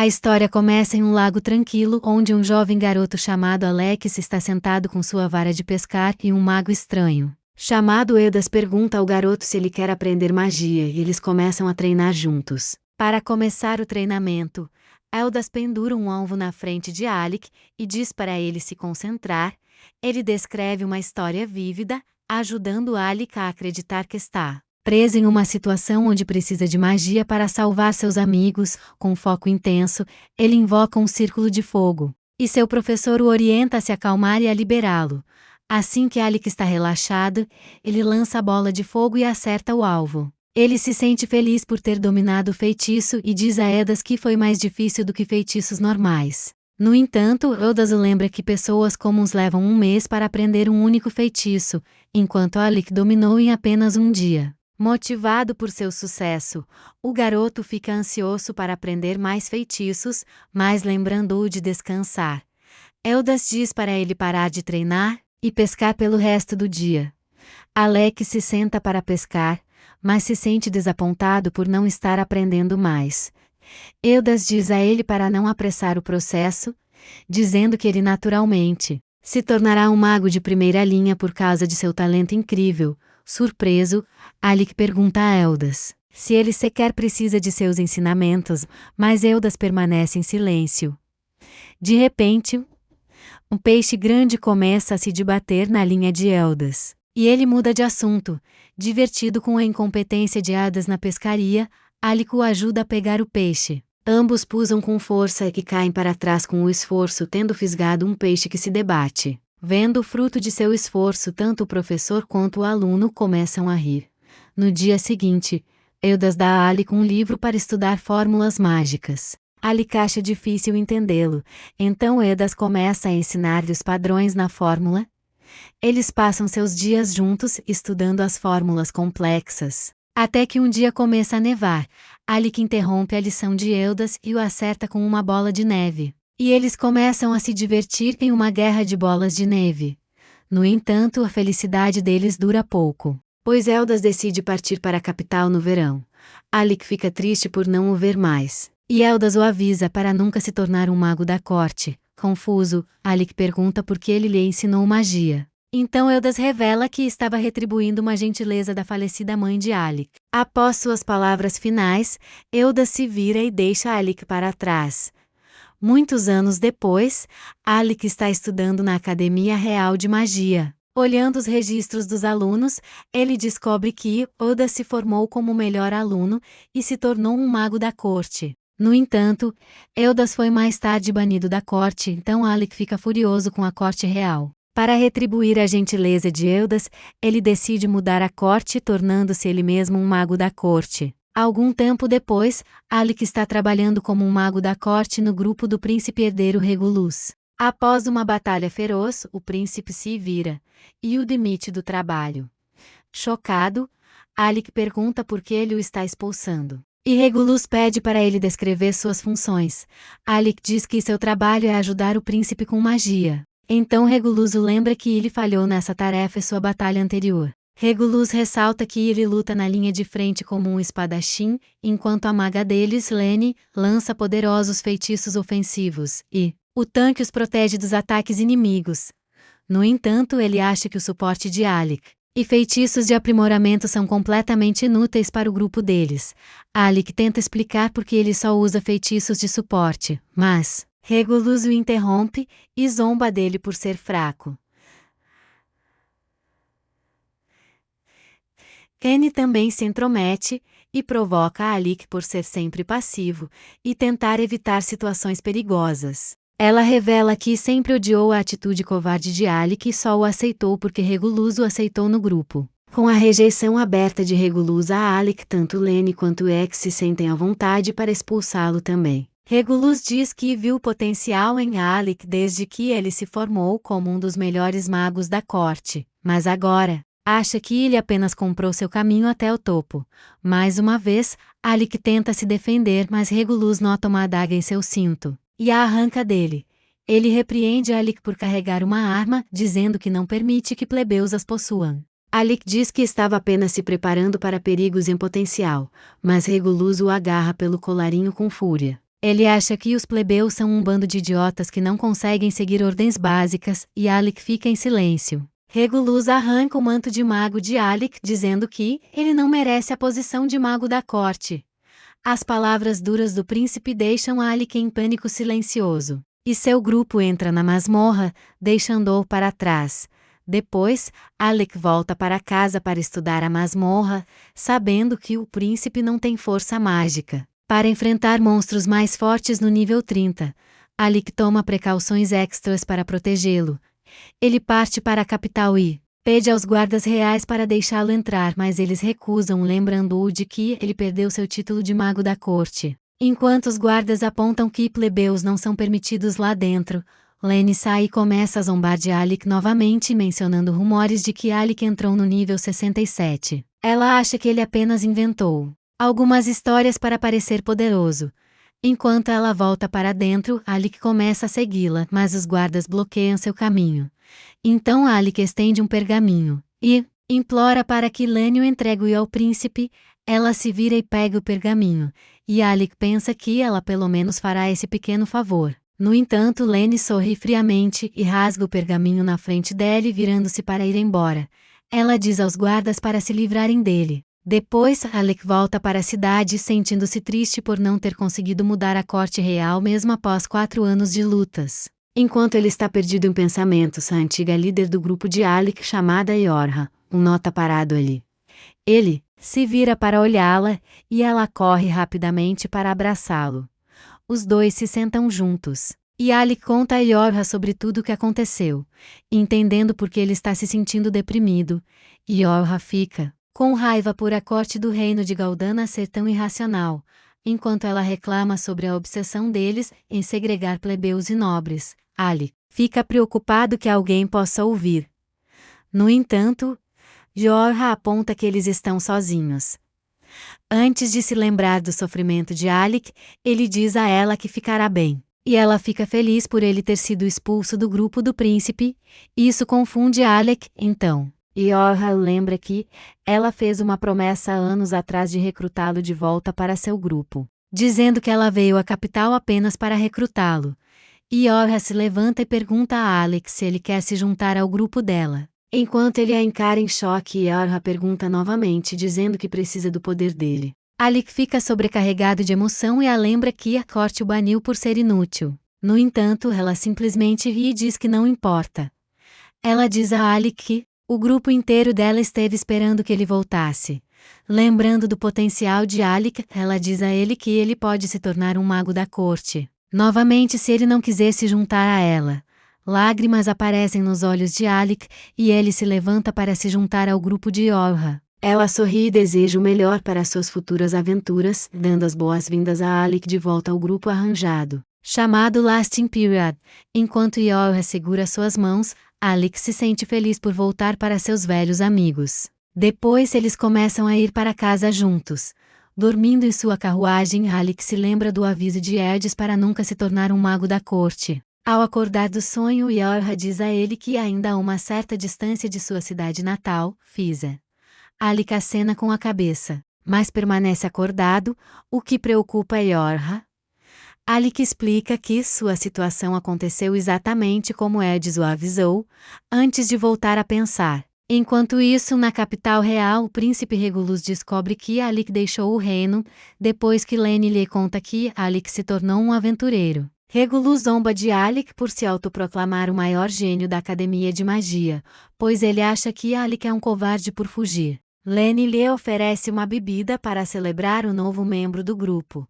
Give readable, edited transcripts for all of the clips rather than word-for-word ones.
A história começa em um lago tranquilo onde um jovem garoto chamado Alex está sentado com sua vara de pescar e um mago estranho, chamado Eudas, pergunta ao garoto se ele quer aprender magia e eles começam a treinar juntos. Para começar o treinamento, Eudas pendura um alvo na frente de Alec e diz para ele se concentrar. Ele descreve uma história vívida, ajudando Alec a acreditar que está preso em uma situação onde precisa de magia para salvar seus amigos. Com foco intenso, ele invoca um círculo de fogo, e seu professor o orienta a se acalmar e a liberá-lo. Assim que Alec está relaxado, ele lança a bola de fogo e acerta o alvo. Ele se sente feliz por ter dominado o feitiço e diz a Eudas que foi mais difícil do que feitiços normais. No entanto, Eudas o lembra que pessoas comuns levam um mês para aprender um único feitiço, enquanto Alec dominou em apenas um dia. Motivado por seu sucesso, o garoto fica ansioso para aprender mais feitiços, mas lembrando-o de descansar. Eudas diz para ele parar de treinar e pescar pelo resto do dia. Alec se senta para pescar, mas se sente desapontado por não estar aprendendo mais. Eudas diz a ele para não apressar o processo, dizendo que ele naturalmente se tornará um mago de primeira linha por causa de seu talento incrível. Surpreso, Alec pergunta a Eudas se ele sequer precisa de seus ensinamentos, mas Eudas permanece em silêncio. De repente, um peixe grande começa a se debater na linha de Eudas, e ele muda de assunto. Divertido com a incompetência de Eudas na pescaria, Alec o ajuda a pegar o peixe. Ambos pusam com força e caem para trás com o esforço, tendo fisgado um peixe que se debate. Vendo o fruto de seu esforço, tanto o professor quanto o aluno começam a rir. No dia seguinte, Eudas dá a Alec um livro para estudar fórmulas mágicas. Alec acha difícil entendê-lo, então Eudas começa a ensinar-lhe os padrões na fórmula. Eles passam seus dias juntos estudando as fórmulas complexas. Até que um dia começa a nevar. Alec interrompe a lição de Eudas e o acerta com uma bola de neve. E eles começam a se divertir em uma guerra de bolas de neve. No entanto, a felicidade deles dura pouco, pois Eudas decide partir para a capital no verão. Alec fica triste por não o ver mais, e Eudas o avisa para nunca se tornar um mago da corte. Confuso, Alec pergunta por que ele lhe ensinou magia. Então Eudas revela que estava retribuindo uma gentileza da falecida mãe de Alec. Após suas palavras finais, Eudas se vira e deixa Alec para trás. Muitos anos depois, Alec está estudando na Academia Real de Magia. Olhando os registros dos alunos, ele descobre que Eudas se formou como o melhor aluno e se tornou um mago da corte. No entanto, Eudas foi mais tarde banido da corte, então Alec fica furioso com a corte real. Para retribuir a gentileza de Eudas, ele decide mudar a corte, tornando-se ele mesmo um mago da corte. Algum tempo depois, Alec está trabalhando como um mago da corte no grupo do príncipe herdeiro Regulus. Após uma batalha feroz, o príncipe se vira e o demite do trabalho. Chocado, Alec pergunta por que ele o está expulsando. E Regulus pede para ele descrever suas funções. Alec diz que seu trabalho é ajudar o príncipe com magia. Então Regulus o lembra que ele falhou nessa tarefa em sua batalha anterior. Regulus ressalta que ele luta na linha de frente como um espadachim, enquanto a maga deles, Lene, lança poderosos feitiços ofensivos, e o tanque os protege dos ataques inimigos. No entanto, ele acha que o suporte de Alec e feitiços de aprimoramento são completamente inúteis para o grupo deles. Alec tenta explicar por que ele só usa feitiços de suporte, mas Regulus o interrompe e zomba dele por ser fraco. Kenny também se intromete e provoca Alec por ser sempre passivo e tentar evitar situações perigosas. Ela revela que sempre odiou a atitude covarde de Alec e só o aceitou porque Regulus o aceitou no grupo. Com a rejeição aberta de Regulus a Alec, tanto Lene quanto X se sentem à vontade para expulsá-lo também. Regulus diz que viu potencial em Alec desde que ele se formou como um dos melhores magos da corte, mas agora acha que ele apenas comprou seu caminho até o topo. Mais uma vez, Alec tenta se defender, mas Regulus nota uma adaga em seu cinto e a arranca dele. Ele repreende Alec por carregar uma arma, dizendo que não permite que plebeus as possuam. Alec diz que estava apenas se preparando para perigos em potencial, mas Regulus o agarra pelo colarinho com fúria. Ele acha que os plebeus são um bando de idiotas que não conseguem seguir ordens básicas, e Alec fica em silêncio. Regulus arranca o manto de mago de Alec, dizendo que ele não merece a posição de mago da corte. As palavras duras do príncipe deixam Alec em pânico silencioso, e seu grupo entra na masmorra, deixando-o para trás. Depois, Alec volta para casa para estudar a masmorra, sabendo que o príncipe não tem força mágica para enfrentar monstros mais fortes no nível 30. Alec toma precauções extras para protegê-lo. Ele parte para a capital e pede aos guardas reais para deixá-lo entrar, mas eles recusam, lembrando-o de que ele perdeu seu título de mago da corte. Enquanto os guardas apontam que plebeus não são permitidos lá dentro, Lenny sai e começa a zombar de Alec novamente, mencionando rumores de que Alec entrou no nível 67. Ela acha que ele apenas inventou algumas histórias para parecer poderoso. Enquanto ela volta para dentro, Alec começa a segui-la, mas os guardas bloqueiam seu caminho. Então Alec estende um pergaminho e implora para que Lenny o entregue ao príncipe. Ela se vira e pega o pergaminho, e Alec pensa que ela pelo menos fará esse pequeno favor. No entanto, Lenny sorri friamente e rasga o pergaminho na frente dela, virando-se para ir embora. Ela diz aos guardas para se livrarem dele. Depois, Alec volta para a cidade, sentindo-se triste por não ter conseguido mudar a corte real mesmo após 4 anos de lutas. Enquanto ele está perdido em pensamentos, a antiga líder do grupo de Alec, chamada Yorha, nota parado ali. Ele se vira para olhá-la, e ela corre rapidamente para abraçá-lo. Os dois se sentam juntos, e Alec conta a Yorha sobre tudo o que aconteceu, entendendo por que ele está se sentindo deprimido. Yorha fica com raiva por a corte do reino de Galdana ser tão irracional, enquanto ela reclama sobre a obsessão deles em segregar plebeus e nobres. Alec fica preocupado que alguém possa ouvir. No entanto, Yorha aponta que eles estão sozinhos. Antes de se lembrar do sofrimento de Alec, ele diz a ela que ficará bem, e ela fica feliz por ele ter sido expulso do grupo do príncipe. Isso confunde Alec, então. Yorha lembra que ela fez uma promessa há anos atrás de recrutá-lo de volta para seu grupo, dizendo que ela veio à capital apenas para recrutá-lo. Yorha se levanta e pergunta a Alec se ele quer se juntar ao grupo dela. Enquanto ele a encara em choque, Yorha pergunta novamente, dizendo que precisa do poder dele. Alec fica sobrecarregado de emoção e a lembra que a corte o baniu por ser inútil. No entanto, ela simplesmente ri e diz que não importa. Ela diz a Alec que o grupo inteiro dela esteve esperando que ele voltasse. Lembrando do potencial de Alec, ela diz a ele que ele pode se tornar um mago da corte novamente se ele não quiser se juntar a ela. Lágrimas aparecem nos olhos de Alec, e ele se levanta para se juntar ao grupo de Yorha. Ela sorri e deseja o melhor para suas futuras aventuras, dando as boas-vindas a Alec de volta ao grupo arranjado, chamado Lasting Period. Enquanto Yorha segura suas mãos, Alec se sente feliz por voltar para seus velhos amigos. Depois eles começam a ir para casa juntos. Dormindo em sua carruagem, Alec se lembra do aviso de Edis para nunca se tornar um mago da corte. Ao acordar do sonho, Yorha diz a ele que ainda há uma certa distância de sua cidade natal, Fiza. Alec acena com a cabeça, mas permanece acordado, o que preocupa Yorha. Alec explica que sua situação aconteceu exatamente como Edis o avisou, antes de voltar a pensar. Enquanto isso, na capital real, o príncipe Regulus descobre que Alec deixou o reino, depois que Lenny lhe conta que Alec se tornou um aventureiro. Regulus zomba de Alec por se autoproclamar o maior gênio da Academia de Magia, pois ele acha que Alec é um covarde por fugir. Lenny lhe oferece uma bebida para celebrar o novo membro do grupo.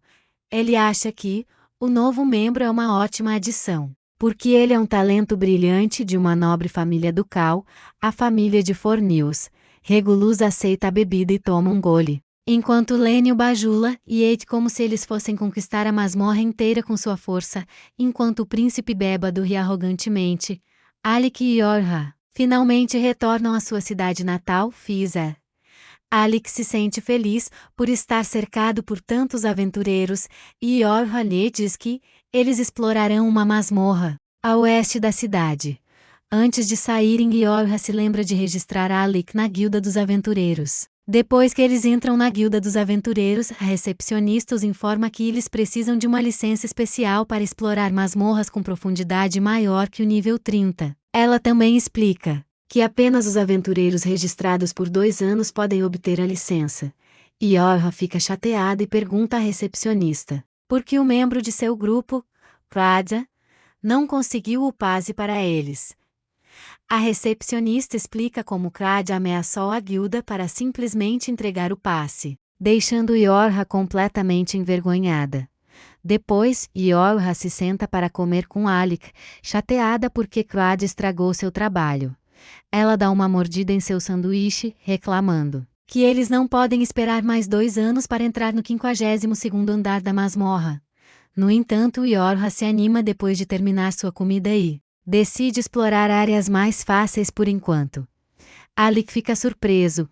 Ele acha que o novo membro é uma ótima adição, porque ele é um talento brilhante de uma nobre família ducal, a família de Forneus. Regulus aceita a bebida e toma um gole, enquanto Lenny o bajula e Ed como se eles fossem conquistar a masmorra inteira com sua força, enquanto o príncipe bêbado ri arrogantemente. Alec e Yorha finalmente retornam à sua cidade natal, Fiza. Alec se sente feliz por estar cercado por tantos aventureiros, e Yorha lhe diz que eles explorarão uma masmorra a oeste da cidade. Antes de saírem, Yorha se lembra de registrar Alec na guilda dos aventureiros. Depois que eles entram na guilda dos aventureiros, a recepcionista os informa que eles precisam de uma licença especial para explorar masmorras com profundidade maior que o nível 30. Ela também explica que apenas os aventureiros registrados por 2 anos podem obter a licença. Yorha fica chateada e pergunta à recepcionista por que o membro de seu grupo, Kraja, não conseguiu o passe para eles. A recepcionista explica como Kraja ameaçou a guilda para simplesmente entregar o passe, deixando Yorha completamente envergonhada. Depois, Yorha se senta para comer com Alec, chateada porque Kraja estragou seu trabalho. Ela dá uma mordida em seu sanduíche, reclamando que eles não podem esperar mais 2 anos para entrar no 52º andar da masmorra. No entanto, Yorha se anima depois de terminar sua comida e decide explorar áreas mais fáceis por enquanto. Alec fica surpreso,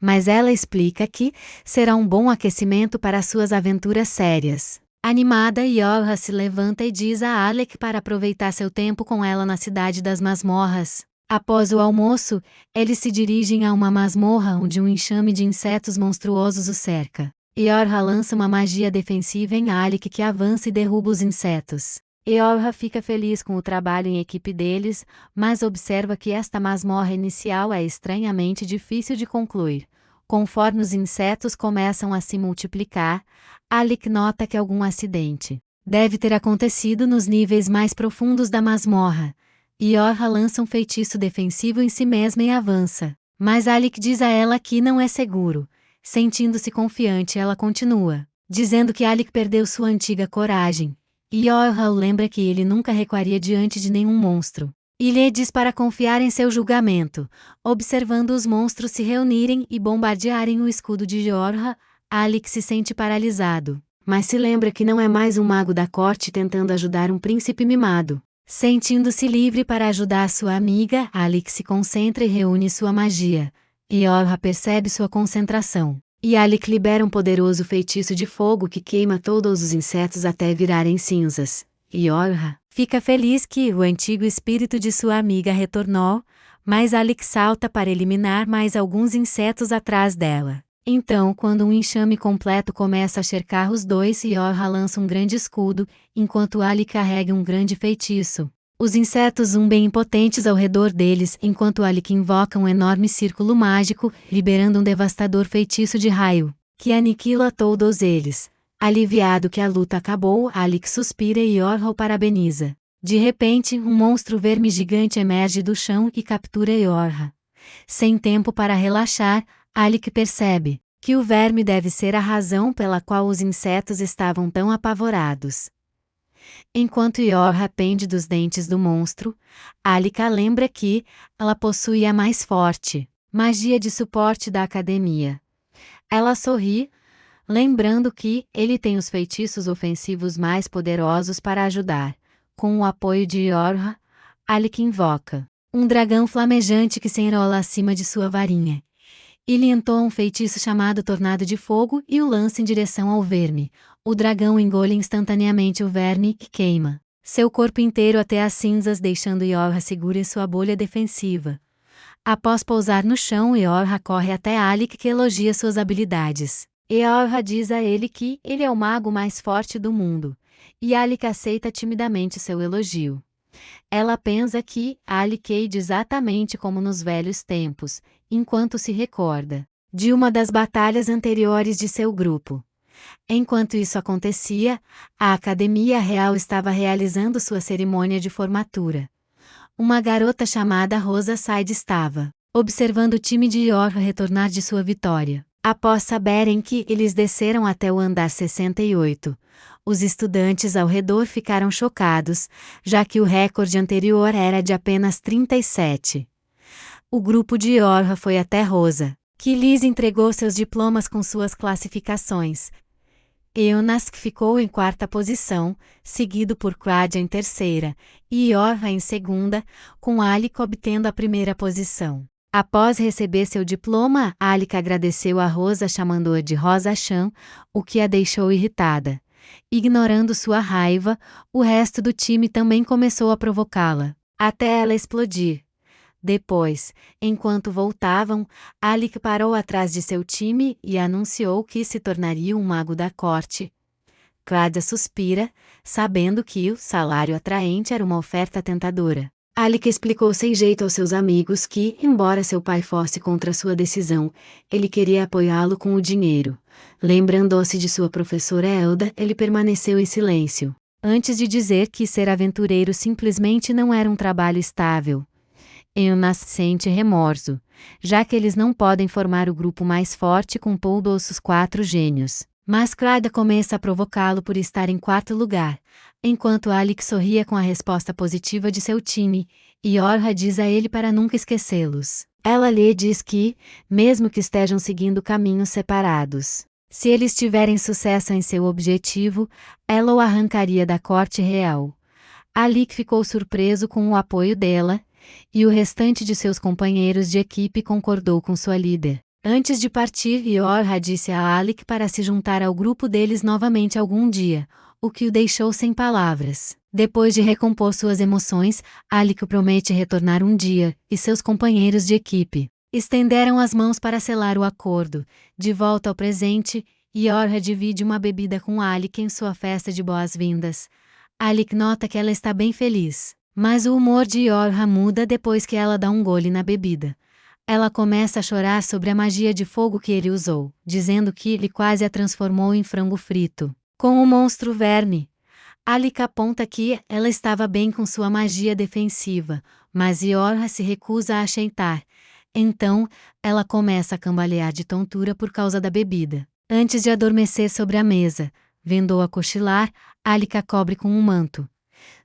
mas ela explica que será um bom aquecimento para suas aventuras sérias. Animada, Yorha se levanta e diz a Alec para aproveitar seu tempo com ela na cidade das masmorras. Após o almoço, eles se dirigem a uma masmorra onde um enxame de insetos monstruosos o cerca. Yorha lança uma magia defensiva em Alec que avança e derruba os insetos. Yorha fica feliz com o trabalho em equipe deles, mas observa que esta masmorra inicial é estranhamente difícil de concluir. Conforme os insetos começam a se multiplicar, Alec nota que algum acidente deve ter acontecido nos níveis mais profundos da masmorra. Yorha lança um feitiço defensivo em si mesma e avança, mas Alec diz a ela que não é seguro. Sentindo-se confiante, ela continua, dizendo que Alec perdeu sua antiga coragem. Yorha o lembra que ele nunca recuaria diante de nenhum monstro. E lhe diz para confiar em seu julgamento. Observando os monstros se reunirem e bombardearem o escudo de Yorha, Alec se sente paralisado, mas se lembra que não é mais um mago da corte tentando ajudar um príncipe mimado. Sentindo-se livre para ajudar sua amiga, Alec se concentra e reúne sua magia. Yorha percebe sua concentração, e Alec libera um poderoso feitiço de fogo que queima todos os insetos até virarem cinzas. Yorha fica feliz que o antigo espírito de sua amiga retornou, mas Alec salta para eliminar mais alguns insetos atrás dela. Então, quando um enxame completo começa a cercar os dois, Yorha lança um grande escudo, enquanto Alec carrega um grande feitiço. Os insetos zumbem impotentes ao redor deles, enquanto Alec invoca um enorme círculo mágico, liberando um devastador feitiço de raio, que aniquila todos eles. Aliviado que a luta acabou, Alec suspira e Yorha o parabeniza. De repente, um monstro verme gigante emerge do chão e captura Yorha. Sem tempo para relaxar, Alec percebe que o verme deve ser a razão pela qual os insetos estavam tão apavorados. Enquanto Yorha pende dos dentes do monstro, Alec lembra que ela possui a mais forte magia de suporte da academia. Ela sorri, lembrando que ele tem os feitiços ofensivos mais poderosos para ajudar. Com o apoio de Yorha, Alec invoca um dragão flamejante que se enrola acima de sua varinha. Ele entoa um feitiço chamado Tornado de Fogo e o lança em direção ao verme. O dragão engole instantaneamente o verme e queima seu corpo inteiro até as cinzas, deixando Yorha segura em sua bolha defensiva. Após pousar no chão, Yorha corre até Alec, que elogia suas habilidades. Yorha diz a ele que ele é o mago mais forte do mundo, e Alec aceita timidamente seu elogio. Ela pensa que Alec age exatamente como nos velhos tempos, enquanto se recorda de uma das batalhas anteriores de seu grupo. Enquanto isso acontecia, a Academia Real estava realizando sua cerimônia de formatura. Uma garota chamada Rosa Side estava observando o time de Yorha retornar de sua vitória. Após saberem que eles desceram até o andar 68, os estudantes ao redor ficaram chocados, já que o recorde anterior era de apenas 37. O grupo de Yorha foi até Rosa, que lhes entregou seus diplomas com suas classificações. Eonask ficou em 4ª posição, seguido por Kraja em 3ª, e Yorha em 2ª, com Alec obtendo a 1ª posição. Após receber seu diploma, Alec agradeceu a Rosa chamando-a de Rosa-chan, o que a deixou irritada. Ignorando sua raiva, o resto do time também começou a provocá-la, até ela explodir. Depois, enquanto voltavam, Alec parou atrás de seu time e anunciou que se tornaria um mago da corte. Claudia suspira, sabendo que o salário atraente era uma oferta tentadora. Alec explicou sem jeito aos seus amigos que, embora seu pai fosse contra sua decisão, ele queria apoiá-lo com o dinheiro. Lembrando-se de sua professora Elda, ele permaneceu em silêncio, antes de dizer que ser aventureiro simplesmente não era um trabalho estável. Em um nascente remorso, já que eles não podem formar o grupo mais forte com todos os 4 gênios. Mas Claudia começa a provocá-lo por estar em 4º lugar, enquanto Alec sorria com a resposta positiva de seu time, e Yorha diz a ele para nunca esquecê-los. Ela lhe diz que, mesmo que estejam seguindo caminhos separados, se eles tiverem sucesso em seu objetivo, ela o arrancaria da corte real. Alec ficou surpreso com o apoio dela, e o restante de seus companheiros de equipe concordou com sua líder. Antes de partir, Yorha disse a Alec para se juntar ao grupo deles novamente algum dia, o que o deixou sem palavras. Depois de recompor suas emoções, Alec promete retornar um dia, e seus companheiros de equipe estenderam as mãos para selar o acordo. De volta ao presente, Yorha divide uma bebida com Alec em sua festa de boas-vindas. Alec nota que ela está bem feliz, mas o humor de Yorha muda depois que ela dá um gole na bebida. Ela começa a chorar sobre a magia de fogo que ele usou, dizendo que ele quase a transformou em frango frito, com o monstro verme. Alec aponta que ela estava bem com sua magia defensiva, mas Yorha se recusa a aceitar. Então, ela começa a cambalear de tontura por causa da bebida. Antes de adormecer sobre a mesa, vendo-a cochilar, Alec a cobre com um manto.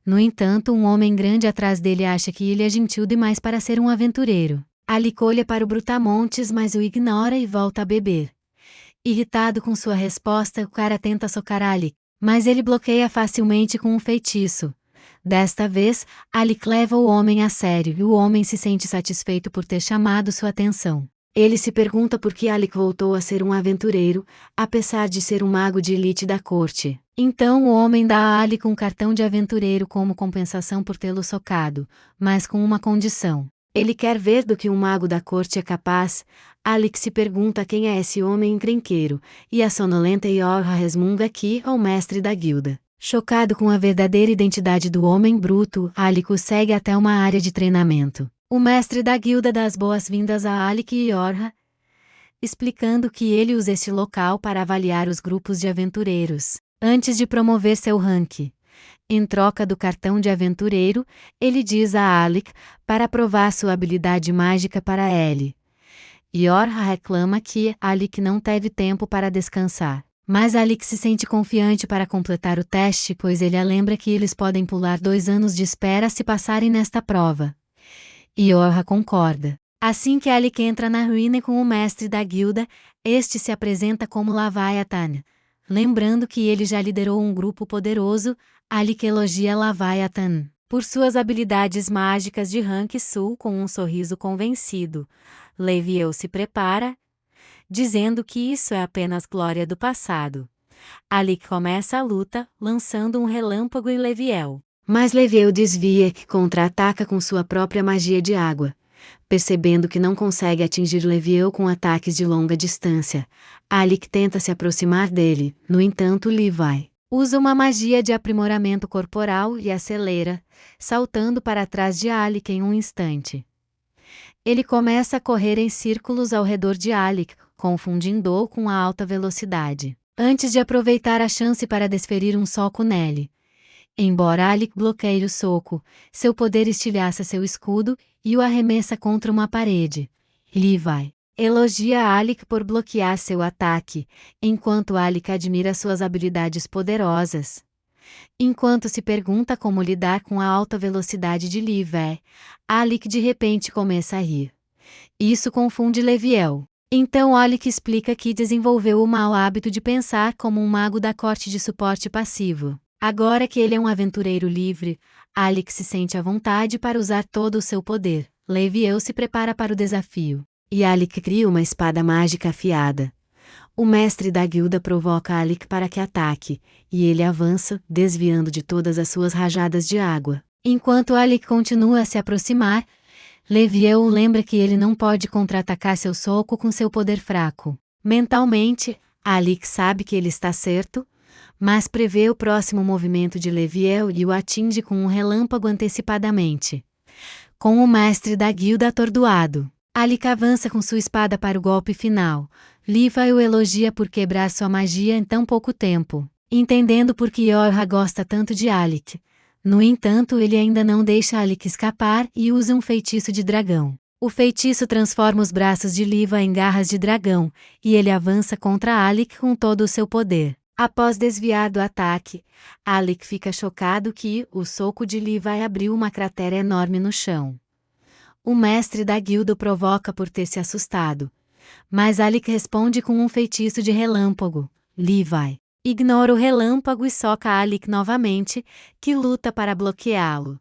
No entanto, um homem grande atrás dele acha que ele é gentil demais para ser um aventureiro. Alec olha para o Brutamontes, mas o ignora e volta a beber. Irritado com sua resposta, o cara tenta socar Alec, mas ele bloqueia facilmente com um feitiço. Desta vez, Alec leva o homem a sério e o homem se sente satisfeito por ter chamado sua atenção. Ele se pergunta por que Alec voltou a ser um aventureiro, apesar de ser um mago de elite da corte. Então o homem dá a Alec um cartão de aventureiro como compensação por tê-lo socado, mas com uma condição. Ele quer ver do que um mago da corte é capaz. Alec se pergunta quem é esse homem encrenqueiro, e a sonolenta Yorha resmunga que é o mestre da guilda. Chocado com a verdadeira identidade do homem bruto, Alec o segue até uma área de treinamento. O mestre da guilda dá as boas-vindas a Alec e Yorha, explicando que ele usa este local para avaliar os grupos de aventureiros, antes de promover seu ranking. Em troca do cartão de aventureiro, ele diz a Alec para provar sua habilidade mágica para ele. Yorha reclama que Alec não teve tempo para descansar, mas Alec se sente confiante para completar o teste, pois ele a lembra que eles podem pular 2 anos de espera se passarem nesta prova. Yorha concorda. Assim que Alec entra na ruína com o mestre da guilda, este se apresenta como Leviathan. Lembrando que ele já liderou um grupo poderoso, Alec elogia Leviathan por suas habilidades mágicas de rank sul com um sorriso convencido. Leviel se prepara, dizendo que isso é apenas glória do passado. Alec começa a luta, lançando um relâmpago em Leviel. Mas Leviel desvia e contra-ataca com sua própria magia de água. Percebendo que não consegue atingir Leviel com ataques de longa distância, Alec tenta se aproximar dele. No entanto, Levi usa uma magia de aprimoramento corporal e acelera, saltando para trás de Alec em um instante. Ele começa a correr em círculos ao redor de Alec, confundindo-o com a alta velocidade, antes de aproveitar a chance para desferir um soco nele. Embora Alec bloqueie o soco, seu poder estilhaça seu escudo e o arremessa contra uma parede. Levi elogia Alec por bloquear seu ataque, enquanto Alec admira suas habilidades poderosas. Enquanto se pergunta como lidar com a alta velocidade de Levi, Alec de repente começa a rir. Isso confunde Leviel. Então Alec explica que desenvolveu o mau hábito de pensar como um mago da corte de suporte passivo. Agora que ele é um aventureiro livre, Alec se sente à vontade para usar todo o seu poder. Leviel se prepara para o desafio, e Alec cria uma espada mágica afiada. O mestre da guilda provoca Alec para que ataque, e ele avança, desviando de todas as suas rajadas de água. Enquanto Alec continua a se aproximar, Leviel o lembra que ele não pode contra-atacar seu soco com seu poder fraco. Mentalmente, Alec sabe que ele está certo, mas prevê o próximo movimento de Leviel e o atinge com um relâmpago antecipadamente. Com o mestre da guilda atordoado, Alec avança com sua espada para o golpe final. Levi o elogia por quebrar sua magia em tão pouco tempo, entendendo por que Yorha gosta tanto de Alec. No entanto, ele ainda não deixa Alec escapar e usa um feitiço de dragão. O feitiço transforma os braços de Levi em garras de dragão, e ele avança contra Alec com todo o seu poder. Após desviar do ataque, Alec fica chocado que o soco de Levi abriu uma cratera enorme no chão. O mestre da guilda o provoca por ter se assustado, mas Alec responde com um feitiço de relâmpago. Levi ignora o relâmpago e soca Alec novamente, que luta para bloqueá-lo.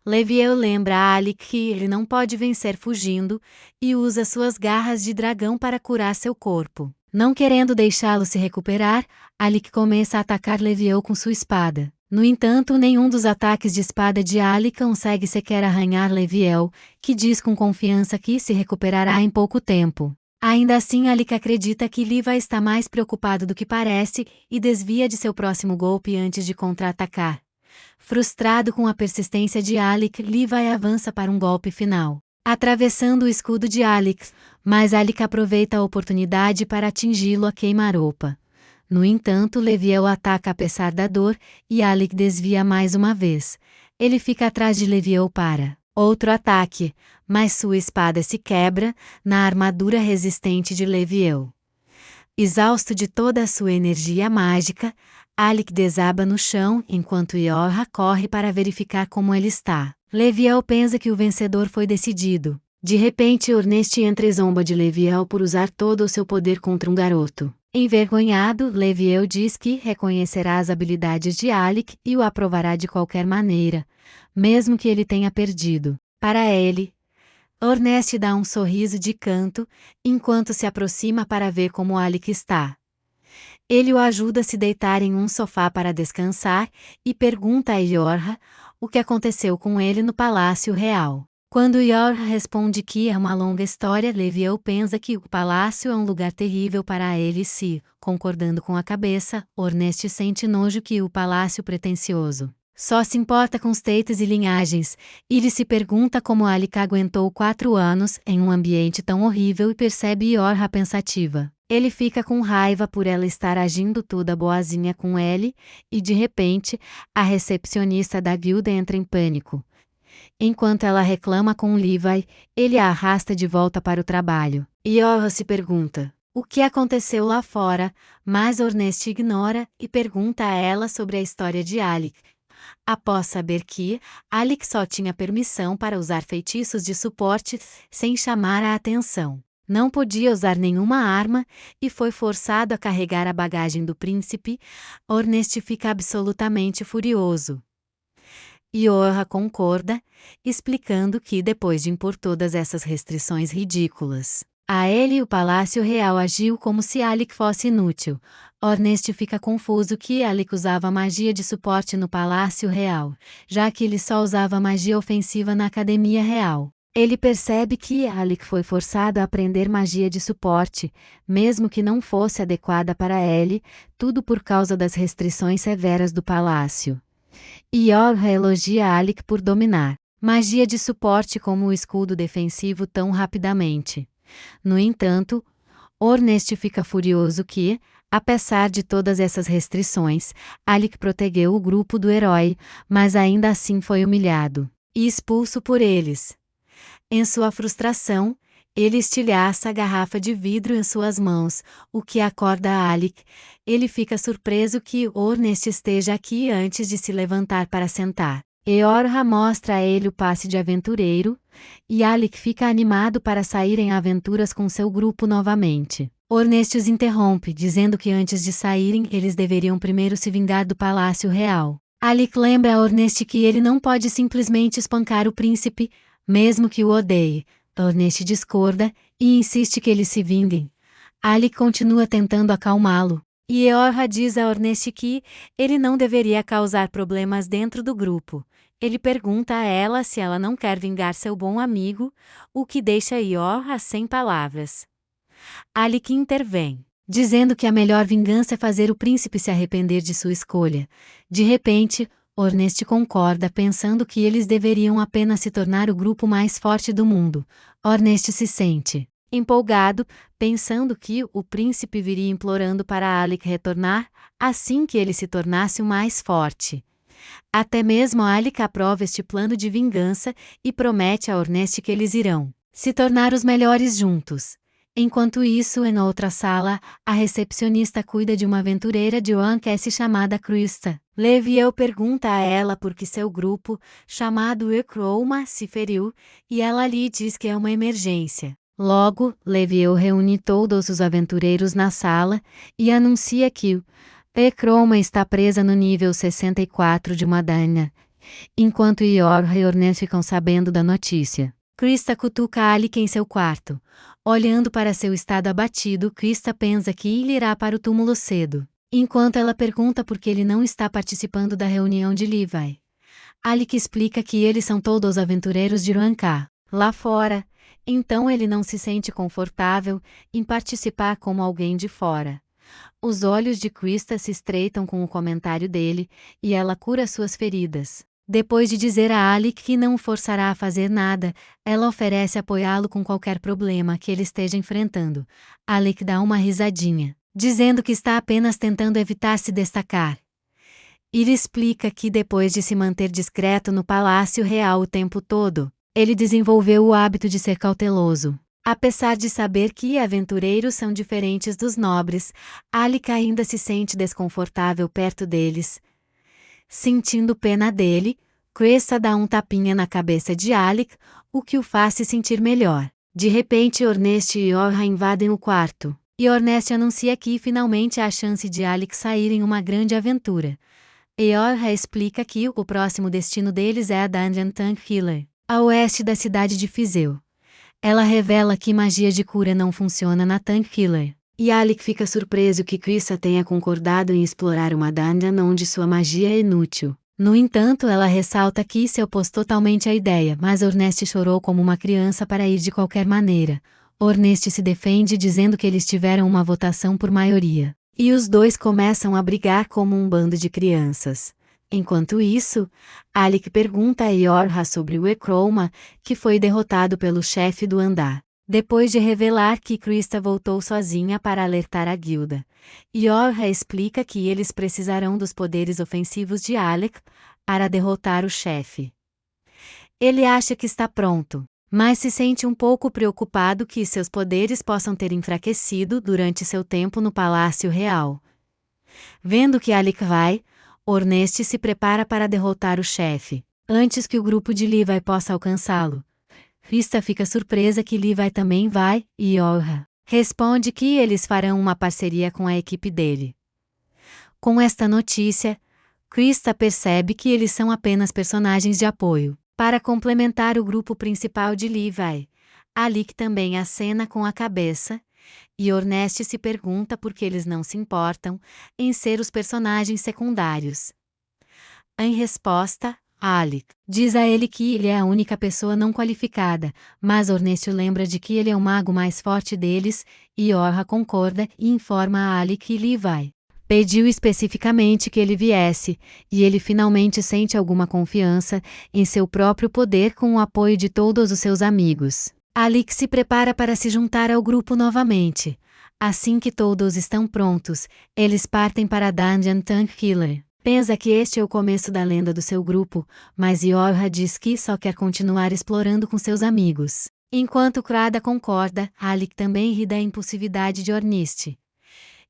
Leviel lembra a Alec que ele não pode vencer fugindo, e usa suas garras de dragão para curar seu corpo. Não querendo deixá-lo se recuperar, Alec começa a atacar Leviel com sua espada. No entanto, nenhum dos ataques de espada de Alec consegue sequer arranhar Leviel, que diz com confiança que se recuperará em pouco tempo. Ainda assim, Alec acredita que Levi está mais preocupado do que parece e desvia de seu próximo golpe antes de contra-atacar. Frustrado com a persistência de Alec, Levi avança para um golpe final, atravessando o escudo de Alec, mas Alec aproveita a oportunidade para atingi-lo a queima-roupa. No entanto, Leviel ataca apesar da dor, e Alec desvia mais uma vez. Ele fica atrás de Leviel para outro ataque, mas sua espada se quebra na armadura resistente de Leviel. Exausto de toda a sua energia mágica, Alec desaba no chão enquanto Yorha corre para verificar como ele está. Leviel pensa que o vencedor foi decidido. De repente, Ornest entra e zomba de Leviel por usar todo o seu poder contra um garoto. Envergonhado, Leviel diz que reconhecerá as habilidades de Alec e o aprovará de qualquer maneira, mesmo que ele tenha perdido. Para ele, Ornest dá um sorriso de canto, enquanto se aproxima para ver como Alec está. Ele o ajuda a se deitar em um sofá para descansar, e pergunta a Yorha o que aconteceu com ele no Palácio Real. Quando Yorha responde que é uma longa história, Leviel pensa que o palácio é um lugar terrível para ele e concordando com a cabeça, Ornest sente nojo que o palácio pretensioso só se importa com status e linhagens. Ele se pergunta como Alec aguentou 4 anos em um ambiente tão horrível e percebe Yorha pensativa. Ele fica com raiva por ela estar agindo toda boazinha com ele, e de repente, a recepcionista da guilda entra em pânico. Enquanto ela reclama com Levi, ele a arrasta de volta para o trabalho. Yorha se pergunta o que aconteceu lá fora, mas Ornest ignora e pergunta a ela sobre a história de Alec. Após saber que Alec só tinha permissão para usar feitiços de suporte sem chamar a atenção, não podia usar nenhuma arma e foi forçado a carregar a bagagem do príncipe, Ornest fica absolutamente furioso. Yorha concorda, explicando que depois de impor todas essas restrições ridículas a ele, o Palácio Real agiu como se Alec fosse inútil. Ornest fica confuso que Alec usava magia de suporte no Palácio Real, já que ele só usava magia ofensiva na Academia Real. Ele percebe que Alec foi forçado a aprender magia de suporte, mesmo que não fosse adequada para ele, tudo por causa das restrições severas do palácio. Yorha elogia Alec por dominar magia de suporte como o escudo defensivo tão rapidamente. No entanto, Ornest fica furioso que, apesar de todas essas restrições, Alec protegeu o grupo do herói, mas ainda assim foi humilhado e expulso por eles. Em sua frustração, ele estilhaça a garrafa de vidro em suas mãos, o que acorda Alec. Ele fica surpreso que Ornest esteja aqui antes de se levantar para sentar. Yorha mostra a ele o passe de aventureiro, e Alec fica animado para sair em aventuras com seu grupo novamente. Ornest os interrompe, dizendo que antes de saírem eles deveriam primeiro se vingar do Palácio Real. Alec lembra a Ornest que ele não pode simplesmente espancar o príncipe, mesmo que o odeie. Ornest discorda, e insiste que eles se vinguem. Alec continua tentando acalmá-lo. E Eorha diz a Orneste que ele não deveria causar problemas dentro do grupo. Ele pergunta a ela se ela não quer vingar seu bom amigo, o que deixa Eorha sem palavras. Alec intervém, dizendo que a melhor vingança é fazer o príncipe se arrepender de sua escolha. De repente, Orneste concorda, pensando que eles deveriam apenas se tornar o grupo mais forte do mundo. Orneste se sente empolgado, pensando que o príncipe viria implorando para Alec retornar, assim que ele se tornasse o mais forte. Até mesmo Alec aprova este plano de vingança e promete a Orneste que eles irão se tornar os melhores juntos. Enquanto isso, em outra sala, a recepcionista cuida de uma aventureira de One Piece chamada Krista. Leviel pergunta a ela por que seu grupo, chamado Ekroma, se feriu, e ela lhe diz que é uma emergência. Logo, Leviel reúne todos os aventureiros na sala e anuncia que o Ekroma está presa no nível 64 de uma danha, enquanto Eorha e Orneste ficam sabendo da notícia. Krista cutuca Alec em seu quarto. Olhando para seu estado abatido, Krista pensa que ele irá para o túmulo cedo, enquanto ela pergunta por que ele não está participando da reunião de Levi. Alec explica que eles são todos aventureiros de Ranká. Lá fora, então ele não se sente confortável em participar como alguém de fora. Os olhos de Krista se estreitam com o comentário dele, e ela cura suas feridas. Depois de dizer a Alec que não o forçará a fazer nada, ela oferece apoiá-lo com qualquer problema que ele esteja enfrentando. Alec dá uma risadinha, dizendo que está apenas tentando evitar se destacar. Ele explica que depois de se manter discreto no Palácio Real o tempo todo, ele desenvolveu o hábito de ser cauteloso. Apesar de saber que aventureiros são diferentes dos nobres, Alec ainda se sente desconfortável perto deles. Sentindo pena dele, Krista dá um tapinha na cabeça de Alec, o que o faz se sentir melhor. De repente, Orneste e Eorha invadem o quarto, e Orneste anuncia que finalmente há a chance de Alec sair em uma grande aventura. Eorha explica que o próximo destino deles é a Dungeon Tank Healer, a oeste da cidade de Fizeu. Ela revela que magia de cura não funciona na Tank Healer, e Alec fica surpreso que Krista tenha concordado em explorar uma dungeon onde sua magia é inútil. No entanto, ela ressalta que se opôs totalmente à ideia, mas Orneste chorou como uma criança para ir de qualquer maneira. Orneste se defende dizendo que eles tiveram uma votação por maioria, e os dois começam a brigar como um bando de crianças. Enquanto isso, Alec pergunta a Eorha sobre o Ekroma, que foi derrotado pelo chefe do andar. Depois de revelar que Krista voltou sozinha para alertar a guilda, Eorha explica que eles precisarão dos poderes ofensivos de Alec para derrotar o chefe. Ele acha que está pronto, mas se sente um pouco preocupado que seus poderes possam ter enfraquecido durante seu tempo no Palácio Real. Vendo que Alec vai, Orneste se prepara para derrotar o chefe, antes que o grupo de Levi possa alcançá-lo. Krista fica surpresa que Levi também vai, e Eorha responde que eles farão uma parceria com a equipe dele. Com esta notícia, Krista percebe que eles são apenas personagens de apoio, para complementar o grupo principal de Levi. Alec também acena com a cabeça, e Orneste se pergunta por que eles não se importam em ser os personagens secundários. Em resposta, Alec diz a ele que ele é a única pessoa não qualificada, mas Orneste lembra de que ele é o mago mais forte deles, e Eorha concorda e informa a Alec que Levi pediu especificamente que ele viesse, e ele finalmente sente alguma confiança em seu próprio poder com o apoio de todos os seus amigos. Alec se prepara para se juntar ao grupo novamente. Assim que todos estão prontos, eles partem para Dungeon Tank Healer. Pensa que este é o começo da lenda do seu grupo, mas Eorha diz que só quer continuar explorando com seus amigos. Enquanto Krada concorda, Alec também ri da impulsividade de Orniste.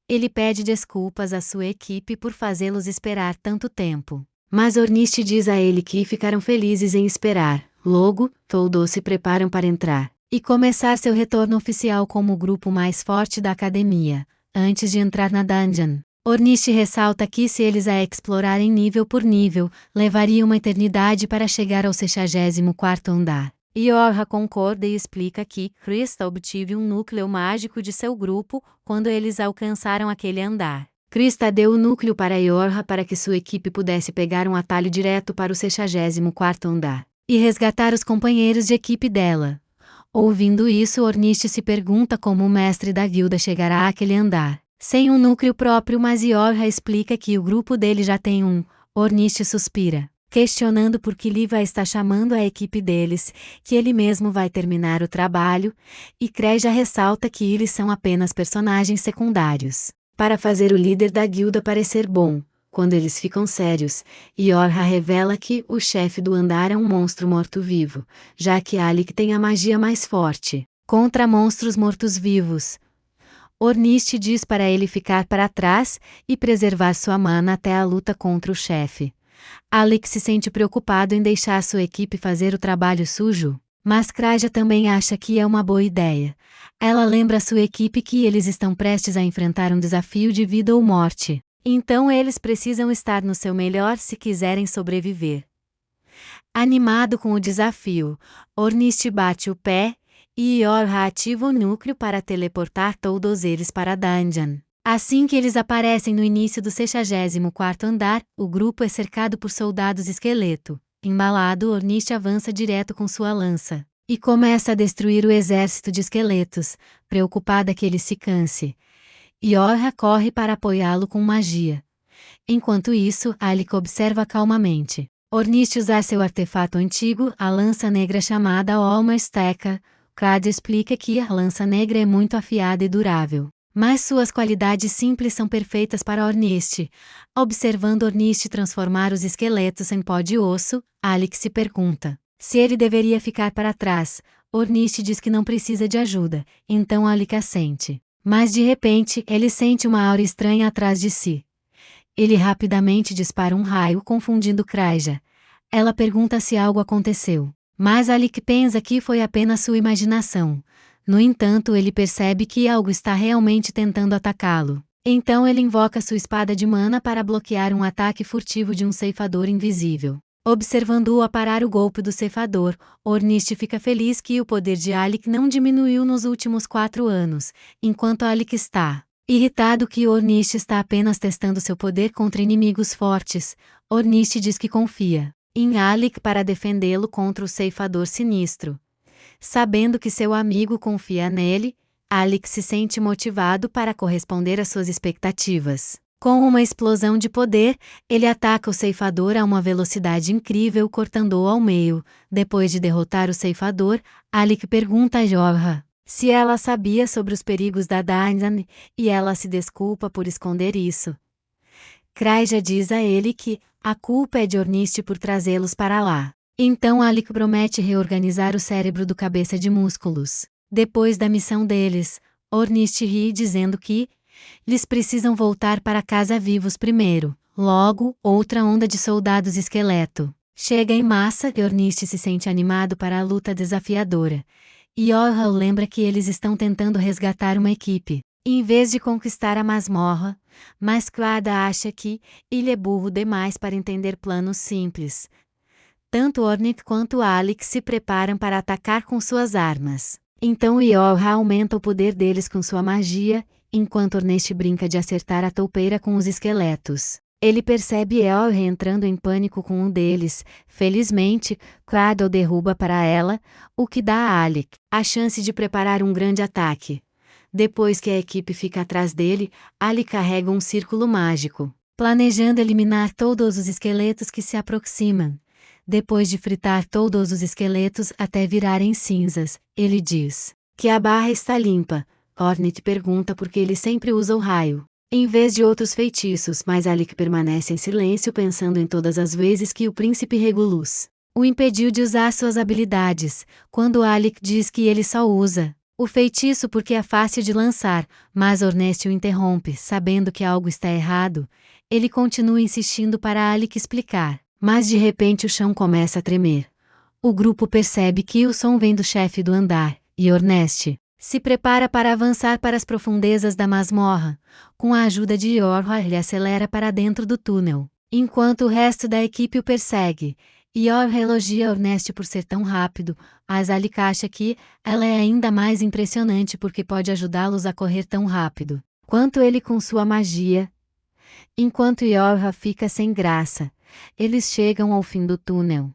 Ele pede desculpas à sua equipe por fazê-los esperar tanto tempo. Mas Orniste diz a ele que ficaram felizes em esperar. Logo, todos se preparam para entrar e começar seu retorno oficial como o grupo mais forte da academia. Antes de entrar na dungeon, Orniste ressalta que se eles a explorarem nível por nível, levaria uma eternidade para chegar ao 64º andar. Eorha concorda e explica que Krista obteve um núcleo mágico de seu grupo quando eles alcançaram aquele andar. Krista deu o núcleo para Yorha para que sua equipe pudesse pegar um atalho direto para o 64º andar e resgatar os companheiros de equipe dela. Ouvindo isso, Orniste se pergunta como o mestre da guilda chegará àquele andar sem um núcleo próprio, mas Yorha explica que o grupo dele já tem um. Orniste suspira, questionando por que Liva está chamando a equipe deles, que ele mesmo vai terminar o trabalho, e Kreja ressalta que eles são apenas personagens secundários para fazer o líder da guilda parecer bom. Quando eles ficam sérios, Yorha revela que o chefe do andar é um monstro morto-vivo, já que Alec tem a magia mais forte contra monstros mortos-vivos. Orniste diz para ele ficar para trás e preservar sua mana até a luta contra o chefe. Alec se sente preocupado em deixar sua equipe fazer o trabalho sujo, mas Kreja também acha que é uma boa ideia. Ela lembra a sua equipe que eles estão prestes a enfrentar um desafio de vida ou morte, então eles precisam estar no seu melhor se quiserem sobreviver. Animado com o desafio, Orniste bate o pé, e Yorha ativa o núcleo para teleportar todos eles para a dungeon. Assim que eles aparecem no início do 64º andar, o grupo é cercado por soldados esqueleto. Embalado, Orniste avança direto com sua lança e começa a destruir o exército de esqueletos, preocupada que ele se canse. Yorha corre para apoiá-lo com magia. Enquanto isso, Alec observa calmamente Orniste usar seu artefato antigo, a lança negra chamada Olma Steka. Claudio explica que a lança negra é muito afiada e durável, mas suas qualidades simples são perfeitas para Orniste. Observando Orniste transformar os esqueletos em pó de osso, Alec se pergunta se ele deveria ficar para trás. Orniste diz que não precisa de ajuda, então Alec assente. Mas de repente, ele sente uma aura estranha atrás de si. Ele rapidamente dispara um raio, confundindo Kreja. Ela pergunta se algo aconteceu, mas Alec pensa que foi apenas sua imaginação. No entanto, ele percebe que algo está realmente tentando atacá-lo. Então ele invoca sua espada de mana para bloquear um ataque furtivo de um ceifador invisível. Observando-o aparar o golpe do ceifador, Orniste fica feliz que o poder de Alec não diminuiu nos últimos 4 anos, enquanto Alec está irritado que Orniste está apenas testando seu poder contra inimigos fortes. Orniste diz que confia em Alec para defendê-lo contra o ceifador sinistro. Sabendo que seu amigo confia nele, Alec se sente motivado para corresponder às suas expectativas. Com uma explosão de poder, ele ataca o ceifador a uma velocidade incrível, cortando-o ao meio. Depois de derrotar o ceifador, Alec pergunta a Yorha se ela sabia sobre os perigos da dungeon, e ela se desculpa por esconder isso. Kreja diz a ele que a culpa é de Orniste por trazê-los para lá. Então Alec promete reorganizar o cérebro do cabeça de músculos. Depois da missão deles, Orniste ri dizendo que eles precisam voltar para casa vivos primeiro. Logo, outra onda de soldados esqueleto chega em massa e Orniste se sente animado para a luta desafiadora. Yorha lembra que eles estão tentando resgatar uma equipe, em vez de conquistar a masmorra, mas Clada acha que ele é burro demais para entender planos simples. Tanto Ornith quanto Alec se preparam para atacar com suas armas. Então Yorha aumenta o poder deles com sua magia, enquanto Orniste brinca de acertar a toupeira com os esqueletos. Ele percebe Yorha entrando em pânico com um deles. Felizmente, Clada o derruba para ela, o que dá a Alec a chance de preparar um grande ataque. Depois que a equipe fica atrás dele, Alec carrega um círculo mágico, planejando eliminar todos os esqueletos que se aproximam. Depois de fritar todos os esqueletos até virarem cinzas, ele diz que a barra está limpa. Ornith pergunta por que ele sempre usa o raio em vez de outros feitiços, mas Alec permanece em silêncio pensando em todas as vezes que o príncipe Regulus o impediu de usar suas habilidades, quando Alec diz que ele só usa o feitiço porque é fácil de lançar, mas Orneste o interrompe, sabendo que algo está errado. Ele continua insistindo para Alec explicar, mas de repente o chão começa a tremer. O grupo percebe que o som vem do chefe do andar, e Orneste se prepara para avançar para as profundezas da masmorra. Com a ajuda de Yorha, ele acelera para dentro do túnel, enquanto o resto da equipe o persegue. Yorha elogia Orneste por ser tão rápido, mas Alec acha que ela é ainda mais impressionante porque pode ajudá-los a correr tão rápido quanto ele com sua magia. Enquanto Yorha fica sem graça, eles chegam ao fim do túnel.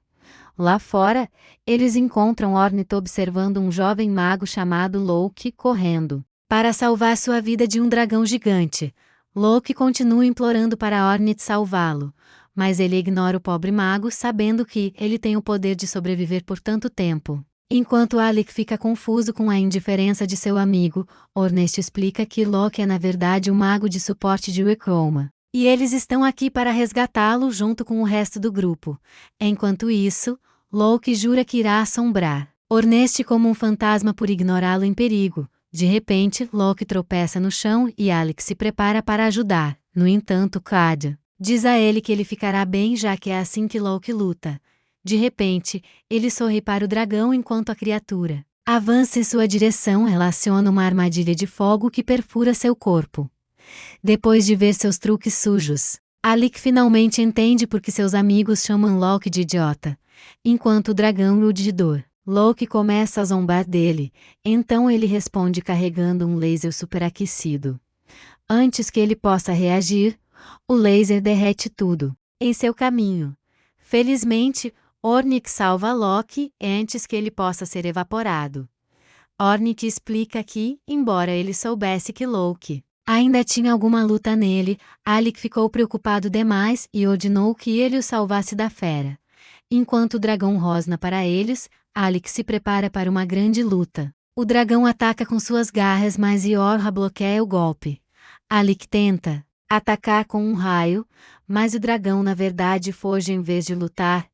Lá fora, eles encontram Ornith observando um jovem mago chamado Loki correndo para salvar sua vida de um dragão gigante. Loki continua implorando para Ornith salvá-lo, mas ele ignora o pobre mago sabendo que ele tem o poder de sobreviver por tanto tempo. Enquanto Alec fica confuso com a indiferença de seu amigo, Ornest explica que Loki é na verdade o mago de suporte de Wickroma, e eles estão aqui para resgatá-lo junto com o resto do grupo. Enquanto isso, Loki jura que irá assombrar Ornest como um fantasma por ignorá-lo em perigo. De repente, Loki tropeça no chão e Alec se prepara para ajudar. No entanto, Claudia diz a ele que ele ficará bem já que é assim que Loki luta. De repente, ele sorri para o dragão enquanto a criatura avança em sua direção, relaciona uma armadilha de fogo que perfura seu corpo. Depois de ver seus truques sujos, Alec finalmente entende por que seus amigos chamam Loki de idiota, enquanto o dragão o de dor. Loki começa a zombar dele, então ele responde carregando um laser superaquecido. Antes que ele possa reagir, o laser derrete tudo em seu caminho. Felizmente, Ornith salva Loki antes que ele possa ser evaporado. Ornith explica que, embora ele soubesse que Loki ainda tinha alguma luta nele, Alec ficou preocupado demais e ordenou que ele o salvasse da fera. Enquanto o dragão rosna para eles, Alec se prepara para uma grande luta. O dragão ataca com suas garras, mas Yorha bloqueia o golpe. Alec tenta atacar com um raio, mas o dragão na verdade foge em vez de lutar.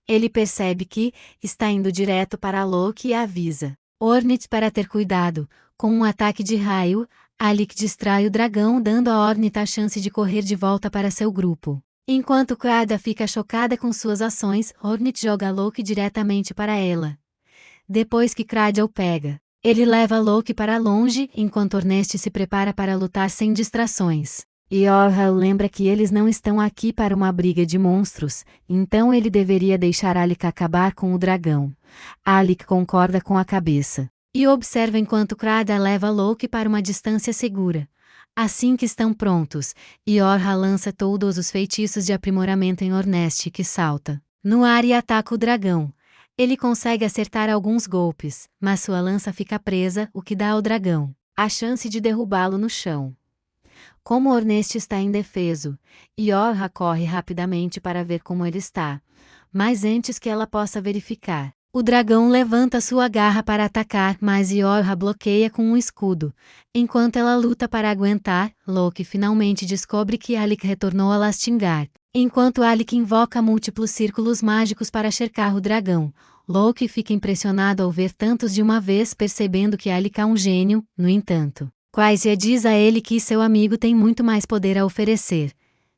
Ele percebe que está indo direto para Loki e avisa Ornith para ter cuidado. Com um ataque de raio, Alec distrai o dragão, dando a Ornith a chance de correr de volta para seu grupo. Enquanto Claudia fica chocada com suas ações, Ornith joga Loki diretamente para ela. Depois que Claudia o pega, ele leva Loki para longe enquanto Ornest se prepara para lutar sem distrações. Yorha lembra que eles não estão aqui para uma briga de monstros, então ele deveria deixar Alec acabar com o dragão. Alec concorda com a cabeça e observa enquanto Claudia leva Loki para uma distância segura. Assim que estão prontos, Yorha lança todos os feitiços de aprimoramento em Ornest, que salta no ar e ataca o dragão. Ele consegue acertar alguns golpes, mas sua lança fica presa, o que dá ao dragão a chance de derrubá-lo no chão. Como Ornest está indefeso, Yorha corre rapidamente para ver como ele está. Mas antes que ela possa verificar, o dragão levanta sua garra para atacar, mas Yorha bloqueia com um escudo. Enquanto ela luta para aguentar, Loki finalmente descobre que Alec retornou a Lastingard. Enquanto Alec invoca múltiplos círculos mágicos para cercar o dragão, Loki fica impressionado ao ver tantos de uma vez, percebendo que Alec é um gênio. No entanto, Quaisia diz a ele que seu amigo tem muito mais poder a oferecer.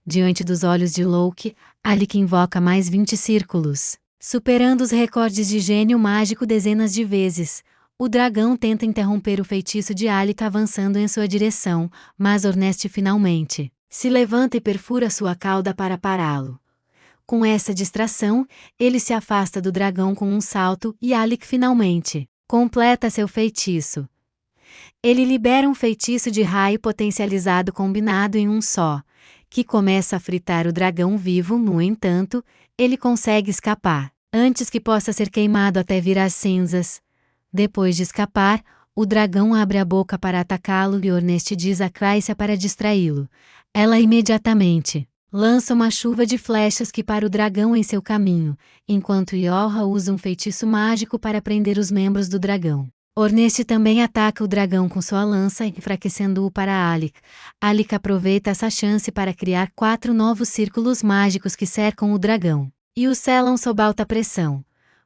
Diante dos olhos de Loki, Alec invoca mais 20 círculos, superando os recordes de gênio mágico dezenas de vezes. O dragão tenta interromper o feitiço de Alec avançando em sua direção, mas Ornest finalmente se levanta e perfura sua cauda para pará-lo. Com essa distração, ele se afasta do dragão com um salto e Alec finalmente completa seu feitiço. Ele libera um feitiço de raio potencializado combinado em um só, que começa a fritar o dragão vivo. No entanto, ele consegue escapar, antes que possa ser queimado até virar cinzas. Depois de escapar, o dragão abre a boca para atacá-lo e Ornest diz a Craisia para distraí-lo. Ela imediatamente lança uma chuva de flechas que para o dragão em seu caminho, enquanto Yorha usa um feitiço mágico para prender os membros do dragão. Ornest também ataca o dragão com sua lança, enfraquecendo-o para Alec. Alec aproveita essa chance para criar 4 novos círculos mágicos que cercam o dragão e o selam sob alta pressão.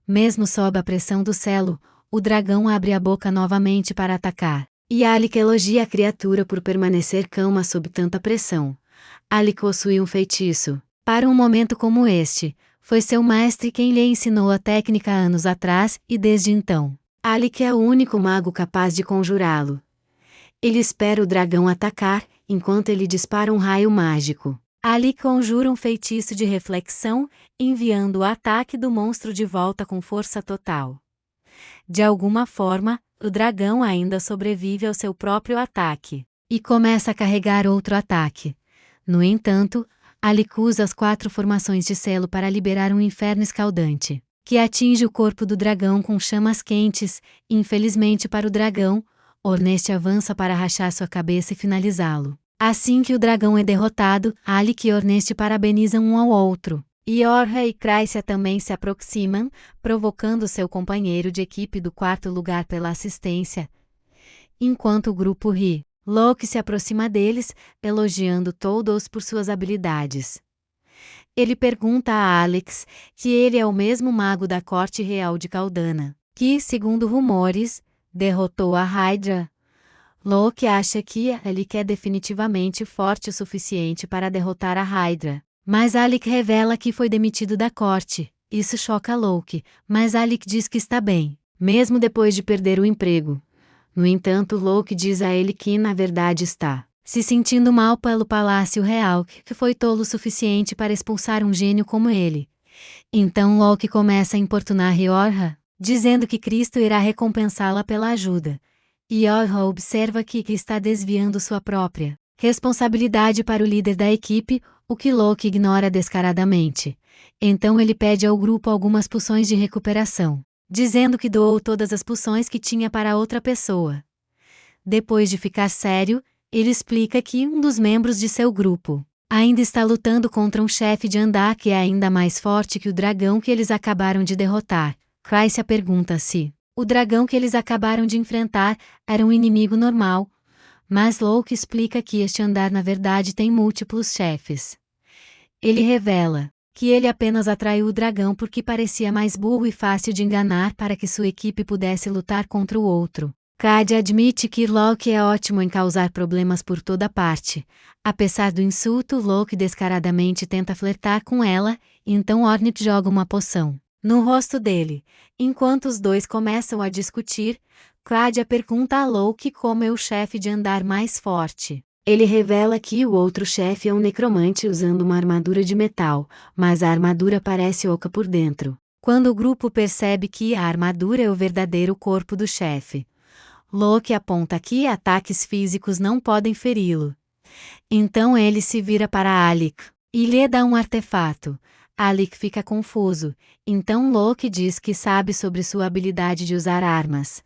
Mesmo sob a pressão do selo, o dragão abre a boca novamente para atacar, e Alec elogia a criatura por permanecer calma sob tanta pressão. Alec possui um feitiço para um momento como este. Foi seu mestre quem lhe ensinou a técnica anos atrás, e desde então Alec é o único mago capaz de conjurá-lo. Ele espera o dragão atacar, enquanto ele dispara um raio mágico. Alec conjura um feitiço de reflexão, enviando o ataque do monstro de volta com força total. De alguma forma, o dragão ainda sobrevive ao seu próprio ataque e começa a carregar outro ataque. No entanto, Alec usa as 4 formações de selo para liberar um inferno escaldante, que atinge o corpo do dragão com chamas quentes. Infelizmente para o dragão, Ornest avança para rachar sua cabeça e finalizá-lo. Assim que o dragão é derrotado, Alec e Ornest parabenizam um ao outro. Iorha e Craisia também se aproximam, provocando seu companheiro de equipe do 4º lugar pela assistência. Enquanto o grupo ri, Locke se aproxima deles, elogiando todos por suas habilidades. Ele pergunta a Alex que ele é o mesmo mago da corte real de Caldana, que, segundo rumores, derrotou a Hydra. Locke acha que Alec é definitivamente forte o suficiente para derrotar a Hydra, mas Alec revela que foi demitido da corte. Isso choca Locke, mas Alec diz que está bem, mesmo depois de perder o emprego. No entanto, Locke diz a ele que na verdade está se sentindo mal pelo Palácio Real, que foi tolo o suficiente para expulsar um gênio como ele. Então Locke começa a importunar Iorha, dizendo que Cristo irá recompensá-la pela ajuda. Iorha observa que está desviando sua própria responsabilidade para o líder da equipe, o que Locke ignora descaradamente. Então ele pede ao grupo algumas poções de recuperação, dizendo que doou todas as poções que tinha para outra pessoa. Depois de ficar sério, ele explica que um dos membros de seu grupo ainda está lutando contra um chefe de andar que é ainda mais forte que o dragão que eles acabaram de derrotar. Craisia pergunta se o dragão que eles acabaram de enfrentar era um inimigo normal, mas Locke explica que este andar na verdade tem múltiplos chefes. Ele revela que ele apenas atraiu o dragão porque parecia mais burro e fácil de enganar para que sua equipe pudesse lutar contra o outro. Cade admite que Locke é ótimo em causar problemas por toda parte. Apesar do insulto, Locke descaradamente tenta flertar com ela, então Ornith joga uma poção no rosto dele. Enquanto os dois começam a discutir, Claudia pergunta a Locke como é o chefe de andar mais forte. Ele revela que o outro chefe é um necromante usando uma armadura de metal, mas a armadura parece oca por dentro. Quando o grupo percebe que a armadura é o verdadeiro corpo do chefe, Locke aponta que ataques físicos não podem feri-lo. Então ele se vira para Alec e lhe dá um artefato. Alec fica confuso, então Locke diz que sabe sobre sua habilidade de usar armas.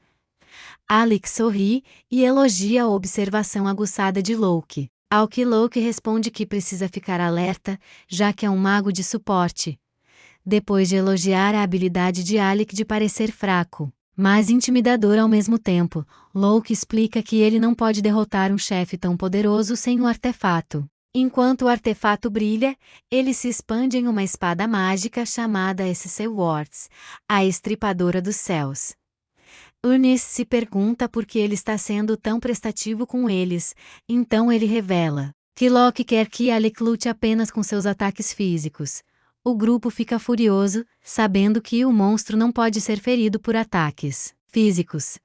Alec sorri e elogia a observação aguçada de Locke, ao que Locke responde que precisa ficar alerta, já que é um mago de suporte. Depois de elogiar a habilidade de Alec de parecer fraco, mas intimidador ao mesmo tempo, Locke explica que ele não pode derrotar um chefe tão poderoso sem um artefato. Enquanto o artefato brilha, ele se expande em uma espada mágica chamada SC Words, a Estripadora dos Céus. Ernest se pergunta por que ele está sendo tão prestativo com eles, então ele revela que Locke quer que Alec lute apenas com seus ataques físicos. O grupo fica furioso, sabendo que o monstro não pode ser ferido por ataques físicos.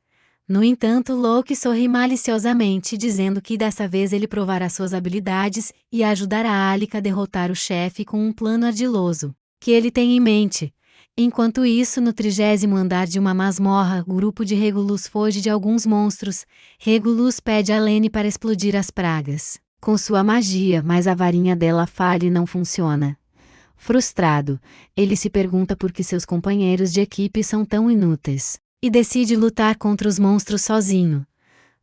No entanto, Locke sorri maliciosamente, dizendo que dessa vez ele provará suas habilidades e ajudará Alec a derrotar o chefe com um plano ardiloso que ele tem em mente. Enquanto isso, no 30º andar de uma masmorra, o grupo de Regulus foge de alguns monstros. Regulus pede a Lene para explodir as pragas com sua magia, mas a varinha dela falha e não funciona. Frustrado, ele se pergunta por que seus companheiros de equipe são tão inúteis, e decide lutar contra os monstros sozinho.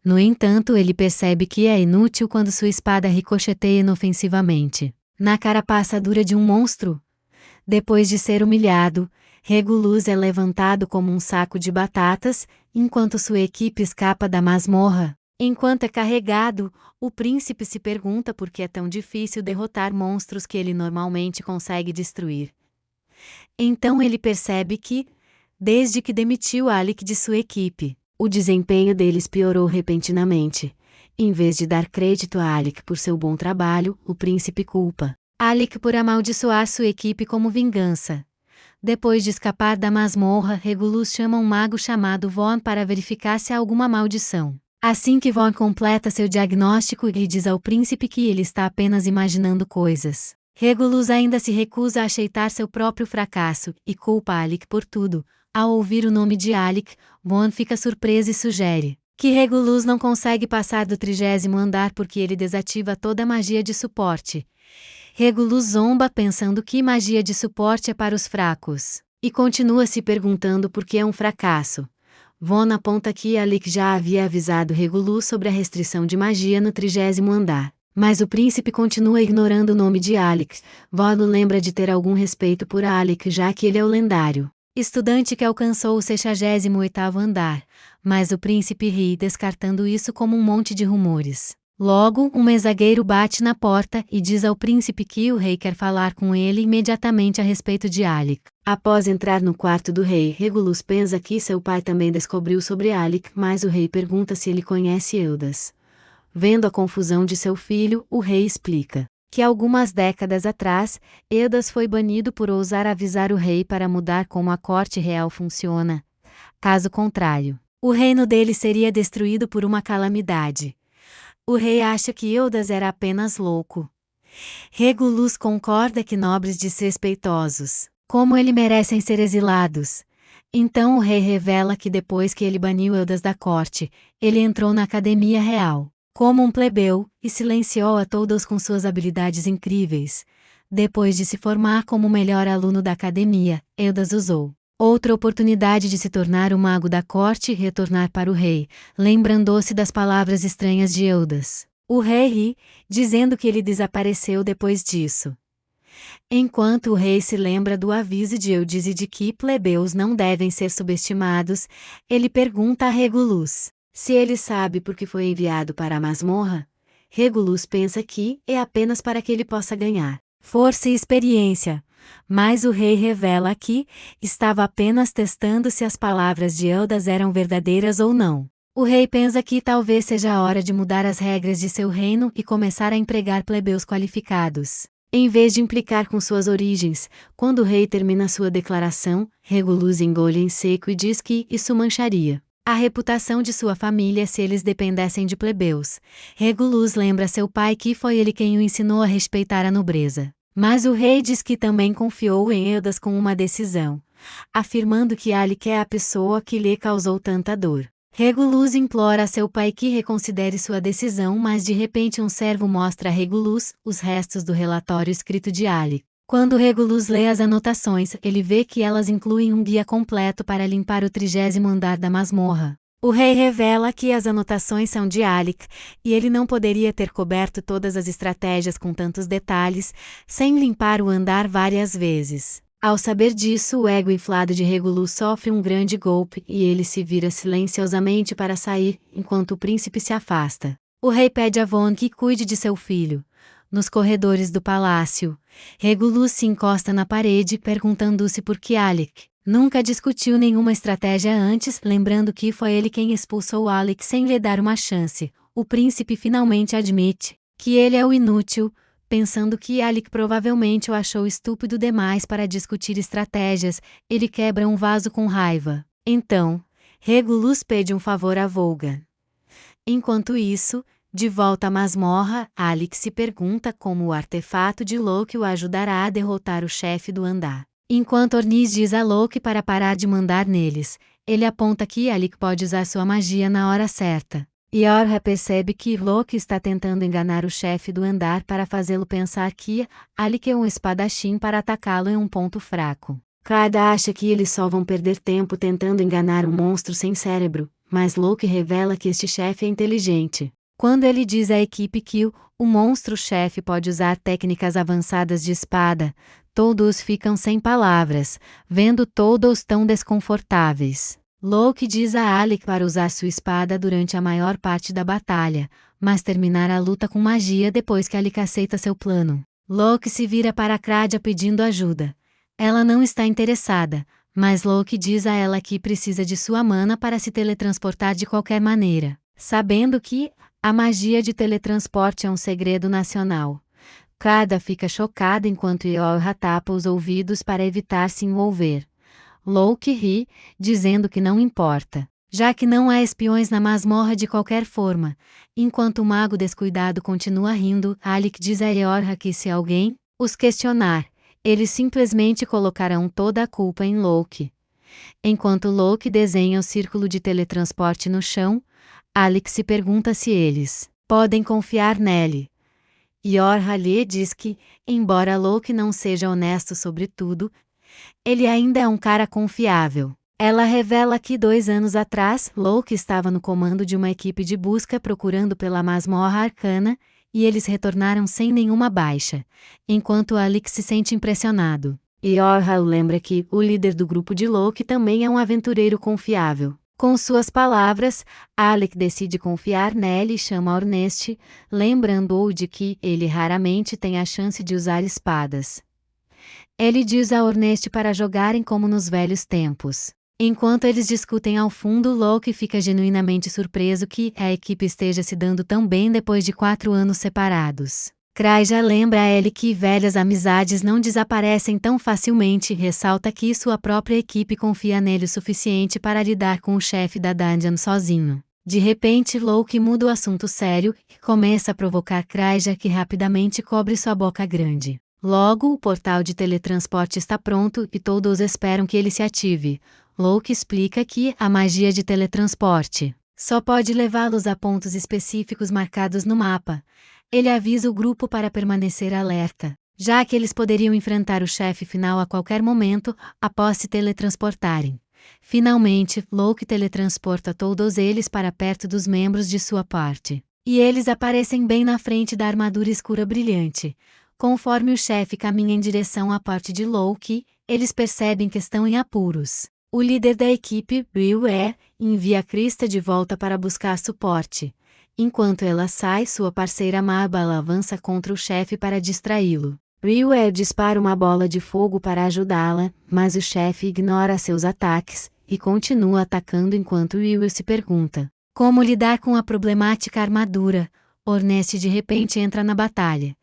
No entanto, ele percebe que é inútil quando sua espada ricocheteia inofensivamente na carapaça dura de um monstro. Depois de ser humilhado, Regulus é levantado como um saco de batatas, enquanto sua equipe escapa da masmorra. Enquanto é carregado, o príncipe se pergunta por que é tão difícil derrotar monstros que ele normalmente consegue destruir. Então ele percebe que, desde que demitiu Alec de sua equipe, o desempenho deles piorou repentinamente. Em vez de dar crédito a Alec por seu bom trabalho, o príncipe culpa Alec por amaldiçoar sua equipe como vingança. Depois de escapar da masmorra, Regulus chama um mago chamado Vaughn para verificar se há alguma maldição. Assim que Vaughn completa seu diagnóstico e diz ao príncipe que ele está apenas imaginando coisas, Regulus ainda se recusa a aceitar seu próprio fracasso e culpa Alec por tudo. Ao ouvir o nome de Alec, Vaughn fica surpreso e sugere que Regulus não consegue passar do 30º andar porque ele desativa toda a magia de suporte. Regulus zomba pensando que magia de suporte é para os fracos, e continua se perguntando por que é um fracasso. Von aponta que Alec já havia avisado Regulus sobre a restrição de magia no 30º andar, mas o príncipe continua ignorando o nome de Alec. Von lembra de ter algum respeito por Alec já que ele é o lendário estudante que alcançou o 68º andar, mas o príncipe ri descartando isso como um monte de rumores. Logo, um mensageiro bate na porta e diz ao príncipe que o rei quer falar com ele imediatamente a respeito de Alec. Após entrar no quarto do rei, Regulus pensa que seu pai também descobriu sobre Alec, mas o rei pergunta se ele conhece Eudas. Vendo a confusão de seu filho, o rei explica que algumas décadas atrás, Eudas foi banido por ousar avisar o rei para mudar como a corte real funciona. Caso contrário, o reino dele seria destruído por uma calamidade. O rei acha que Eudas era apenas louco. Regulus concorda que nobres desrespeitosos, como ele merecem ser exilados. Então o rei revela que depois que ele baniu Eudas da corte, ele entrou na academia real, como um plebeu, e silenciou a todos com suas habilidades incríveis. Depois de se formar como o melhor aluno da academia, Eudas usou outra oportunidade de se tornar o mago da corte e retornar para o rei, lembrando-se das palavras estranhas de Eudas. O rei ri, dizendo que ele desapareceu depois disso. Enquanto o rei se lembra do aviso de Eudes e de que plebeus não devem ser subestimados, ele pergunta a Regulus se ele sabe por que foi enviado para a masmorra. Regulus pensa que é apenas para que ele possa ganhar força e experiência, mas o rei revela que estava apenas testando se as palavras de Eudas eram verdadeiras ou não. O rei pensa que talvez seja a hora de mudar as regras de seu reino e começar a empregar plebeus qualificados, em vez de implicar com suas origens. Quando o rei termina sua declaração, Regulus engole em seco e diz que isso mancharia a reputação de sua família se eles dependessem de plebeus. Regulus lembra seu pai que foi ele quem o ensinou a respeitar a nobreza. Mas o rei diz que também confiou em Eudas com uma decisão, afirmando que Alec é a pessoa que lhe causou tanta dor. Regulus implora a seu pai que reconsidere sua decisão, mas de repente um servo mostra a Regulus os restos do relatório escrito de Alec. Quando Regulus lê as anotações, ele vê que elas incluem um guia completo para limpar o 30º andar da masmorra. O rei revela que as anotações são de Alec, e ele não poderia ter coberto todas as estratégias com tantos detalhes, sem limpar o andar várias vezes. Ao saber disso, o ego inflado de Regulus sofre um grande golpe e ele se vira silenciosamente para sair, enquanto o príncipe se afasta. O rei pede a Von que cuide de seu filho. Nos corredores do palácio, Regulus se encosta na parede perguntando-se por que Alec nunca discutiu nenhuma estratégia antes, lembrando que foi ele quem expulsou Alec sem lhe dar uma chance. O príncipe finalmente admite que ele é o inútil, pensando que Alec provavelmente o achou estúpido demais para discutir estratégias. Ele quebra um vaso com raiva. Então, Regulus pede um favor a Volga. Enquanto isso, de volta à masmorra, Alec se pergunta como o artefato de Loki o ajudará a derrotar o chefe do andar. Enquanto Ornis diz a Loki para parar de mandar neles, ele aponta que Alec pode usar sua magia na hora certa. Yorha percebe que Loki está tentando enganar o chefe do andar para fazê-lo pensar que Alec é um espadachim para atacá-lo em um ponto fraco. Kada acha que eles só vão perder tempo tentando enganar um monstro sem cérebro, mas Loki revela que este chefe é inteligente. Quando ele diz à equipe que o monstro-chefe pode usar técnicas avançadas de espada, todos ficam sem palavras, vendo todos tão desconfortáveis. Loki diz a Alec para usar sua espada durante a maior parte da batalha, mas terminar a luta com magia depois que Alec aceita seu plano. Loki se vira para Kradia pedindo ajuda. Ela não está interessada, mas Loki diz a ela que precisa de sua mana para se teletransportar de qualquer maneira, sabendo que a magia de teletransporte é um segredo nacional. Kada fica chocada enquanto Yorha tapa os ouvidos para evitar se envolver. Loki ri, dizendo que não importa, já que não há espiões na masmorra de qualquer forma. Enquanto o mago descuidado continua rindo, Alec diz a Yorha que se alguém os questionar, eles simplesmente colocarão toda a culpa em Loki. Enquanto Loki desenha o círculo de teletransporte no chão, Alec se pergunta se eles podem confiar nele. Yorha lhe diz que, embora Locke não seja honesto sobre tudo, ele ainda é um cara confiável. Ela revela que 2 anos atrás, Locke estava no comando de uma equipe de busca procurando pela masmorra arcana, e eles retornaram sem nenhuma baixa, enquanto Alec se sente impressionado. Yorha lembra que o líder do grupo de Locke também é um aventureiro confiável. Com suas palavras, Alec decide confiar nele e chama Orneste, lembrando-o de que ele raramente tem a chance de usar espadas. Ele diz a Orneste para jogarem como nos velhos tempos. Enquanto eles discutem ao fundo, Locke fica genuinamente surpreso que a equipe esteja se dando tão bem depois de 4 anos separados. Kryja lembra a ele que velhas amizades não desaparecem tão facilmente e ressalta que sua própria equipe confia nele o suficiente para lidar com o chefe da dungeon sozinho. De repente, Locke muda o assunto sério e começa a provocar Kryja, que rapidamente cobre sua boca grande. Logo, o portal de teletransporte está pronto e todos esperam que ele se ative. Locke explica que a magia de teletransporte só pode levá-los a pontos específicos marcados no mapa. Ele avisa o grupo para permanecer alerta, já que eles poderiam enfrentar o chefe final a qualquer momento após se teletransportarem. Finalmente, Locke teletransporta todos eles para perto dos membros de sua parte. E eles aparecem bem na frente da armadura escura brilhante. Conforme o chefe caminha em direção à parte de Locke, eles percebem que estão em apuros. O líder da equipe, Brielle, envia Krista de volta para buscar suporte. Enquanto ela sai, sua parceira Mabala avança contra o chefe para distraí-lo. Brielle dispara uma bola de fogo para ajudá-la, mas o chefe ignora seus ataques e continua atacando enquanto Brielle se pergunta como lidar com a problemática armadura. Orneste de repente entra na batalha.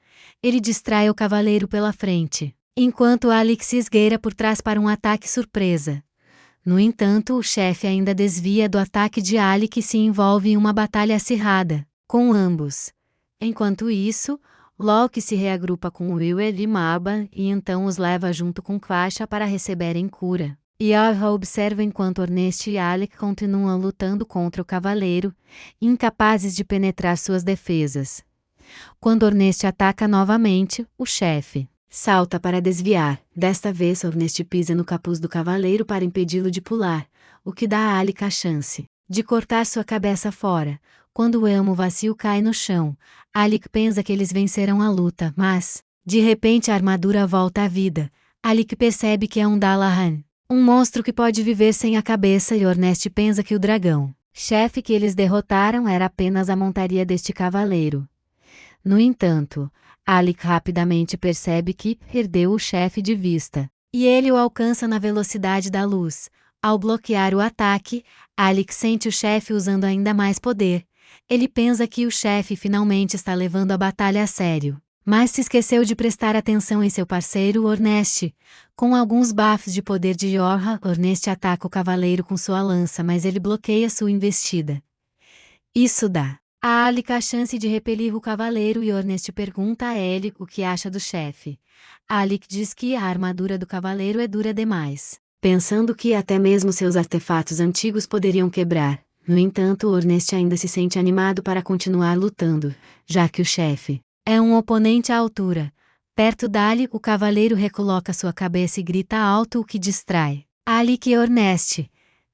Ele distrai o cavaleiro pela frente, enquanto Alec se esgueira por trás para um ataque surpresa. No entanto, o chefe ainda desvia do ataque de Alec e se envolve em uma batalha acirrada com ambos. Enquanto isso, Locke se reagrupa com Will e Maba e então os leva junto com Quasha para receberem cura. Yorha observa enquanto Orneste e Alec continuam lutando contra o cavaleiro, incapazes de penetrar suas defesas. Quando Orneste ataca novamente, o chefe salta para desviar. Desta vez, Orneste pisa no capuz do cavaleiro para impedi-lo de pular, o que dá a Alec a chance de cortar sua cabeça fora. Quando o elmo vazio cai no chão, Alec pensa que eles vencerão a luta, mas, de repente, a armadura volta à vida. Alec percebe que é um Dalaran, um monstro que pode viver sem a cabeça, e Orneste pensa que o dragão chefe que eles derrotaram era apenas a montaria deste cavaleiro. No entanto, Alec rapidamente percebe que perdeu o chefe de vista, e ele o alcança na velocidade da luz. Ao bloquear o ataque, Alec sente o chefe usando ainda mais poder. Ele pensa que o chefe finalmente está levando a batalha a sério, mas se esqueceu de prestar atenção em seu parceiro Orneste. Com alguns bafos de poder de Yorha, Orneste ataca o cavaleiro com sua lança, mas ele bloqueia sua investida. Isso dá a Alec a chance de repelir o cavaleiro e Orneste pergunta a ele o que acha do chefe. Alec diz que a armadura do cavaleiro é dura demais, pensando que até mesmo seus artefatos antigos poderiam quebrar. No entanto, Orneste ainda se sente animado para continuar lutando, já que o chefe é um oponente à altura. Perto dali, o cavaleiro recoloca sua cabeça e grita alto, o que distrai Alec e Orneste.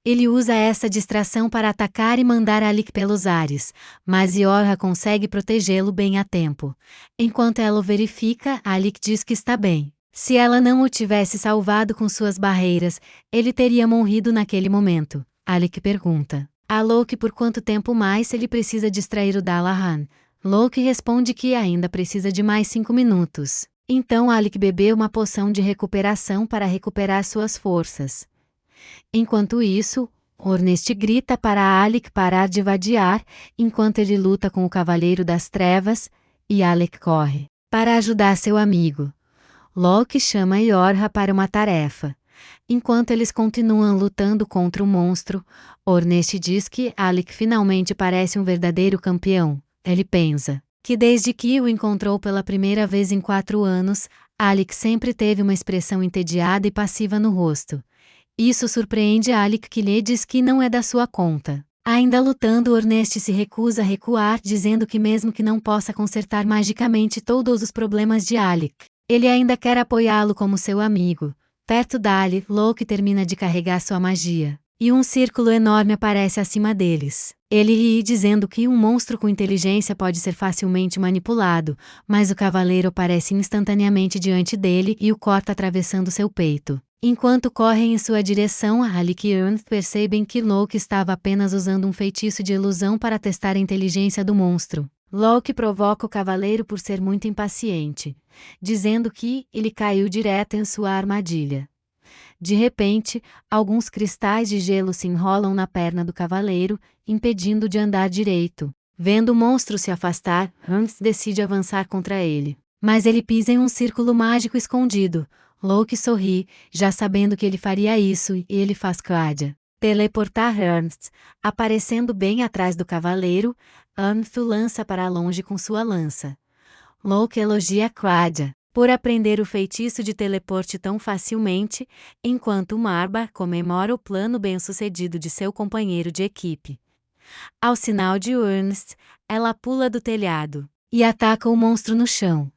Ele usa essa distração para atacar e mandar Alec pelos ares, mas Yorha consegue protegê-lo bem a tempo. Enquanto ela o verifica, Alec diz que está bem. Se ela não o tivesse salvado com suas barreiras, ele teria morrido naquele momento. Alec pergunta a Locke por quanto tempo mais ele precisa distrair o Dalaran. Locke responde que ainda precisa de mais 5 minutos. Então Alec bebeu uma poção de recuperação para recuperar suas forças. Enquanto isso, Orneste grita para Alec parar de vadiar, enquanto ele luta com o Cavaleiro das Trevas, e Alec corre para ajudar seu amigo. Locke chama Yorha para uma tarefa. Enquanto eles continuam lutando contra o monstro, Orneste diz que Alec finalmente parece um verdadeiro campeão. Ele pensa que desde que o encontrou pela primeira vez em 4 anos, Alec sempre teve uma expressão entediada e passiva no rosto. Isso surpreende Alec, que lhe diz que não é da sua conta. Ainda lutando, Ornest se recusa a recuar, dizendo que mesmo que não possa consertar magicamente todos os problemas de Alec, ele ainda quer apoiá-lo como seu amigo. Perto dali, Locke termina de carregar sua magia, e um círculo enorme aparece acima deles. Ele ri dizendo que um monstro com inteligência pode ser facilmente manipulado, mas o cavaleiro aparece instantaneamente diante dele e o corta atravessando seu peito. Enquanto correm em sua direção, Alec e Ernst percebem que Locke estava apenas usando um feitiço de ilusão para testar a inteligência do monstro. Locke provoca o cavaleiro por ser muito impaciente, dizendo que ele caiu direto em sua armadilha. De repente, alguns cristais de gelo se enrolam na perna do cavaleiro, impedindo de andar direito. Vendo o monstro se afastar, Ernst decide avançar contra ele. Mas ele pisa em um círculo mágico escondido. Locke sorri, já sabendo que ele faria isso, e ele faz Claudia teleportar Ernst, aparecendo bem atrás do cavaleiro. Ernst o lança para longe com sua lança. Locke elogia Claudia por aprender o feitiço de teleporte tão facilmente, enquanto Marba comemora o plano bem-sucedido de seu companheiro de equipe. Ao sinal de Ernst, ela pula do telhado e ataca o monstro no chão.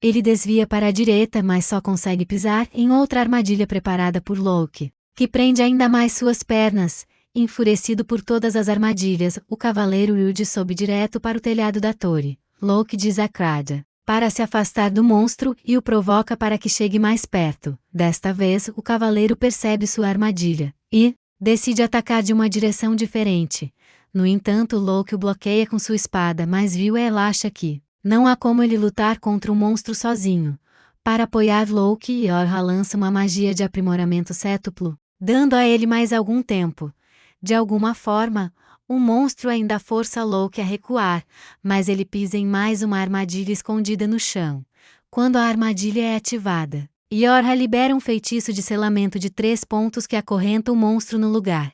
Ele desvia para a direita, mas só consegue pisar em outra armadilha preparada por Locke, que prende ainda mais suas pernas. Enfurecido por todas as armadilhas, o cavaleiro Rude sobe direto para o telhado da torre. Locke diz a Claudia para se afastar do monstro e o provoca para que chegue mais perto. Desta vez, o cavaleiro percebe sua armadilha e decide atacar de uma direção diferente. No entanto, Locke o bloqueia com sua espada, mas ela acha que não há como ele lutar contra um monstro sozinho. Para apoiar Locke, Yorha lança uma magia de aprimoramento sétuplo, dando a ele mais algum tempo. De alguma forma, o monstro ainda força Locke a recuar, mas ele pisa em mais uma armadilha escondida no chão. Quando a armadilha é ativada, Yorha libera um feitiço de selamento de 3 pontos que acorrenta o monstro no lugar.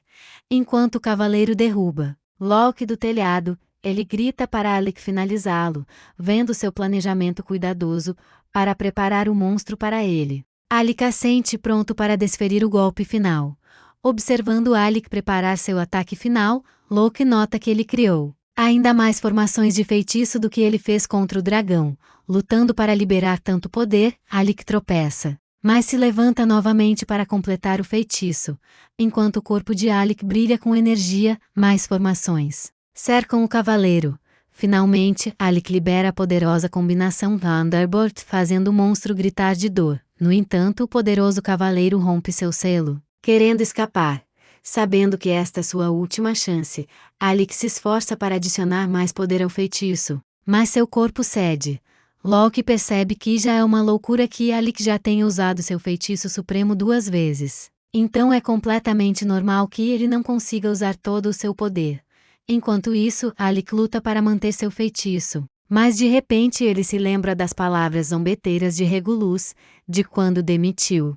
Enquanto o cavaleiro derruba Locke do telhado, ele grita para Alec finalizá-lo, vendo seu planejamento cuidadoso para preparar o monstro para ele. Alec assente, pronto para desferir o golpe final. Observando Alec preparar seu ataque final, Locke nota que ele criou ainda mais formações de feitiço do que ele fez contra o dragão. Lutando para liberar tanto poder, Alec tropeça, mas se levanta novamente para completar o feitiço. Enquanto o corpo de Alec brilha com energia, mais formações cercam o cavaleiro. Finalmente, Alec libera a poderosa combinação Thunderbolt, fazendo o monstro gritar de dor. No entanto, o poderoso cavaleiro rompe seu selo, querendo escapar. Sabendo que esta é sua última chance, Alec se esforça para adicionar mais poder ao feitiço, mas seu corpo cede. Locke percebe que já é uma loucura que Alec já tenha usado seu feitiço supremo 2 vezes. Então é completamente normal que ele não consiga usar todo o seu poder. Enquanto isso, Alec luta para manter seu feitiço, mas de repente ele se lembra das palavras zombeteiras de Regulus, de quando demitiu.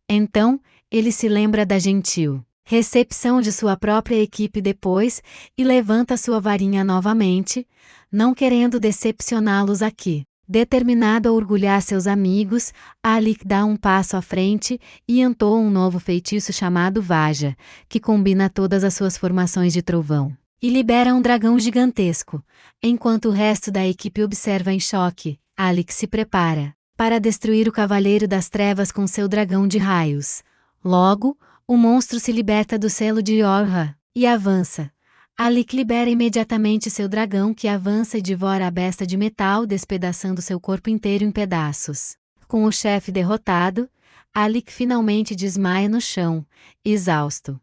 Então, ele se lembra da gentil recepção de sua própria equipe depois, e levanta sua varinha novamente, não querendo decepcioná-los aqui. Determinado a orgulhar seus amigos, Alec dá um passo à frente e entoa um novo feitiço chamado Vaja, que combina todas as suas formações de trovão, e libera um dragão gigantesco. Enquanto o resto da equipe observa em choque, Alec se prepara para destruir o Cavaleiro das Trevas com seu dragão de raios. Logo, o monstro se liberta do selo de Yorha e avança. Alec libera imediatamente seu dragão, que avança e devora a besta de metal, despedaçando seu corpo inteiro em pedaços. Com o chefe derrotado, Alec finalmente desmaia no chão, exausto.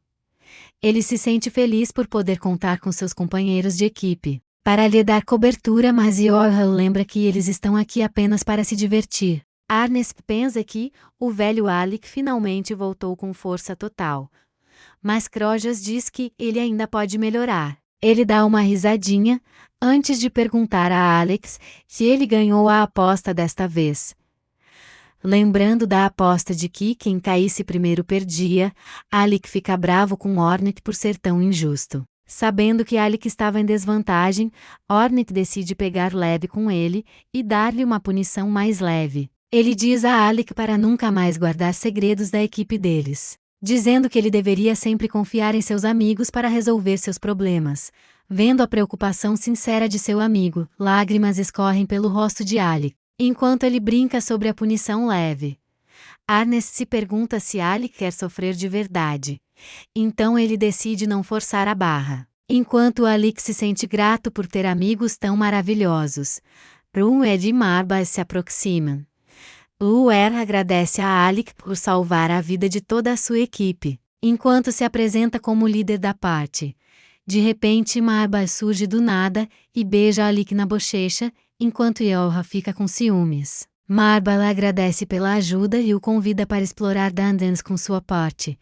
Ele se sente feliz por poder contar com seus companheiros de equipe para lhe dar cobertura, mas Yorha o lembra que eles estão aqui apenas para se divertir. Arnes pensa que o velho Alec finalmente voltou com força total. Mas Crojas diz que ele ainda pode melhorar. Ele dá uma risadinha, antes de perguntar a Alex se ele ganhou a aposta desta vez. Lembrando da aposta de que quem caísse primeiro perdia, Alec fica bravo com Ornit por ser tão injusto. Sabendo que Alec estava em desvantagem, Ornit decide pegar leve com ele e dar-lhe uma punição mais leve. Ele diz a Alec para nunca mais guardar segredos da equipe deles. dizendo que ele deveria sempre confiar em seus amigos para resolver seus problemas. Vendo a preocupação sincera de seu amigo, lágrimas escorrem pelo rosto de Alec, enquanto ele brinca sobre a punição leve. Ernest se pergunta se Alec quer sofrer de verdade. Então ele decide não forçar a barra. Enquanto Alec se sente grato por ter amigos tão maravilhosos, Ed e Marba se aproximam. Agradece a Alec por salvar a vida de toda a sua equipe, enquanto se apresenta como líder da parte. De repente Marba surge do nada e beija Alec na bochecha, enquanto Yorha fica com ciúmes. Marba agradece pela ajuda e o convida para explorar Dungeons com sua parte.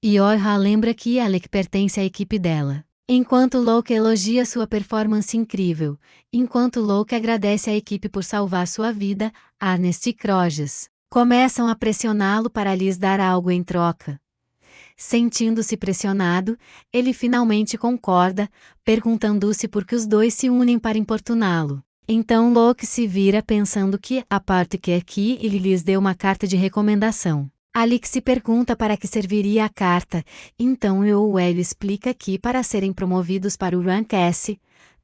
Yorha lembra que Alec pertence à equipe dela. Enquanto Locke elogia sua performance incrível, enquanto Locke agradece à equipe por salvar sua vida, Ernest e Croges começam a pressioná-lo para lhes dar algo em troca. Sentindo-se pressionado, ele finalmente concorda, perguntando-se por que os dois se unem para importuná-lo. Então Locke se vira pensando que a parte quer que ele lhes dê uma carta de recomendação. Alec se pergunta para que serviria a carta, então Will explica que para serem promovidos para o Rank S,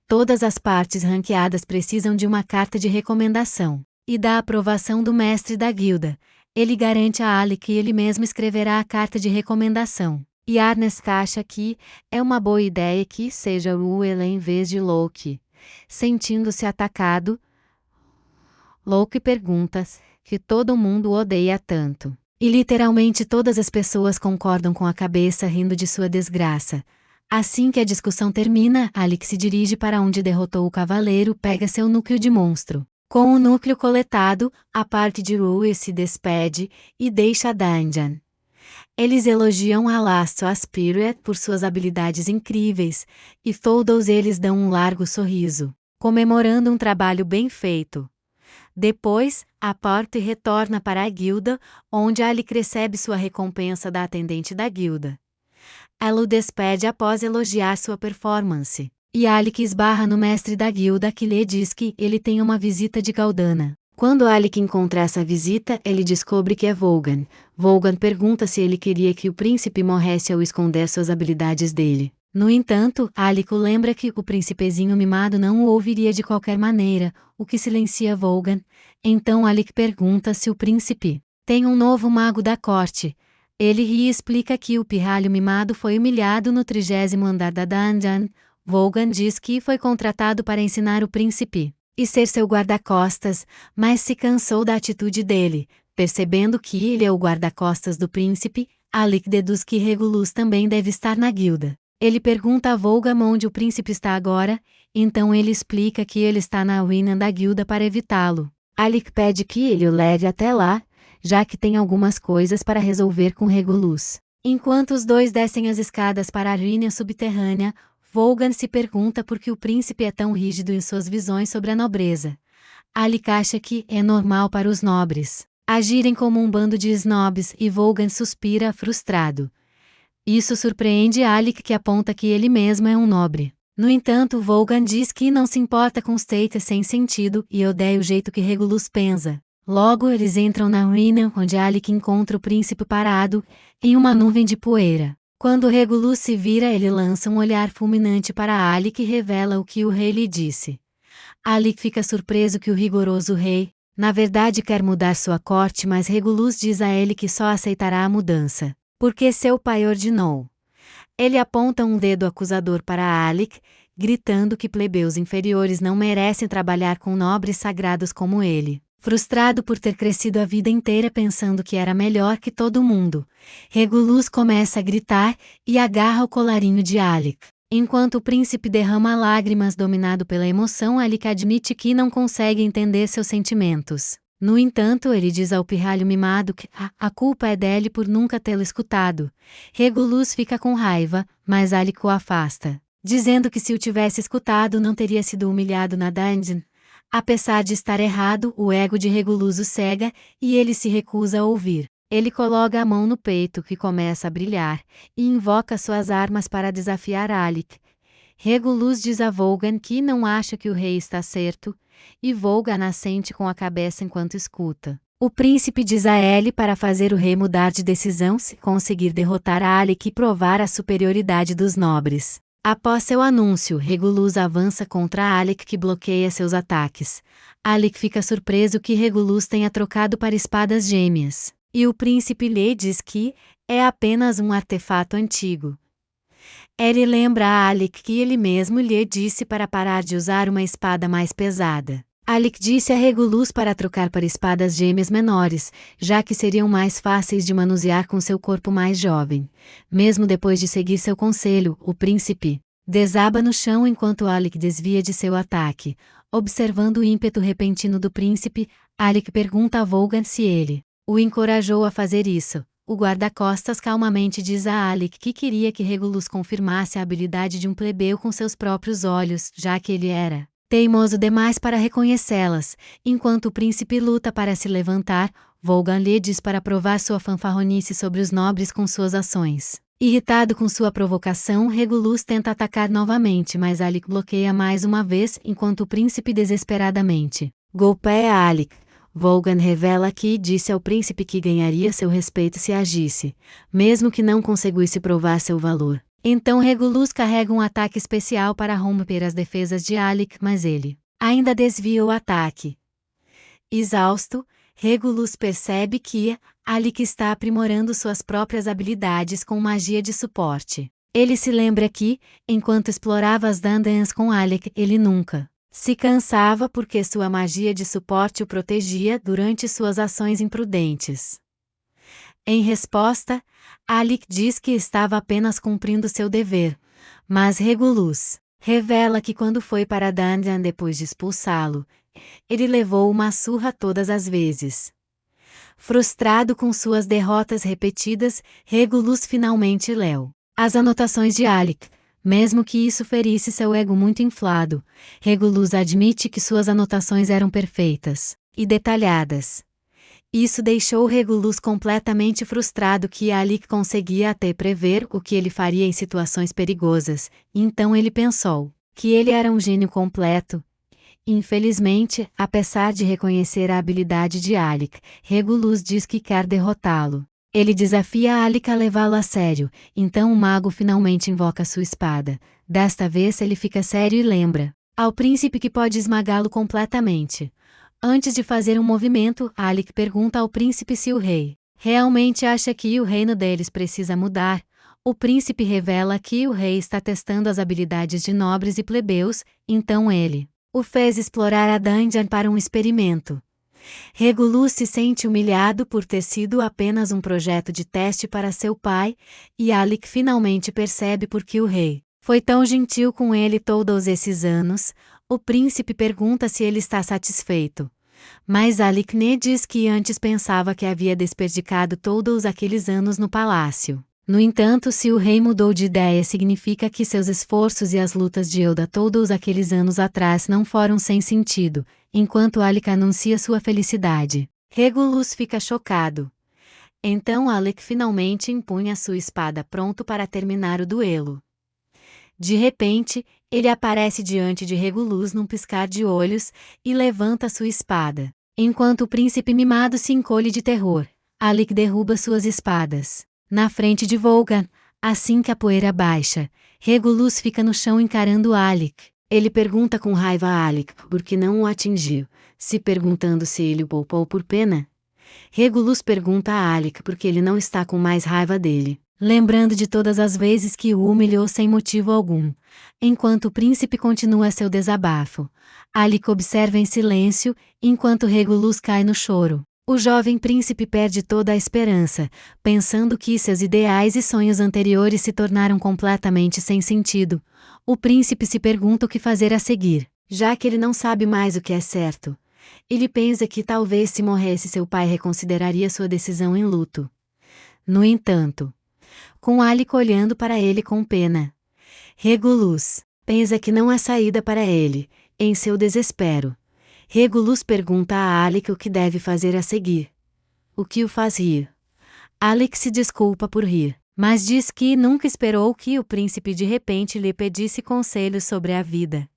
todas as partes ranqueadas precisam de uma carta de recomendação, e da aprovação do mestre da guilda. Ele garante a Alec que ele mesmo escreverá a carta de recomendação, e Ernest acha que é uma boa ideia que seja Will em vez de Locke. Sentindo-se atacado, Locke pergunta que todo mundo o odeia tanto. E literalmente todas as pessoas concordam com a cabeça rindo de sua desgraça. Assim que a discussão termina, Alec se dirige para onde derrotou o cavaleiro, pega seu núcleo de monstro. Com o núcleo coletado, a parte de Rue se despede e deixa a dungeon. Eles elogiam a Last Spirit por suas habilidades incríveis, e todos eles dão um largo sorriso, comemorando um trabalho bem feito. Depois, a parte retorna para a guilda, onde Alec recebe sua recompensa da atendente da guilda. Ela o despede após elogiar sua performance, e Alec esbarra no mestre da guilda que lhe diz que ele tem uma visita de Galdana. Quando Alec encontra essa visita, ele descobre que é Volgan. Volgan pergunta se ele queria que o príncipe morresse ao esconder suas habilidades dele. No entanto, Alec lembra que o príncipezinho mimado não o ouviria de qualquer maneira, o que silencia Volgan. Então Alec pergunta se o príncipe tem um novo mago da corte. Ele ri e explica que o pirralho mimado foi humilhado no 30º andar da dungeon. Volgan diz que foi contratado para ensinar o príncipe e ser seu guarda-costas, mas se cansou da atitude dele. Percebendo que ele é o guarda-costas do príncipe, Alec deduz que Regulus também deve estar na guilda. Ele pergunta a Volgan onde o príncipe está agora, então ele explica que ele está na ruína da guilda para evitá-lo. Alec pede que ele o leve até lá, já que tem algumas coisas para resolver com Regulus. Enquanto os dois descem as escadas para a ruína subterrânea, Volgan se pergunta por que o príncipe é tão rígido em suas visões sobre a nobreza. Alec acha que é normal para os nobres agirem como um bando de snobs e Volgan suspira frustrado. Isso surpreende Alec, que aponta que ele mesmo é um nobre. No entanto, Volgan diz que não se importa com status sem sentido e odeia o jeito que Regulus pensa. Logo eles entram na ruína, onde Alec encontra o príncipe parado, em uma nuvem de poeira. Quando Regulus se vira, ele lança um olhar fulminante para Alec e revela o que o rei lhe disse. Alec fica surpreso que o rigoroso rei, na verdade, quer mudar sua corte, mas Regulus diz a ele que só aceitará a mudança porque seu pai ordenou. Ele aponta um dedo acusador para Alec, gritando que plebeus inferiores não merecem trabalhar com nobres sagrados como ele. Frustrado por ter crescido a vida inteira pensando que era melhor que todo mundo, Regulus começa a gritar e agarra o colarinho de Alec. Enquanto o príncipe derrama lágrimas dominado pela emoção, Alec admite que não consegue entender seus sentimentos. No entanto, ele diz ao pirralho mimado que a culpa é dele por nunca tê-lo escutado. Regulus fica com raiva, mas Alec o afasta, dizendo que se o tivesse escutado não teria sido humilhado na dungeon. Apesar de estar errado, o ego de Regulus o cega, e ele se recusa a ouvir. Ele coloca a mão no peito que começa a brilhar, e invoca suas armas para desafiar Alec. Regulus diz a Volgan que não acha que o rei está certo, e Volgan assente com a cabeça enquanto escuta. O príncipe diz a Ellie para fazer o rei mudar de decisão se conseguir derrotar a Alec e provar a superioridade dos nobres. Após seu anúncio, Regulus avança contra Alec que bloqueia seus ataques. Alec fica surpreso que Regulus tenha trocado para espadas gêmeas, e o príncipe lhe diz que é apenas um artefato antigo. Ellie lembra a Alec que ele mesmo lhe disse para parar de usar uma espada mais pesada. Alec disse a Regulus para trocar para espadas gêmeas menores, já que seriam mais fáceis de manusear com seu corpo mais jovem. Mesmo depois de seguir seu conselho, o príncipe desaba no chão enquanto Alec desvia de seu ataque. Observando o ímpeto repentino do príncipe, Alec pergunta a Volgan se ele o encorajou a fazer isso. O guarda-costas calmamente diz a Alec que queria que Regulus confirmasse a habilidade de um plebeu com seus próprios olhos, já que ele era teimoso demais para reconhecê-las. Enquanto o príncipe luta para se levantar, Volgan lhe diz para provar sua fanfarronice sobre os nobres com suas ações. Irritado com sua provocação, Regulus tenta atacar novamente, mas Alec bloqueia mais uma vez enquanto o príncipe desesperadamente golpeia Alec. Volgan revela que disse ao príncipe que ganharia seu respeito se agisse, mesmo que não conseguisse provar seu valor. Então Regulus carrega um ataque especial para romper as defesas de Alec, mas ele ainda desvia o ataque. Exausto, Regulus percebe que Alec está aprimorando suas próprias habilidades com magia de suporte. Ele se lembra que, enquanto explorava as dungeons com Alec, ele nunca se cansava porque sua magia de suporte o protegia durante suas ações imprudentes. Em resposta, Alec diz que estava apenas cumprindo seu dever, mas Regulus revela que quando foi para a dungeon depois de expulsá-lo, ele levou uma surra todas as vezes. Frustrado com suas derrotas repetidas, Regulus finalmente leu as anotações de Alec. Mesmo que isso ferisse seu ego muito inflado, Regulus admite que suas anotações eram perfeitas e detalhadas. Isso deixou Regulus completamente frustrado que Alec conseguia até prever o que ele faria em situações perigosas, então ele pensou que ele era um gênio completo. Infelizmente, apesar de reconhecer a habilidade de Alec, Regulus diz que quer derrotá-lo. Ele desafia Alec a levá-lo a sério, então o mago finalmente invoca sua espada. Desta vez ele fica sério e lembra ao príncipe que pode esmagá-lo completamente. Antes de fazer um movimento, Alec pergunta ao príncipe se o rei realmente acha que o reino deles precisa mudar. O príncipe revela que o rei está testando as habilidades de nobres e plebeus, então ele o fez explorar a dungeon para um experimento. Regulus se sente humilhado por ter sido apenas um projeto de teste para seu pai, e Alec finalmente percebe por que o rei foi tão gentil com ele todos esses anos. O príncipe pergunta se ele está satisfeito. Mas Alec lhe diz que antes pensava que havia desperdiçado todos aqueles anos no palácio. No entanto, se o rei mudou de ideia, significa que seus esforços e as lutas de Elda todos aqueles anos atrás não foram sem sentido, enquanto Alec anuncia sua felicidade. Regulus fica chocado. Então Alec finalmente empunha sua espada pronto para terminar o duelo. De repente, ele aparece diante de Regulus num piscar de olhos, e levanta sua espada. Enquanto o príncipe mimado se encolhe de terror, Alec derruba suas espadas na frente de Volgan. Assim que a poeira baixa, Regulus fica no chão encarando Alec. Ele pergunta com raiva a Alec por que não o atingiu, se perguntando se ele o poupou por pena. Regulus pergunta a Alec por que ele não está com mais raiva dele, lembrando de todas as vezes que o humilhou sem motivo algum. Enquanto o príncipe continua seu desabafo, Alec observa em silêncio, enquanto Regulus cai no choro. O jovem príncipe perde toda a esperança, pensando que seus ideais e sonhos anteriores se tornaram completamente sem sentido. O príncipe se pergunta o que fazer a seguir, já que ele não sabe mais o que é certo. Ele pensa que talvez se morresse seu pai reconsideraria sua decisão em luto. No entanto, com Alec olhando para ele com pena, Regulus pensa que não há saída para ele. Em seu desespero, Regulus pergunta a Alec o que deve fazer a seguir. O que o faz rir. Alec se desculpa por rir, mas diz que nunca esperou que o príncipe de repente lhe pedisse conselhos sobre a vida.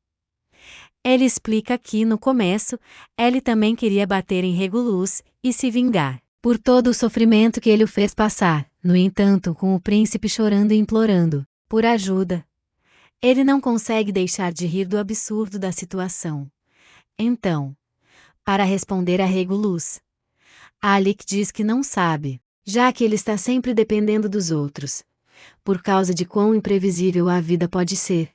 Ele explica que, no começo, ele também queria bater em Regulus e se vingar por todo o sofrimento que ele o fez passar. No entanto, com o príncipe chorando e implorando por ajuda, ele não consegue deixar de rir do absurdo da situação. Então, para responder a Regulus, Alec diz que não sabe, já que ele está sempre dependendo dos outros. Por causa de quão imprevisível a vida pode ser,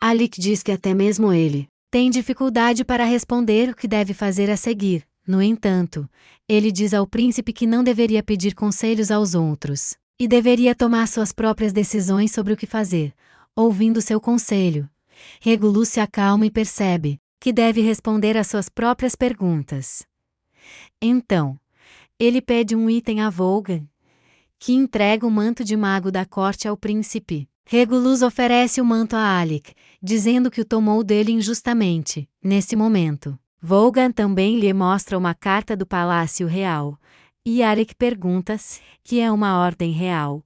Alec diz que até mesmo ele tem dificuldade para responder o que deve fazer a seguir. No entanto, ele diz ao príncipe que não deveria pedir conselhos aos outros, e deveria tomar suas próprias decisões sobre o que fazer. Ouvindo seu conselho, Regulus se acalma e percebe que deve responder às suas próprias perguntas. Então, ele pede um item a Volgan, que entrega o manto de mago da corte ao príncipe. Regulus oferece o manto a Alec, dizendo que o tomou dele injustamente. Nesse momento, Volgan também lhe mostra uma carta do Palácio Real, e Alec pergunta se que é uma ordem real.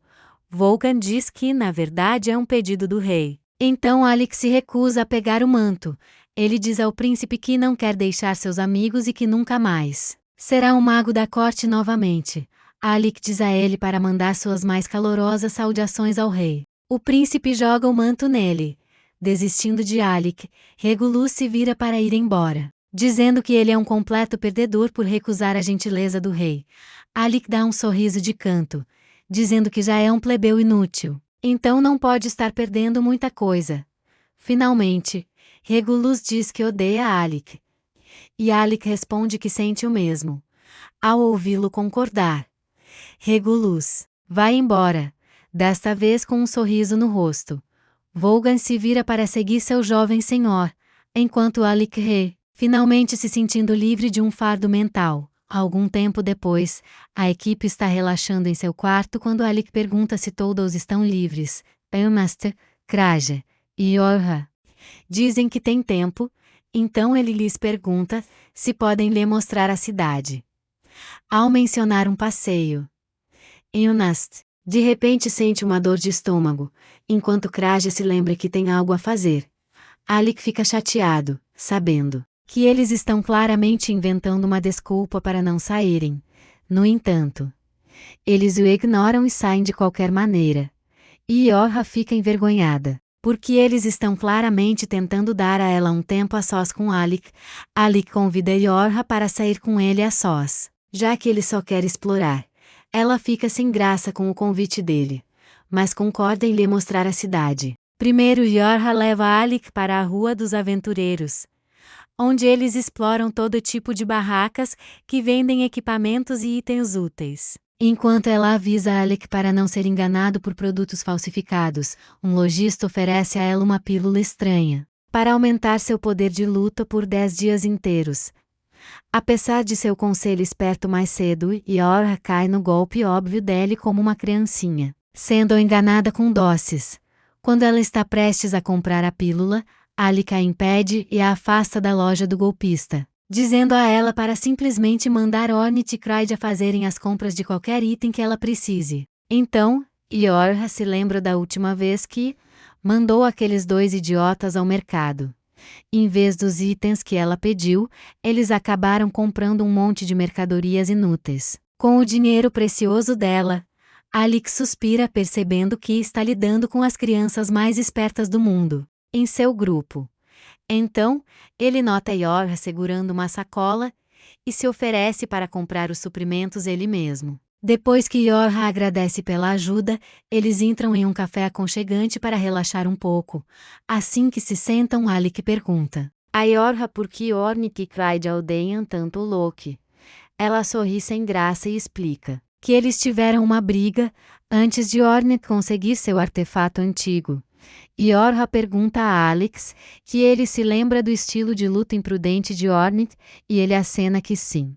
Volgan diz que, na verdade, é um pedido do rei. Então Alec se recusa a pegar o manto. Ele diz ao príncipe que não quer deixar seus amigos e que nunca mais será um mago da corte novamente. Alec diz a ele para mandar suas mais calorosas saudações ao rei. O príncipe joga o manto nele. Desistindo de Alec, Regulus se vira para ir embora, dizendo que ele é um completo perdedor por recusar a gentileza do rei. Alec dá um sorriso de canto, dizendo que já é um plebeu inútil, então não pode estar perdendo muita coisa. Finalmente, Regulus diz que odeia Alec. E Alec responde que sente o mesmo. Ao ouvi-lo concordar, Regulus vai embora, desta vez com um sorriso no rosto. Volgan se vira para seguir seu jovem senhor, enquanto Alec finalmente se sentindo livre de um fardo mental. Algum tempo depois, a equipe está relaxando em seu quarto quando Alec pergunta se todos estão livres. Master, Kraja e Yorha dizem que tem tempo, então ele lhes pergunta se podem lhe mostrar a cidade. Ao mencionar um passeio, Eunast de repente sente uma dor de estômago, enquanto Kraja se lembra que tem algo a fazer. Alec fica chateado, sabendo que eles estão claramente inventando uma desculpa para não saírem. No entanto, eles o ignoram e saem de qualquer maneira. E Yorha fica envergonhada, porque eles estão claramente tentando dar a ela um tempo a sós com Alec. Alec convida Yorha para sair com ele a sós, já que ele só quer explorar. Ela fica sem graça com o convite dele, mas concorda em lhe mostrar a cidade. Primeiro Yorha leva Alec para a Rua dos Aventureiros, onde eles exploram todo tipo de barracas que vendem equipamentos e itens úteis. Enquanto ela avisa Alec para não ser enganado por produtos falsificados, um lojista oferece a ela uma pílula estranha, para aumentar seu poder de luta por 10 dias inteiros. Apesar de seu conselho esperto mais cedo, Yorha cai no golpe óbvio dele como uma criancinha, sendo enganada com doces. Quando ela está prestes a comprar a pílula, Alec a impede e a afasta da loja do golpista, dizendo a ela para simplesmente mandar Ornit e Kraja fazerem as compras de qualquer item que ela precise. Então, Yorha se lembra da última vez que mandou aqueles dois idiotas ao mercado. Em vez dos itens que ela pediu, eles acabaram comprando um monte de mercadorias inúteis. Com o dinheiro precioso dela, Alec suspira percebendo que está lidando com as crianças mais espertas do mundo em seu grupo. Então, ele nota Yorha segurando uma sacola e se oferece para comprar os suprimentos ele mesmo. Depois que Yorha agradece pela ajuda, eles entram em um café aconchegante para relaxar um pouco. Assim que se sentam, Alec pergunta a Yorha por que Ornit e Kraja odeiam tanto Loki. Ela sorri sem graça e explica que eles tiveram uma briga antes de Ornit conseguir seu artefato antigo. Yorha pergunta a Alex que ele se lembra do estilo de luta imprudente de Ornit, e ele acena que sim.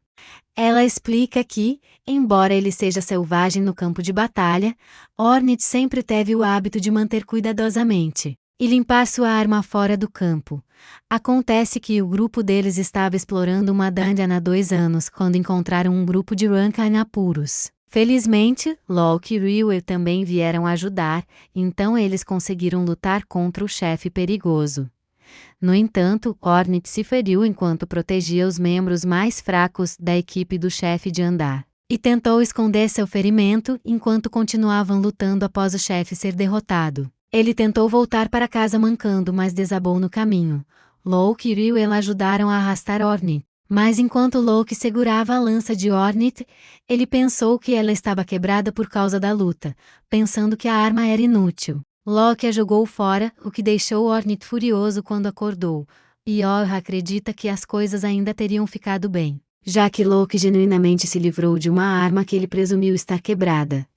Ela explica que, embora ele seja selvagem no campo de batalha, Ornit sempre teve o hábito de manter cuidadosamente e limpar sua arma fora do campo. Acontece que o grupo deles estava explorando uma dungeon há 2 anos quando encontraram um grupo de Ranka em apuros. Felizmente, Loki e Ryu também vieram ajudar, então eles conseguiram lutar contra o chefe perigoso. No entanto, Hornet se feriu enquanto protegia os membros mais fracos da equipe do chefe de andar, e tentou esconder seu ferimento enquanto continuavam lutando após o chefe ser derrotado. Ele tentou voltar para casa mancando, mas desabou no caminho. Loki e Ryuel ajudaram a arrastar Hornet, mas enquanto Loki segurava a lança de Hornet, ele pensou que ela estava quebrada por causa da luta, pensando que a arma era inútil. Loki a jogou fora, o que deixou Hornet furioso quando acordou, e Orra acredita que as coisas ainda teriam ficado bem, já que Loki genuinamente se livrou de uma arma que ele presumiu estar quebrada.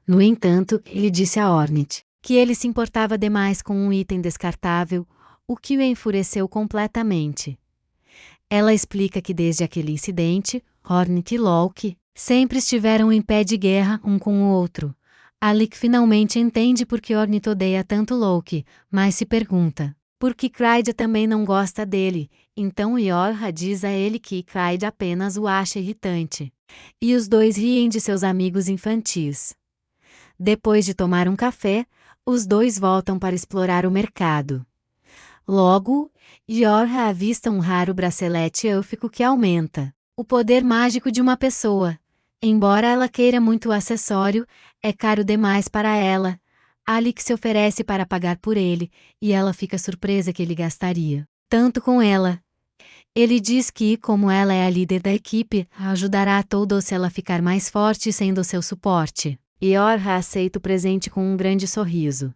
No entanto, ele disse a Hornet que ele se importava demais com um item descartável, o que o enfureceu completamente. Ela explica que desde aquele incidente, Hornet e Loki sempre estiveram em pé de guerra um com o outro. Alec finalmente entende por que Hornet odeia tanto Loki, mas se pergunta por que Clyde também não gosta dele. Então Yorha diz a ele que Clyde apenas o acha irritante. E os dois riem de seus amigos infantis. Depois de tomar um café, os dois voltam para explorar o mercado. Logo, Yorha avista um raro bracelete élfico que aumenta o poder mágico de uma pessoa. Embora ela queira muito o acessório, é caro demais para ela. Alec se oferece para pagar por ele, e ela fica surpresa que ele gastaria tanto com ela. Ele diz que, como ela é a líder da equipe, ajudará a todos se ela ficar mais forte sendo seu suporte. Yorha aceita o presente com um grande sorriso.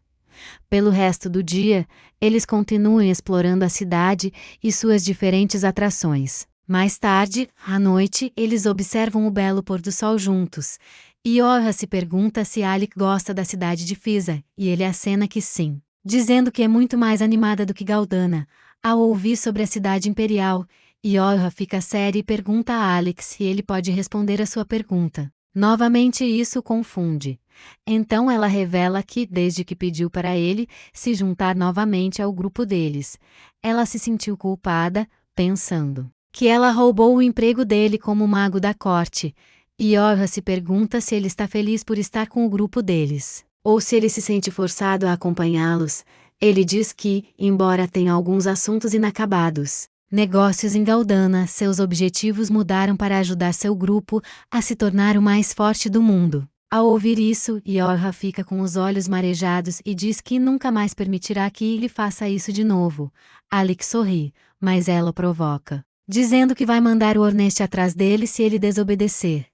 Pelo resto do dia, eles continuam explorando a cidade e suas diferentes atrações. Mais tarde, à noite, eles observam o belo pôr do sol juntos. Yorha se pergunta se Alec gosta da cidade de Fisa, e ele acena que sim, dizendo que é muito mais animada do que Galdana. Ao ouvir sobre a cidade imperial, Yorha fica séria e pergunta a Alec se ele pode responder a sua pergunta. Novamente isso o confunde. Então ela revela que, desde que pediu para ele se juntar novamente ao grupo deles, ela se sentiu culpada, pensando que ela roubou o emprego dele como mago da corte. Yorha se pergunta se ele está feliz por estar com o grupo deles, ou se ele se sente forçado a acompanhá-los. Ele diz que, embora tenha alguns assuntos inacabados, negócios em Galdana, seus objetivos mudaram para ajudar seu grupo a se tornar o mais forte do mundo. Ao ouvir isso, Yorha fica com os olhos marejados e diz que nunca mais permitirá que ele faça isso de novo. Alec sorri, mas ela o provoca, dizendo que vai mandar o Hornet atrás dele se ele desobedecer.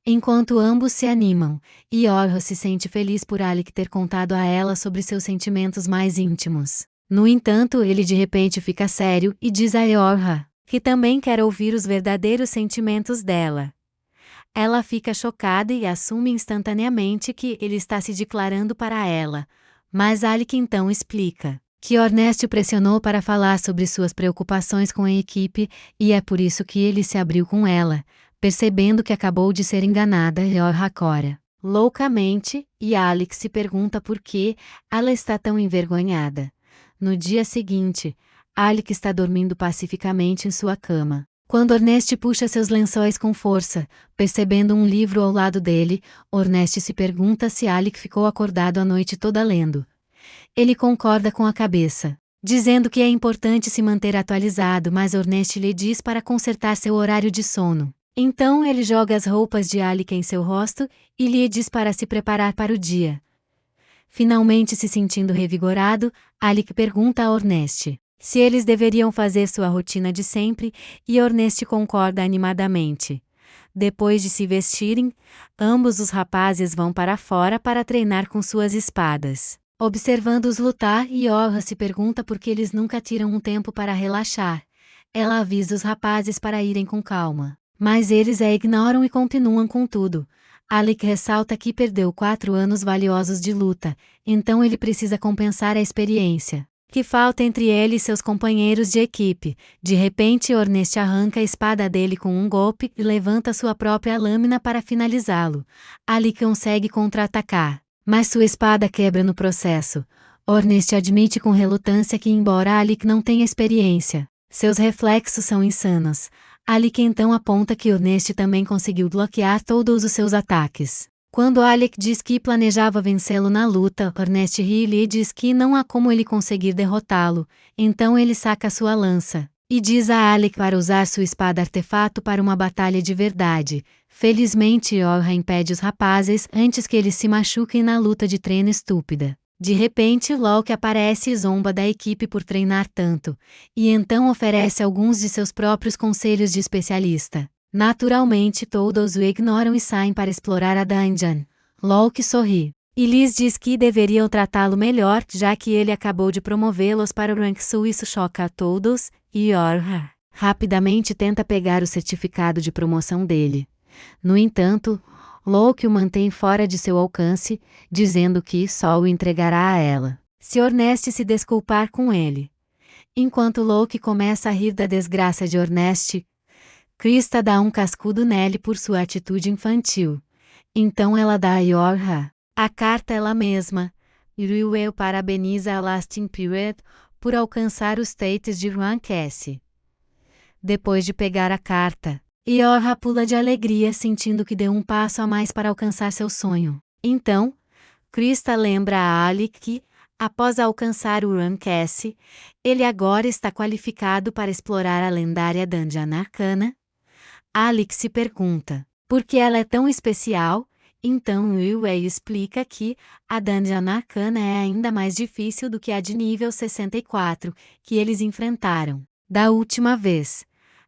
Enquanto ambos se animam, Yorha se sente feliz por Alec ter contado a ela sobre seus sentimentos mais íntimos. No entanto, ele de repente fica sério e diz a Yorha que também quer ouvir os verdadeiros sentimentos dela. Ela fica chocada e assume instantaneamente que ele está se declarando para ela, mas Alec então explica que Hornet o pressionou para falar sobre suas preocupações com a equipe e é por isso que ele se abriu com ela, percebendo que acabou de ser enganada. Yorha chora loucamente, e Alec se pergunta por que ela está tão envergonhada. No dia seguinte, Alec está dormindo pacificamente em sua cama, quando Hornet puxa seus lençóis com força, percebendo um livro ao lado dele. Hornet se pergunta se Alec ficou acordado a noite toda lendo. Ele concorda com a cabeça, dizendo que é importante se manter atualizado, mas Hornet lhe diz para consertar seu horário de sono. Então ele joga as roupas de Alec em seu rosto e lhe diz para se preparar para o dia. Finalmente se sentindo revigorado, Alec pergunta a Hornet se eles deveriam fazer sua rotina de sempre, e Hornet concorda animadamente. Depois de se vestirem, ambos os rapazes vão para fora para treinar com suas espadas. Observando-os lutar, Yorha se pergunta por que eles nunca tiram um tempo para relaxar. Ela avisa os rapazes para irem com calma, mas eles a ignoram e continuam com tudo. Alec ressalta que perdeu 4 anos valiosos de luta, então ele precisa compensar a experiência que falta entre ele e seus companheiros de equipe. De repente, Hornet arranca a espada dele com um golpe e levanta sua própria lâmina para finalizá-lo. Alec consegue contra-atacar, mas sua espada quebra no processo. Hornet admite com relutância que, embora Alec não tenha experiência, seus reflexos são insanos. Alec então aponta que Hornet também conseguiu bloquear todos os seus ataques. Quando Alec diz que planejava vencê-lo na luta, Ernest ri e lhe diz que não há como ele conseguir derrotá-lo, então ele saca sua lança e diz a Alec para usar sua espada artefato para uma batalha de verdade. Felizmente Yorha impede os rapazes antes que eles se machuquem na luta de treino estúpida. De repente Locke aparece e zomba da equipe por treinar tanto, e então oferece alguns de seus próprios conselhos de especialista. Naturalmente todos o ignoram e saem para explorar a dungeon. Locke sorri e lhes diz que deveriam tratá-lo melhor, já que ele acabou de promovê-los para o rank sul. Isso choca a todos, e Yorha rapidamente tenta pegar o certificado de promoção dele. No entanto, Locke o mantém fora de seu alcance, dizendo que só o entregará a ela se Ernest se desculpar com ele. Enquanto Locke começa a rir da desgraça de Ernest, Krista dá um cascudo nele por sua atitude infantil. Então ela dá a Yorha a carta ela mesma, e Ryuel parabeniza a Lasting Period por alcançar o status de Rank S. Depois de pegar a carta, Yorha pula de alegria sentindo que deu um passo a mais para alcançar seu sonho. Então, Krista lembra a Alec que, após alcançar o Rank S, ele agora está qualificado para explorar a lendária Dungeon Arcana. Alec se pergunta por que ela é tão especial, então Ryuei explica que a Dungeon Arcana é ainda mais difícil do que a de nível 64, que eles enfrentaram da última vez.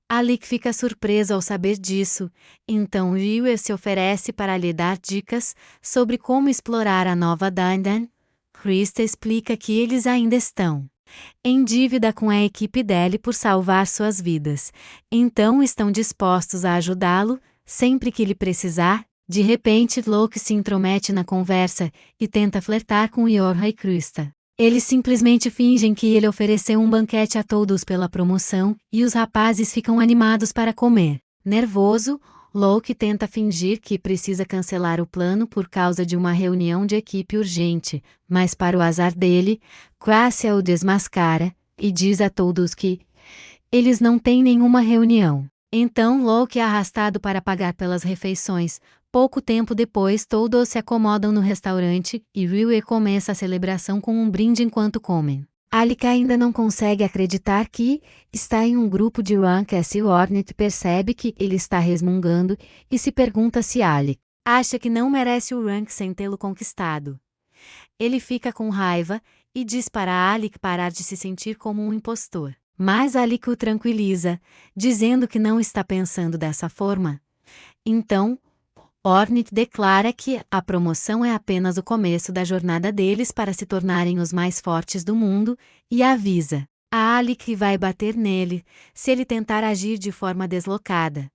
Alec fica surpreso ao saber disso, então Ryuei se oferece para lhe dar dicas sobre como explorar a nova dungeon. Krista explica que eles ainda estão em dívida com a equipe dele por salvar suas vidas, então estão dispostos a ajudá-lo sempre que ele precisar. De repente Locke se intromete na conversa e tenta flertar com Yorha e Krista. Eles simplesmente fingem que ele ofereceu um banquete a todos pela promoção, e os rapazes ficam animados para comer. Nervoso, Locke tenta fingir que precisa cancelar o plano por causa de uma reunião de equipe urgente, mas para o azar dele, Crassia o desmascara e diz a todos que eles não têm nenhuma reunião. Então Locke é arrastado para pagar pelas refeições. Pouco tempo depois todos se acomodam no restaurante, e Ryuei começa a celebração com um brinde enquanto comem. Alec ainda não consegue acreditar que está em um grupo de Rank S. Hornet percebe que ele está resmungando, e se pergunta se Alec acha que não merece o rank sem tê-lo conquistado. Ele fica com raiva, e diz para Alec parar de se sentir como um impostor. Mas Alec o tranquiliza, dizendo que não está pensando dessa forma. Então, Hornet declara que a promoção é apenas o começo da jornada deles para se tornarem os mais fortes do mundo, e avisa a Alec que vai bater nele se ele tentar agir de forma deslocada.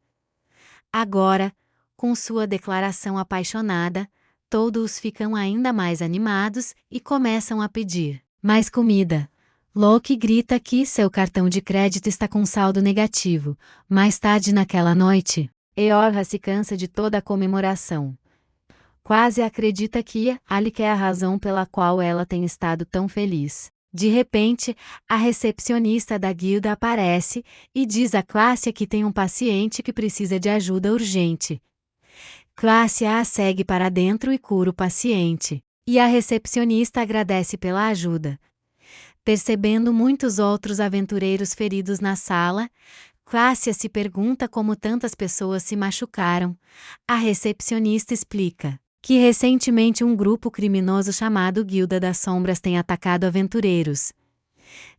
Agora, com sua declaração apaixonada, todos ficam ainda mais animados e começam a pedir mais comida. Locke grita que seu cartão de crédito está com saldo negativo. Mais tarde naquela noite, Yorha se cansa de toda a comemoração. Quase acredita que Alec é a razão pela qual ela tem estado tão feliz. De repente, a recepcionista da guilda aparece e diz a Crassia que tem um paciente que precisa de ajuda urgente. Crassia a segue para dentro e cura o paciente, e a recepcionista agradece pela ajuda. Percebendo muitos outros aventureiros feridos na sala, Crassia se pergunta como tantas pessoas se machucaram. A recepcionista explica que recentemente um grupo criminoso chamado Guilda das Sombras tem atacado aventureiros.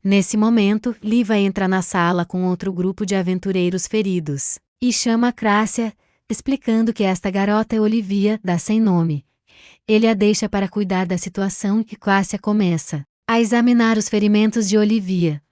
Nesse momento, Liva entra na sala com outro grupo de aventureiros feridos e chama Crassia, explicando que esta garota é Olivia, da sem nome. Ele a deixa para cuidar da situação e Crassia começa a examinar os ferimentos de Olivia.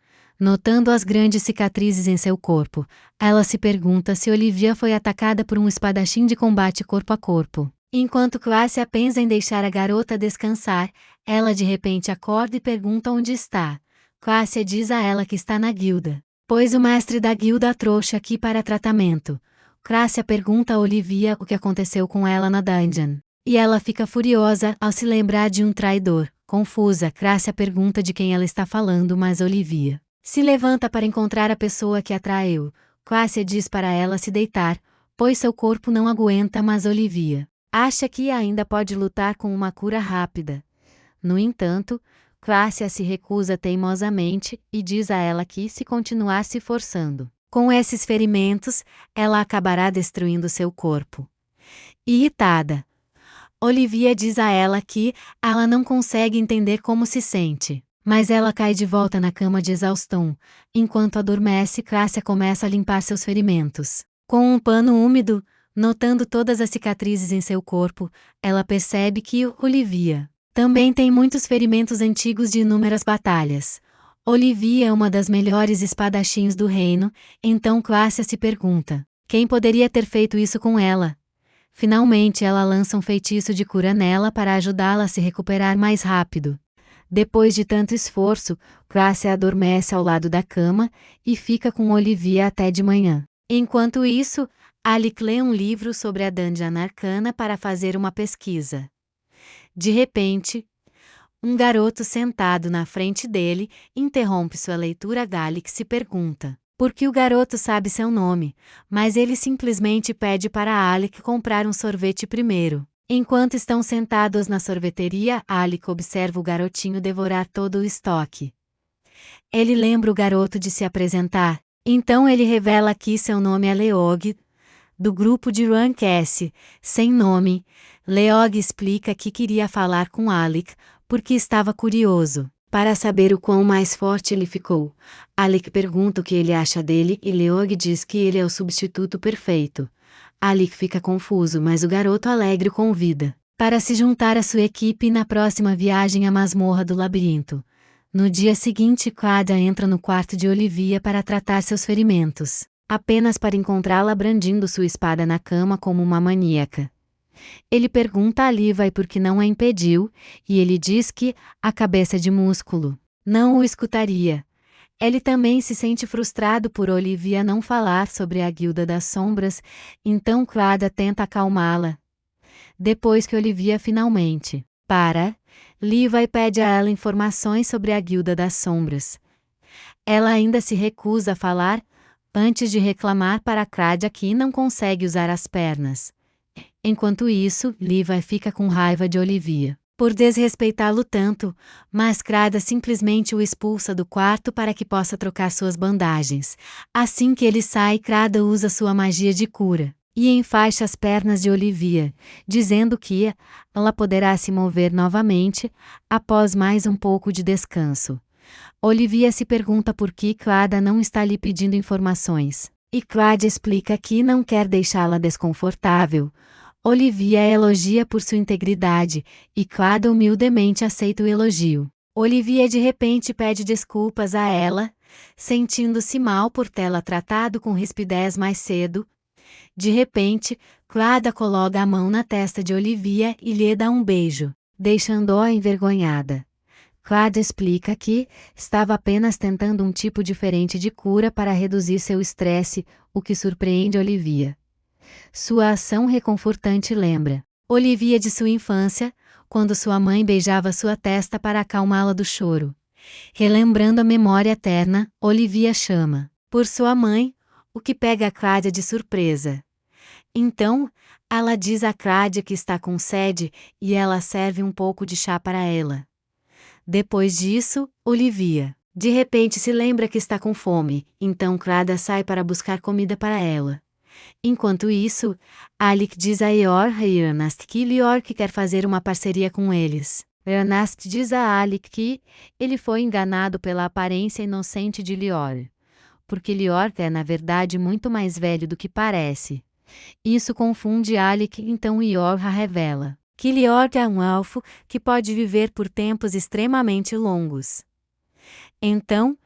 Notando as grandes cicatrizes em seu corpo, ela se pergunta se Olivia foi atacada por um espadachim de combate corpo a corpo. Enquanto Crassia pensa em deixar a garota descansar, ela de repente acorda e pergunta onde está. Crassia diz a ela que está na guilda, pois o mestre da guilda a trouxe aqui para tratamento. Crassia pergunta a Olivia o que aconteceu com ela na dungeon, e ela fica furiosa ao se lembrar de um traidor. Confusa, Crassia pergunta de quem ela está falando, mas Olivia se levanta para encontrar a pessoa que a traiu. Crassia diz para ela se deitar, pois seu corpo não aguenta mais Olivia Acha que ainda pode lutar com uma cura rápida. No entanto, Cássia se recusa teimosamente e diz a ela que, se continuar se forçando com esses ferimentos, ela acabará destruindo seu corpo. Irritada, Olivia diz a ela que ela não consegue entender como se sente. Mas ela cai de volta na cama de exaustão. Enquanto adormece, Cássia começa a limpar seus ferimentos. Com um pano úmido, notando todas as cicatrizes em seu corpo, ela percebe que Olivia também tem muitos ferimentos antigos de inúmeras batalhas. Olivia é uma das melhores espadachins do reino, então Cássia se pergunta: quem poderia ter feito isso com ela? Finalmente ela lança um feitiço de cura nela para ajudá-la a se recuperar mais rápido. Depois de tanto esforço, Cássia adormece ao lado da cama e fica com Olivia até de manhã. Enquanto isso, Alec lê um livro sobre a Dungeon Arcana para fazer uma pesquisa. De repente, um garoto sentado na frente dele interrompe sua leitura. Alec se pergunta por que o garoto sabe seu nome, mas ele simplesmente pede para Alec comprar um sorvete primeiro. Enquanto estão sentados na sorveteria, Alec observa o garotinho devorar todo o estoque. Ele lembra o garoto de se apresentar, então ele revela que seu nome é Leog, do grupo de Runcast, sem nome. Leog explica que queria falar com Alec, porque estava curioso para saber o quão mais forte ele ficou. Alec pergunta o que ele acha dele e Leog diz que ele é o substituto perfeito. Alec fica confuso, mas o garoto alegre o convida para se juntar à sua equipe na próxima viagem à masmorra do labirinto. No dia seguinte, Cláudia entra no quarto de Olivia para tratar seus ferimentos, apenas para encontrá-la brandindo sua espada na cama como uma maníaca. Ele pergunta a Levi por que não a impediu, e ele diz que a cabeça de músculo não o escutaria. Ele também se sente frustrado por Olivia não falar sobre a Guilda das Sombras, então Cláudia tenta acalmá-la. Depois que Olivia finalmente para, Levi pede a ela informações sobre a Guilda das Sombras. Ela ainda se recusa a falar, antes de reclamar para Cláudia que não consegue usar as pernas. Enquanto isso, Levi fica com raiva de Olivia por desrespeitá-lo tanto, mas Cláudia simplesmente o expulsa do quarto para que possa trocar suas bandagens. Assim que ele sai, Cláudia usa sua magia de cura e enfaixa as pernas de Olivia, dizendo que ela poderá se mover novamente após mais um pouco de descanso. Olivia se pergunta por que Cláudia não está lhe pedindo informações, e Cláudia explica que não quer deixá-la desconfortável. Olivia elogia por sua integridade, e Cláudia humildemente aceita o elogio. Olivia de repente pede desculpas a ela, sentindo-se mal por tê-la tratado com rispidez mais cedo. De repente, Cláudia coloca a mão na testa de Olivia e lhe dá um beijo, deixando-a envergonhada. Cláudia explica que estava apenas tentando um tipo diferente de cura para reduzir seu estresse, o que surpreende Olivia. Sua ação reconfortante lembra Olivia de sua infância, quando sua mãe beijava sua testa para acalmá-la do choro. Relembrando a memória eterna, Olivia chama por sua mãe, o que pega a Cláudia de surpresa. Então, ela diz a Cláudia que está com sede e ela serve um pouco de chá para ela. Depois disso, Olivia de repente se lembra que está com fome, então Cláudia sai para buscar comida para ela. Enquanto isso, Alec diz a Eor e Ernest que Liork quer fazer uma parceria com eles. Ernest diz a Alec que ele foi enganado pela aparência inocente de Lior, porque Liork é na verdade muito mais velho do que parece. Isso confunde Alec, então Eor revela que Liork é um elfo que pode viver por tempos extremamente longos. Então,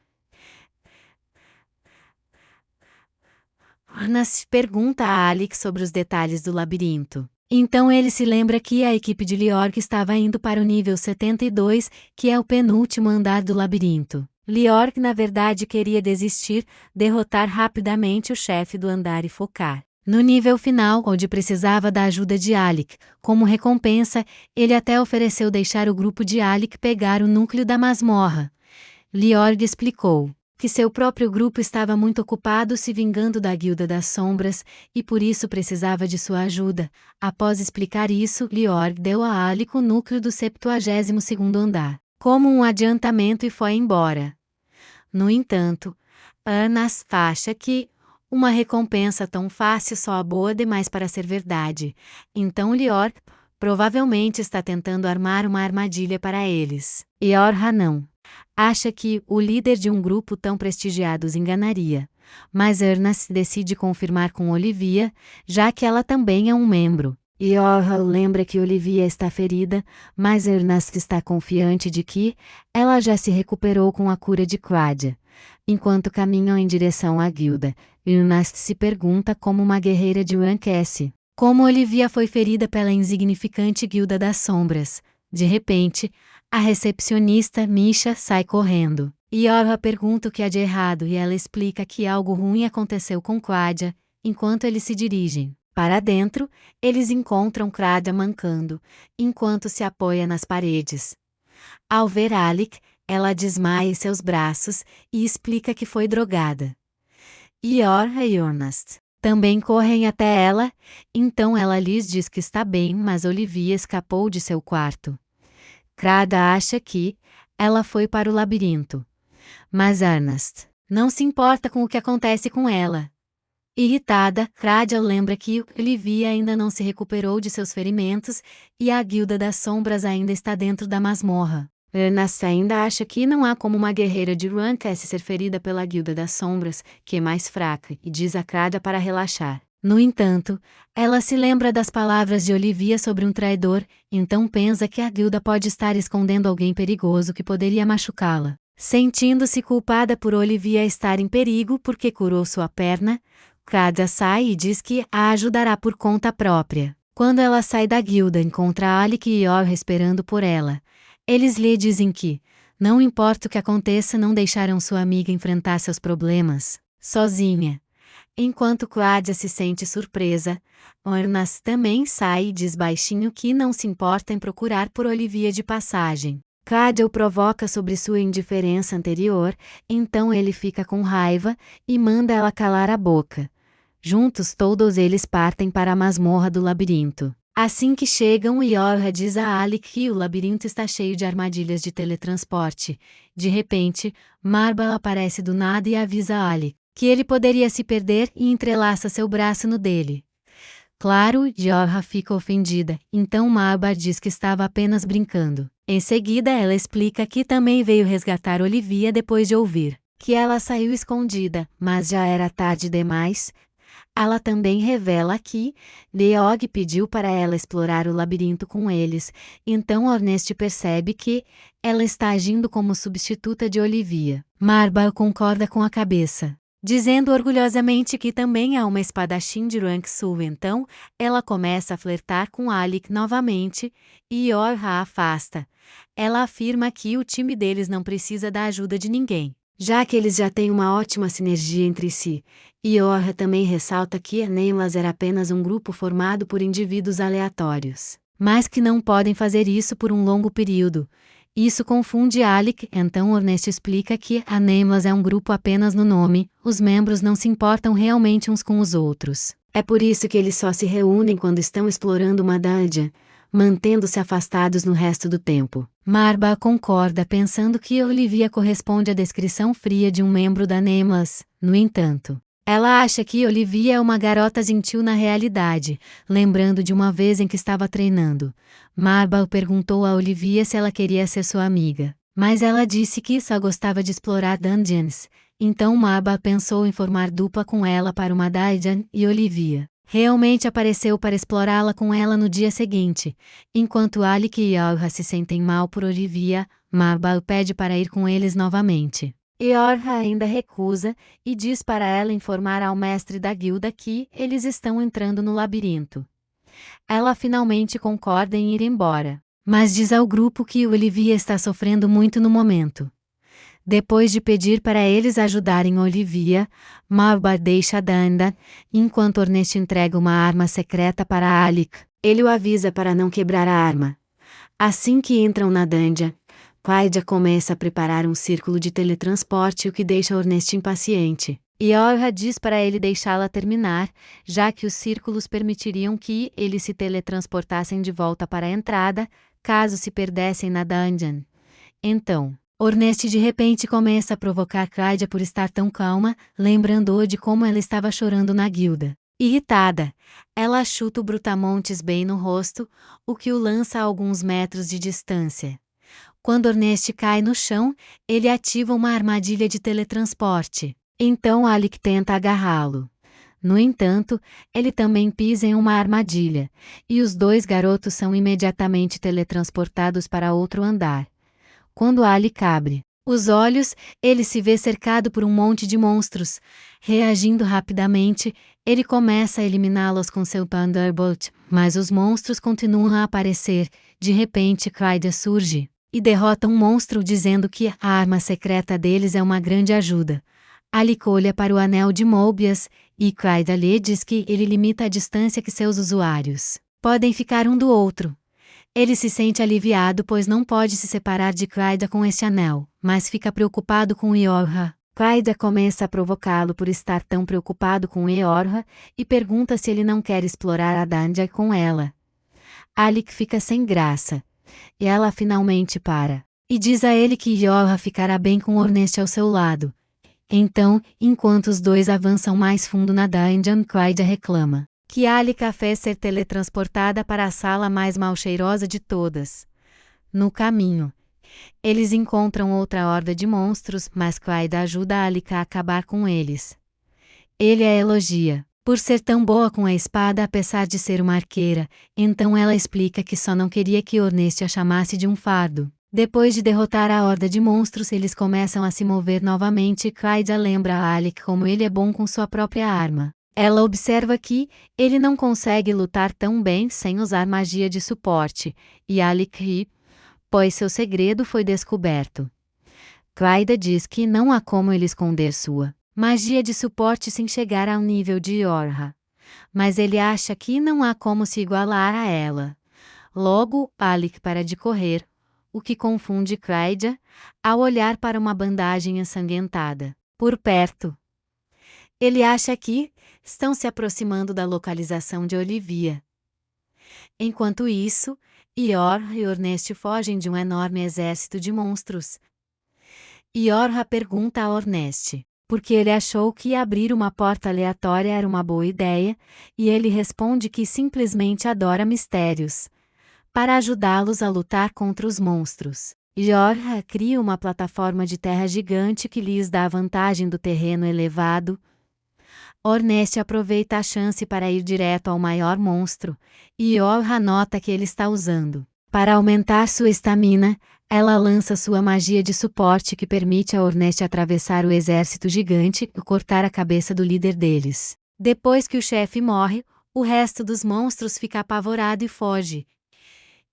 Ernest pergunta a Alec sobre os detalhes do labirinto. Então ele se lembra que a equipe de Liork estava indo para o nível 72, que é o penúltimo andar do labirinto. Liork na verdade queria desistir, derrotar rapidamente o chefe do andar e focar no nível final, onde precisava da ajuda de Alec. Como recompensa, ele até ofereceu deixar o grupo de Alec pegar o núcleo da masmorra. Liork explicou que seu próprio grupo estava muito ocupado se vingando da Guilda das Sombras, e por isso precisava de sua ajuda. Após explicar isso, Lior deu a Alec o núcleo do 72º andar, como um adiantamento e foi embora. No entanto, Ernest acha que uma recompensa tão fácil só boa demais para ser verdade. Então Lior provavelmente está tentando armar uma armadilha para eles. Iorha não acha que o líder de um grupo tão prestigiado os enganaria, mas Ernest decide confirmar com Olivia, já que ela também é um membro. Iorha lembra que Olivia está ferida, mas Ernest está confiante de que ela já se recuperou com a cura de Claudia. Enquanto caminham em direção à guilda, Ernest se pergunta como uma guerreira de rank S, como Olivia foi ferida pela insignificante Guilda das Sombras. De repente, a recepcionista Misha sai correndo. Iorha pergunta o que há de errado e ela explica que algo ruim aconteceu com Claudia. Enquanto eles se dirigem para dentro, eles encontram Claudia mancando, enquanto se apoia nas paredes. Ao ver Alec, ela desmaia em seus braços e explica que foi drogada. Iorha e Ernest também correm até ela, então ela lhes diz que está bem, mas Olivia escapou de seu quarto. Claudia acha que ela foi para o labirinto, mas Ernest não se importa com o que acontece com ela. Irritada, Claudia lembra que Olivia ainda não se recuperou de seus ferimentos e a Guilda das Sombras ainda está dentro da masmorra. Ernest ainda acha que não há como uma guerreira de rank S ser ferida pela Guilda das Sombras, que é mais fraca, e diz a Claudia para relaxar. No entanto, ela se lembra das palavras de Olivia sobre um traidor, então pensa que a guilda pode estar escondendo alguém perigoso que poderia machucá-la. Sentindo-se culpada por Olivia estar em perigo porque curou sua perna, Claudia sai e diz que a ajudará por conta própria. Quando ela sai da guilda, encontra Alec e Iorha esperando por ela. Eles lhe dizem que, não importa o que aconteça, não deixarão sua amiga enfrentar seus problemas sozinha. Enquanto Claudia se sente surpresa, Ernest também sai e diz baixinho que não se importa em procurar por Olivia de passagem. Claudia o provoca sobre sua indiferença anterior, então ele fica com raiva e manda ela calar a boca. Juntos todos eles partem para a masmorra do labirinto. Assim que chegam, Iorha diz a Alec que o labirinto está cheio de armadilhas de teletransporte. De repente, Marba aparece do nada e avisa a Alec que ele poderia se perder e entrelaça seu braço no dele. Claro, Iorha fica ofendida, então Marba diz que estava apenas brincando. Em seguida ela explica que também veio resgatar Olivia depois de ouvir que ela saiu escondida, mas já era tarde demais. Ela também revela que Leog pediu para ela explorar o labirinto com eles, então Ernest percebe que ela está agindo como substituta de Olivia. Marba concorda com a cabeça, dizendo orgulhosamente que também é uma espadachim de rank sul. Então, ela começa a flertar com Alec novamente, e Iorha a afasta. Ela afirma que o time deles não precisa da ajuda de ninguém, já que eles já têm uma ótima sinergia entre si. Iorha também ressalta que a Nameless era apenas um grupo formado por indivíduos aleatórios, mas que não podem fazer isso por um longo período. Isso confunde Alec, então Ernest explica que a Nameless é um grupo apenas no nome, os membros não se importam realmente uns com os outros. É por isso que eles só se reúnem quando estão explorando uma dungeon, mantendo-se afastados no resto do tempo. Marba concorda pensando que Olivia corresponde à descrição fria de um membro da Nameless. No entanto, ela acha que Olivia é uma garota gentil na realidade, lembrando de uma vez em que estava treinando. Marba perguntou a Olivia se ela queria ser sua amiga, mas ela disse que só gostava de explorar dungeons. Então Marba pensou em formar dupla com ela para uma dungeon e Olivia realmente apareceu para explorá-la com ela no dia seguinte. Enquanto Alec e Iorha se sentem mal por Olivia, Marba o pede para ir com eles novamente. Iorha ainda recusa, e diz para ela informar ao mestre da guilda que eles estão entrando no labirinto. Ela finalmente concorda em ir embora, mas diz ao grupo que Olivia está sofrendo muito no momento. Depois de pedir para eles ajudarem Olivia, Marba deixa a Danda, enquanto Ernest entrega uma arma secreta para Alec. Ele o avisa para não quebrar a arma. Assim que entram na dungeon, Claudia começa a preparar um círculo de teletransporte, o que deixa Orneste impaciente. Yorha diz para ele deixá-la terminar, já que os círculos permitiriam que eles se teletransportassem de volta para a entrada, caso se perdessem na dungeon. Então, Orneste de repente começa a provocar Claudia por estar tão calma, lembrando-o de como ela estava chorando na guilda. Irritada, ela chuta o Brutamontes bem no rosto, o que o lança a alguns metros de distância. Quando Orneste cai no chão, ele ativa uma armadilha de teletransporte. Então Alec tenta agarrá-lo. No entanto, ele também pisa em uma armadilha, e os dois garotos são imediatamente teletransportados para outro andar. Quando Alec abre os olhos, ele se vê cercado por um monte de monstros. Reagindo rapidamente, ele começa a eliminá-los com seu Thunderbolt, mas os monstros continuam a aparecer. De repente, Claudia surge e derrota um monstro, dizendo que a arma secreta deles é uma grande ajuda. Alec olha para o anel de Mobius, e Claudia lhe diz que ele limita a distância que seus usuários podem ficar um do outro. Ele se sente aliviado, pois não pode se separar de Claudia com este anel, mas fica preocupado com Yorha. Claudia começa a provocá-lo por estar tão preocupado com Yorha, e pergunta se ele não quer explorar a dungeon com ela. Alec fica sem graça. E ela finalmente para, e diz a ele que Yorha ficará bem com Orneste ao seu lado. Então, enquanto os dois avançam mais fundo na dungeon, Claudia reclama que Alec a fez ser teletransportada para a sala mais mal cheirosa de todas. No caminho, eles encontram outra horda de monstros, mas Claudia ajuda Alec a acabar com eles. Ele a elogia por ser tão boa com a espada apesar de ser uma arqueira, então ela explica que só não queria que Orneste a chamasse de um fardo. Depois de derrotar a horda de monstros, eles começam a se mover novamente e Claudia lembra a Alec como ele é bom com sua própria arma. Ela observa que ele não consegue lutar tão bem sem usar magia de suporte, e Alec ri, pois seu segredo foi descoberto. Claudia diz que não há como ele esconder sua magia de suporte sem chegar ao nível de Yorha. Mas ele acha que não há como se igualar a ela. Logo, Alec para de correr, o que confunde Claudia, ao olhar para uma bandagem ensanguentada por perto. Ele acha que estão se aproximando da localização de Olivia. Enquanto isso, Yorha e Orneste fogem de um enorme exército de monstros. Yorha pergunta a Orneste porque ele achou que abrir uma porta aleatória era uma boa ideia, e ele responde que simplesmente adora mistérios. Para ajudá-los a lutar contra os monstros, Yorha cria uma plataforma de terra gigante que lhes dá a vantagem do terreno elevado. Orneste aproveita a chance para ir direto ao maior monstro, e Yorha nota que ele está usando. Para aumentar sua estamina, ela lança sua magia de suporte que permite a Orneste atravessar o exército gigante e cortar a cabeça do líder deles. Depois que o chefe morre, o resto dos monstros fica apavorado e foge.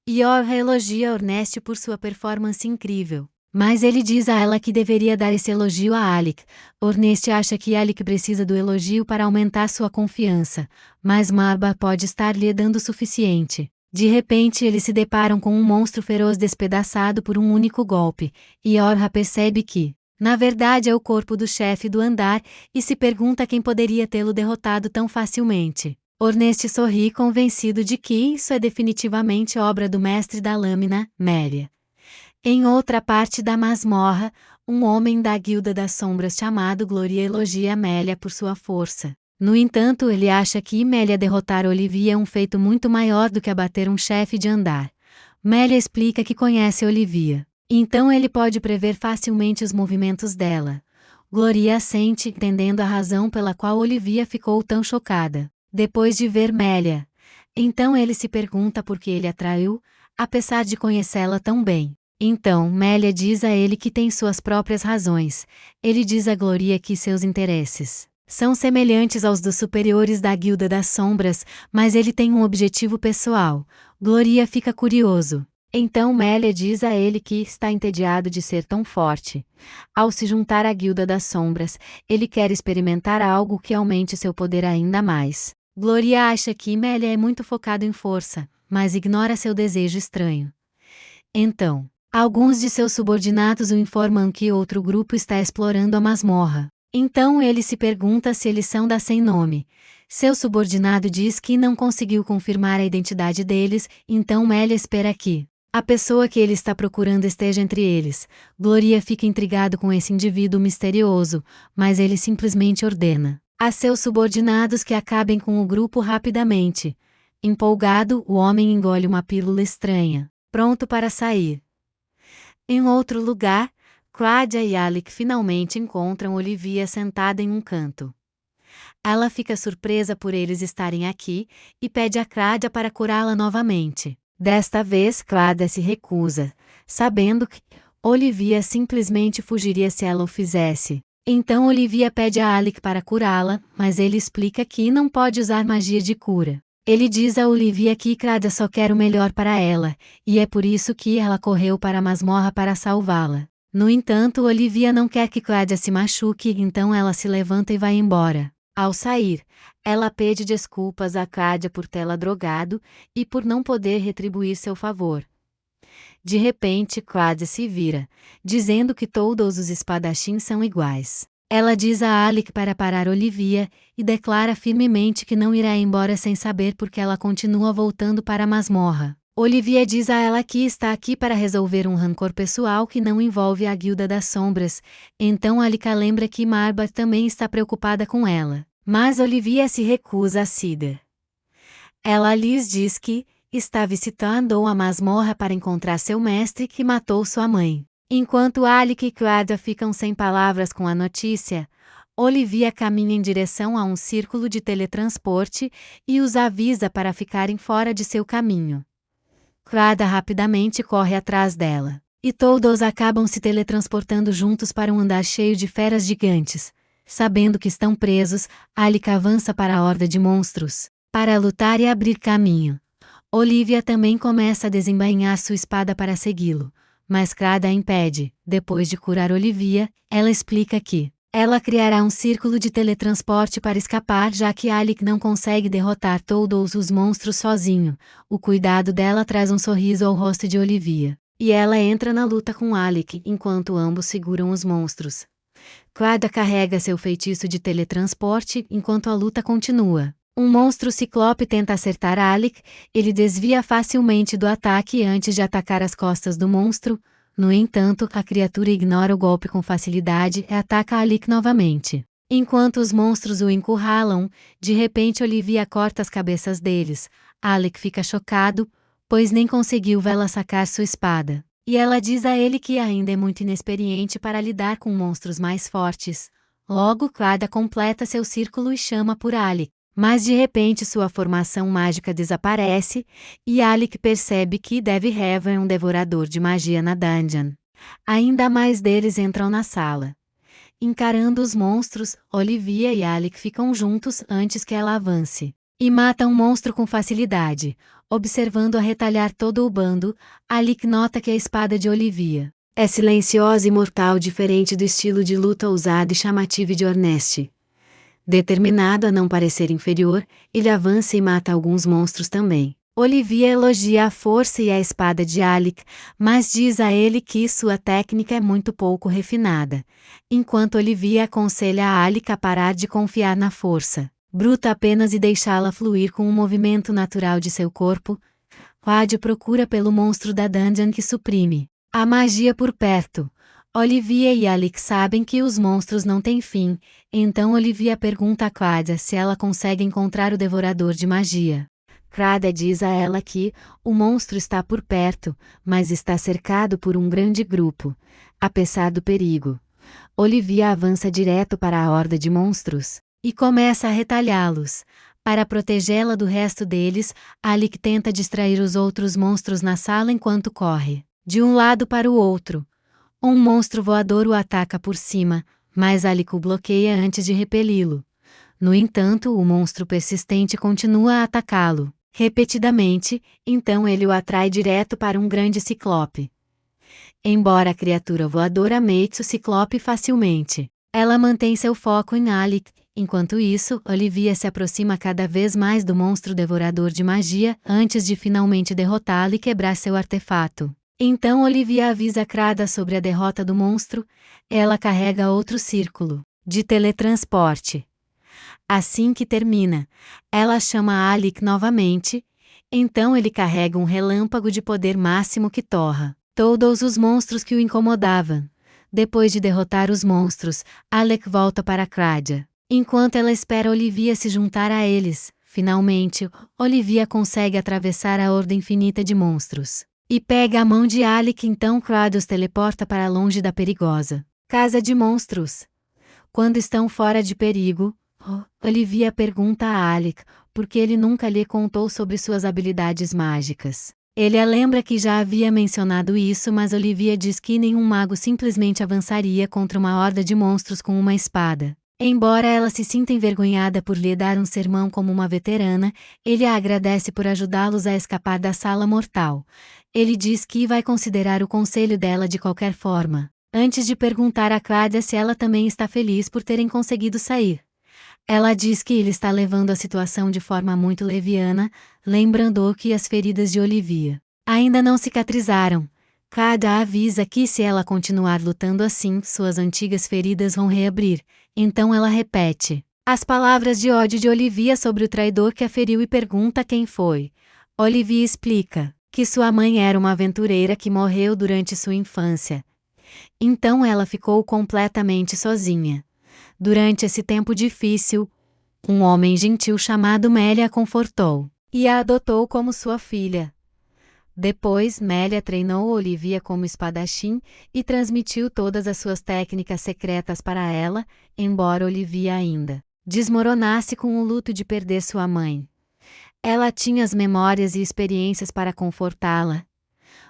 Yorha elogia Orneste por sua performance incrível, mas ele diz a ela que deveria dar esse elogio a Alec. Orneste acha que Alec precisa do elogio para aumentar sua confiança, mas Marba pode estar lhe dando o suficiente. De repente eles se deparam com um monstro feroz despedaçado por um único golpe, e Yorha percebe que, na verdade, é o corpo do chefe do andar, e se pergunta quem poderia tê-lo derrotado tão facilmente. Orneste sorri convencido de que isso é definitivamente obra do mestre da lâmina, Melia. Em outra parte da masmorra, um homem da Guilda das Sombras chamado Gloria elogia Melia por sua força. No entanto, ele acha que Melia derrotar Olivia é um feito muito maior do que abater um chefe de andar. Melia explica que conhece Olivia, então ele pode prever facilmente os movimentos dela. Gloria assente, entendendo a razão pela qual Olivia ficou tão chocada depois de ver Melia. Então ele se pergunta por que ele a traiu, apesar de conhecê-la tão bem. Então Melia diz a ele que tem suas próprias razões. Ele diz a Gloria que seus interesses são semelhantes aos dos superiores da Guilda das Sombras, mas ele tem um objetivo pessoal. Gloria fica curioso. Então Melia diz a ele que está entediado de ser tão forte. Ao se juntar à Guilda das Sombras, ele quer experimentar algo que aumente seu poder ainda mais. Gloria acha que Melia é muito focado em força, mas ignora seu desejo estranho. Então, Alguns de seus subordinados o informam que outro grupo está explorando a masmorra. Então ele se pergunta se eles são da sem nome. Seu subordinado diz que não conseguiu confirmar a identidade deles, então Melia espera que a pessoa que ele está procurando esteja entre eles. Gloria fica intrigado com esse indivíduo misterioso, mas ele simplesmente ordena a seus subordinados que acabem com o grupo rapidamente. Empolgado, o homem engole uma pílula estranha, pronto para sair. Em outro lugar, Claudia e Alec finalmente encontram Olivia sentada em um canto. Ela fica surpresa por eles estarem aqui, e pede a Claudia para curá-la novamente. Desta vez Claudia se recusa, sabendo que Olivia simplesmente fugiria se ela o fizesse. Então Olivia pede a Alec para curá-la, mas ele explica que não pode usar magia de cura. Ele diz a Olivia que Claudia só quer o melhor para ela, e é por isso que ela correu para a masmorra para salvá-la. No entanto, Olivia não quer que Claudia se machuque, então ela se levanta e vai embora. Ao sair, ela pede desculpas a Claudia por tê-la drogado e por não poder retribuir seu favor. De repente, Claudia se vira, dizendo que todos os espadachins são iguais. Ela diz a Alec para parar Olivia, e declara firmemente que não irá embora sem saber porque ela continua voltando para a masmorra. Olivia diz a ela que está aqui para resolver um rancor pessoal que não envolve a Guilda das Sombras, então Alec lembra que Marba também está preocupada com ela. Mas Olivia se recusa a ceder. Ela lhes diz que está visitando a masmorra para encontrar seu mestre que matou sua mãe. Enquanto Alec e Claudia ficam sem palavras com a notícia, Olivia caminha em direção a um círculo de teletransporte e os avisa para ficarem fora de seu caminho. Claudia rapidamente corre atrás dela, e todos acabam se teletransportando juntos para um andar cheio de feras gigantes. Sabendo que estão presos, Alec avança para a horda de monstros, para lutar e abrir caminho. Olivia também começa a desembainhar sua espada para segui-lo, mas Claudia a impede. Depois de curar Olivia, ela explica que ela criará um círculo de teletransporte para escapar, já que Alec não consegue derrotar todos os monstros sozinho. O cuidado dela traz um sorriso ao rosto de Olivia, e ela entra na luta com Alec enquanto ambos seguram os monstros. Claudia carrega seu feitiço de teletransporte enquanto a luta continua. Um monstro ciclope tenta acertar Alec, ele desvia facilmente do ataque antes de atacar as costas do monstro. No entanto, a criatura ignora o golpe com facilidade e ataca Alec novamente. Enquanto os monstros o encurralam, de repente Olivia corta as cabeças deles. Alec fica chocado, pois nem conseguiu vê-la sacar sua espada. E ela diz a ele que ainda é muito inexperiente para lidar com monstros mais fortes. Logo Claudia completa seu círculo e chama por Alec. Mas de repente sua formação mágica desaparece, e Alec percebe que Devilheva é um devorador de magia na dungeon. Ainda mais deles entram na sala. Encarando os monstros, Olivia e Alec ficam juntos antes que ela avance. E mata um monstro com facilidade. Observando-a retalhar todo o bando, Alec nota que a espada de Olivia é silenciosa e mortal, diferente do estilo de luta ousado e chamativo de Orneste. Determinado a não parecer inferior, ele avança e mata alguns monstros também. Olivia elogia a força e a espada de Alec, mas diz a ele que sua técnica é muito pouco refinada, enquanto Olivia aconselha a Alec a parar de confiar na força bruta apenas e deixá-la fluir com o movimento natural de seu corpo. Claudia procura pelo monstro da dungeon que suprime a magia por perto. Olivia e Alec sabem que os monstros não têm fim, então Olivia pergunta a Claudia se ela consegue encontrar o devorador de magia. Claudia diz a ela que o monstro está por perto, mas está cercado por um grande grupo. Apesar do perigo, Olivia avança direto para a horda de monstros e começa a retalhá-los. Para protegê-la do resto deles, Alec tenta distrair os outros monstros na sala enquanto corre de um lado para o outro. Um monstro voador o ataca por cima, mas Alec o bloqueia antes de repeli-lo. No entanto, o monstro persistente continua a atacá-lo repetidamente, então ele o atrai direto para um grande ciclope. Embora a criatura voadora mate o ciclope facilmente, ela mantém seu foco em Alec. Enquanto isso, Olivia se aproxima cada vez mais do monstro devorador de magia antes de finalmente derrotá-lo e quebrar seu artefato. Então Olivia avisa Krada sobre a derrota do monstro. Ela carrega outro círculo de teletransporte. Assim que termina, ela chama Alec novamente. Então ele carrega um relâmpago de poder máximo que torra todos os monstros que o incomodavam. Depois de derrotar os monstros, Alec volta para Kradia. Enquanto ela espera Olivia se juntar a eles, finalmente, Olivia consegue atravessar a horda infinita de monstros. E pega a mão de Alec, então Kradia os teleporta para longe da perigosa casa de monstros. Quando estão fora de perigo, Olivia pergunta a Alec por que ele nunca lhe contou sobre suas habilidades mágicas. Ele a lembra que já havia mencionado isso, mas Olivia diz que nenhum mago simplesmente avançaria contra uma horda de monstros com uma espada. Embora ela se sinta envergonhada por lhe dar um sermão como uma veterana, ele a agradece por ajudá-los a escapar da sala mortal. Ele diz que vai considerar o conselho dela de qualquer forma, antes de perguntar a Kradia se ela também está feliz por terem conseguido sair. Ela diz que ele está levando a situação de forma muito leviana, lembrando que as feridas de Olivia ainda não cicatrizaram. Kradia avisa que se ela continuar lutando assim, suas antigas feridas vão reabrir. Então ela repete as palavras de ódio de Olivia sobre o traidor que a feriu e pergunta quem foi. Olivia explica que sua mãe era uma aventureira que morreu durante sua infância. Então ela ficou completamente sozinha. Durante esse tempo difícil, um homem gentil chamado Mélia a confortou e a adotou como sua filha. Depois, Mélia treinou Olivia como espadachim e transmitiu todas as suas técnicas secretas para ela, embora Olivia ainda desmoronasse com o luto de perder sua mãe. Ela tinha as memórias e experiências para confortá-la.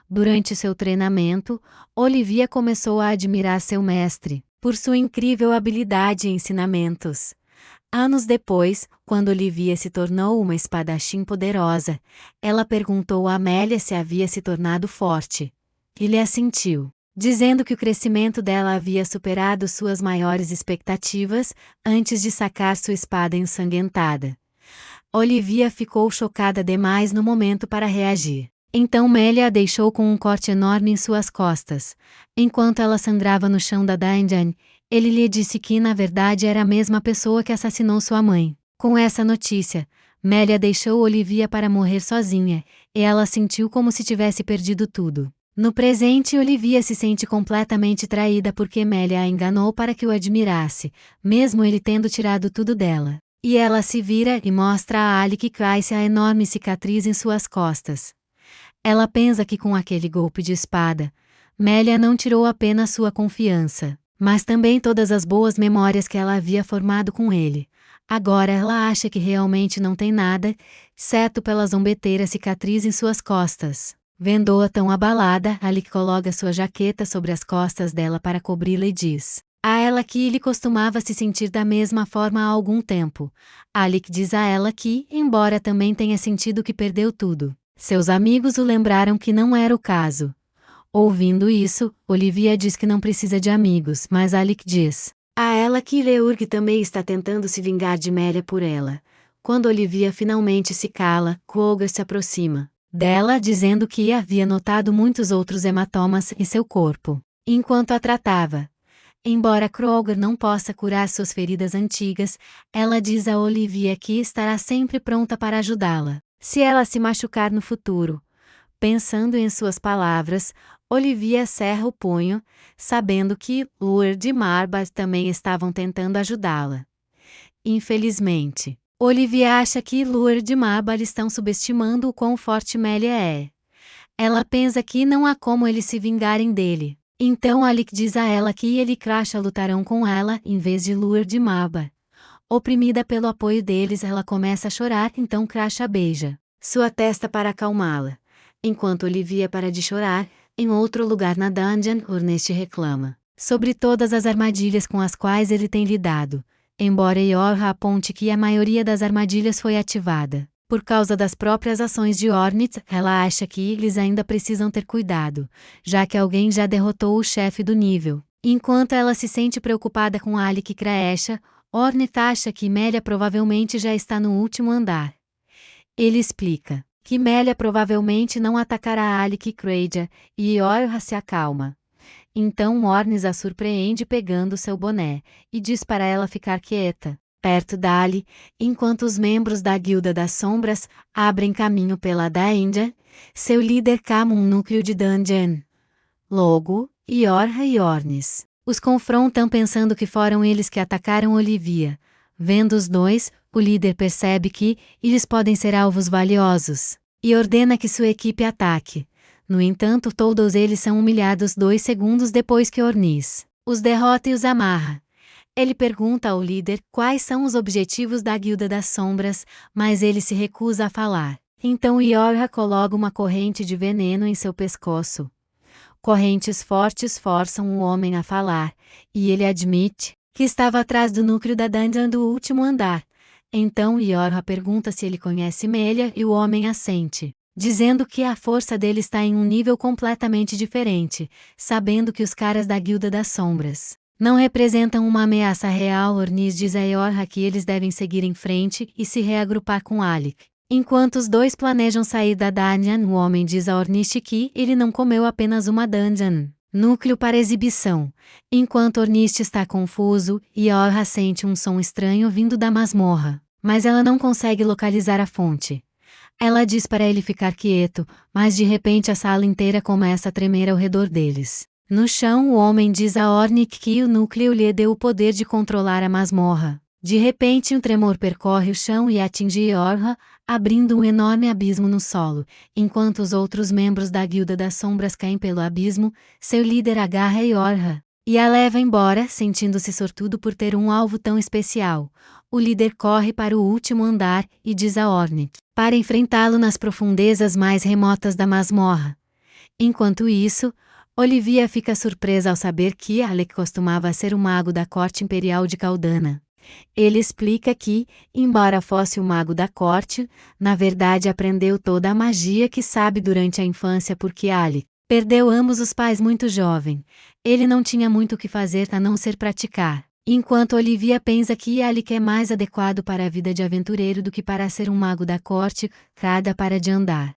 Durante seu treinamento, Olivia começou a admirar seu mestre por sua incrível habilidade e ensinamentos. Anos depois, quando Olivia se tornou uma espadachim poderosa, ela perguntou a Amélia se havia se tornado forte. Ele assentiu, dizendo que o crescimento dela havia superado suas maiores expectativas antes de sacar sua espada ensanguentada. Olivia ficou chocada demais no momento para reagir. Então Mélia a deixou com um corte enorme em suas costas. Enquanto ela sangrava no chão da dungeon, ele lhe disse que na verdade era a mesma pessoa que assassinou sua mãe. Com essa notícia, Mélia deixou Olivia para morrer sozinha, e ela sentiu como se tivesse perdido tudo. No presente, Olivia se sente completamente traída porque Mélia a enganou para que o admirasse, mesmo ele tendo tirado tudo dela. E ela se vira e mostra a Alec Krice a enorme cicatriz em suas costas. Ela pensa que com aquele golpe de espada, Mélia não tirou apenas sua confiança, mas também todas as boas memórias que ela havia formado com ele. Agora ela acha que realmente não tem nada, exceto pela zombeteira cicatriz em suas costas. Vendo-a tão abalada, Alec coloca sua jaqueta sobre as costas dela para cobri-la e diz a ela que ele costumava se sentir da mesma forma há algum tempo. Alec diz a ela que, embora também tenha sentido que perdeu tudo, seus amigos o lembraram que não era o caso. Ouvindo isso, Olivia diz que não precisa de amigos, mas Alec diz a ela que Leurg também está tentando se vingar de Mélia por ela. Quando Olivia finalmente se cala, Kroger se aproxima dela dizendo que havia notado muitos outros hematomas em seu corpo enquanto a tratava. Embora Kroger não possa curar suas feridas antigas, ela diz a Olivia que estará sempre pronta para ajudá-la se ela se machucar no futuro. Pensando em suas palavras, Olivia cerra o punho, sabendo que Luer e Marbar também estavam tentando ajudá-la. Infelizmente, Olivia acha que Luer e Marbar estão subestimando o quão forte Mélia é. Ela pensa que não há como eles se vingarem dele. Então Alec diz a ela que ele e Crasha lutarão com ela em vez de Luer e Marbar. Oprimida pelo apoio deles, ela começa a chorar, então Crasha beija sua testa para acalmá-la. Enquanto Olivia para de chorar, em outro lugar na dungeon, Ornest reclama sobre todas as armadilhas com as quais ele tem lidado, embora Eorha aponte que a maioria das armadilhas foi ativada por causa das próprias ações de Ornit. Ela acha que eles ainda precisam ter cuidado, já que alguém já derrotou o chefe do nível. Enquanto ela se sente preocupada com Alec e Kraesha, Ornit acha que Mélia provavelmente já está no último andar. Ele explica que Melia provavelmente não atacará Alec e Kreia, e Yorha se acalma. Então Ornis a surpreende pegando seu boné, e diz para ela ficar quieta, perto dali, enquanto os membros da Guilda das Sombras abrem caminho pela Daenja, seu líder cama um núcleo de Dungeon. Logo, Yorha e Ornis os confrontam pensando que foram eles que atacaram Olivia. Vendo os dois, o líder percebe que eles podem ser alvos valiosos, e ordena que sua equipe ataque. No entanto, todos eles são humilhados 2 segundos depois que Ornis os derrota e os amarra. Ele pergunta ao líder quais são os objetivos da Guilda das Sombras, mas ele se recusa a falar. Então Yorha coloca uma corrente de veneno em seu pescoço. Correntes fortes forçam o homem a falar, e ele admite que estava atrás do núcleo da dungeon do último andar. Então Yorha pergunta se ele conhece Melia e o homem assente, dizendo que a força dele está em um nível completamente diferente, sabendo que os caras da Guilda das Sombras não representam uma ameaça real. Ornis diz a Yorha que eles devem seguir em frente e se reagrupar com Alec. Enquanto os dois planejam sair da dungeon, o homem diz a Ornis que ele não comeu apenas uma dungeon núcleo para exibição. Enquanto Ornis está confuso, Yorha sente um som estranho vindo da masmorra, mas ela não consegue localizar a fonte. Ela diz para ele ficar quieto, mas de repente a sala inteira começa a tremer ao redor deles. No chão, o homem diz a Ornick que o núcleo lhe deu o poder de controlar a masmorra. De repente, um tremor percorre o chão e atinge Yorha, abrindo um enorme abismo no solo. Enquanto os outros membros da Guilda das Sombras caem pelo abismo, seu líder agarra Yorha e a leva embora, sentindo-se sortudo por ter um alvo tão especial. O líder corre para o último andar e diz a Ornick para enfrentá-lo nas profundezas mais remotas da masmorra. Enquanto isso, Olivia fica surpresa ao saber que Alec costumava ser o mago da corte imperial de Caldana. Ele explica que, embora fosse o mago da corte, na verdade aprendeu toda a magia que sabe durante a infância porque Alec perdeu ambos os pais muito jovem. Ele não tinha muito o que fazer a não ser praticar. Enquanto Olivia pensa que Alec é mais adequado para a vida de aventureiro do que para ser um mago da corte, cada para de andar.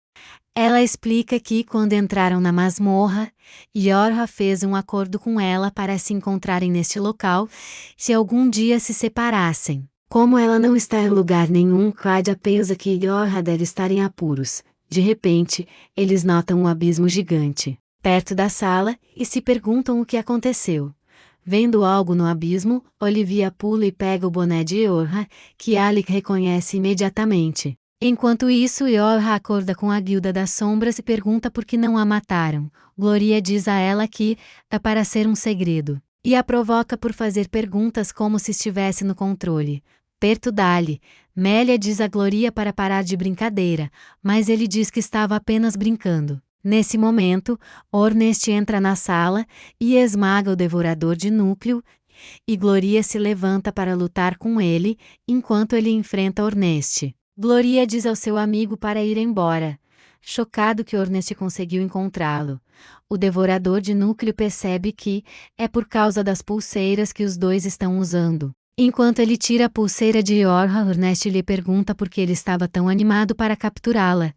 Ela explica que quando entraram na masmorra, Yorha fez um acordo com ela para se encontrarem neste local, se algum dia se separassem. Como ela não está em lugar nenhum, Kreia pensa que Yorha deve estar em apuros. De repente, eles notam um abismo gigante perto da sala e se perguntam o que aconteceu. Vendo algo no abismo, Olivia pula e pega o boné de Yorha, que Alec reconhece imediatamente. Enquanto isso, Yorha acorda com a Guilda das Sombras e pergunta por que não a mataram. Gloria diz a ela que é para ser um segredo, e a provoca por fazer perguntas como se estivesse no controle. Perto dali, Melia diz a Gloria para parar de brincadeira, mas ele diz que estava apenas brincando. Nesse momento, Ornest entra na sala e esmaga o devorador de núcleo, e Gloria se levanta para lutar com ele, enquanto ele enfrenta Ornest. Gloria diz ao seu amigo para ir embora, chocado que Ornest conseguiu encontrá-lo. O devorador de núcleo percebe que é por causa das pulseiras que os dois estão usando. Enquanto ele tira a pulseira de Yorha, Ornest lhe pergunta por que ele estava tão animado para capturá-la.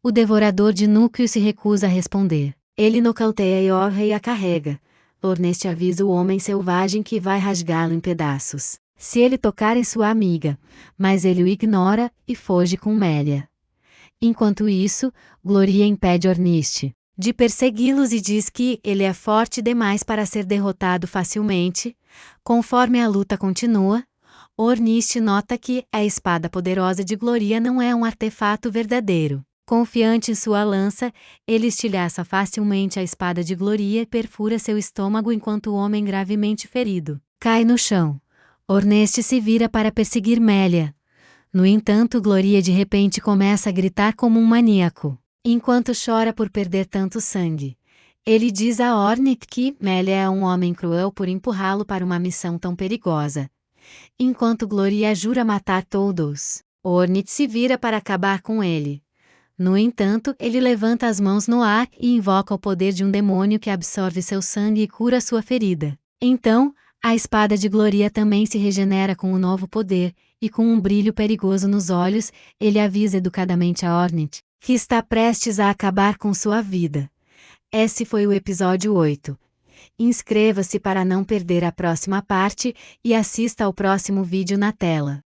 O devorador de núcleo se recusa a responder. Ele nocauteia Yorha e a carrega. Ornest avisa o homem selvagem que vai rasgá-lo em pedaços se ele tocar em sua amiga, mas ele o ignora e foge com Melia. Enquanto isso, Gloria impede Ornist de persegui-los e diz que ele é forte demais para ser derrotado facilmente. Conforme a luta continua, Ornist nota que a espada poderosa de Gloria não é um artefato verdadeiro. Confiante em sua lança, ele estilhaça facilmente a espada de Gloria e perfura seu estômago enquanto o homem gravemente ferido cai no chão. Ornest se vira para perseguir Melia. No entanto, Gloria de repente começa a gritar como um maníaco, enquanto chora por perder tanto sangue. Ele diz a Ornick que Melia é um homem cruel por empurrá-lo para uma missão tão perigosa. Enquanto Gloria jura matar todos, Ornick se vira para acabar com ele. No entanto, ele levanta as mãos no ar e invoca o poder de um demônio que absorve seu sangue e cura sua ferida. Então, a espada de Gloria também se regenera com um novo poder, e com um brilho perigoso nos olhos, ele avisa educadamente a Ornit que está prestes a acabar com sua vida. Esse foi o episódio 8. Inscreva-se para não perder a próxima parte e assista ao próximo vídeo na tela.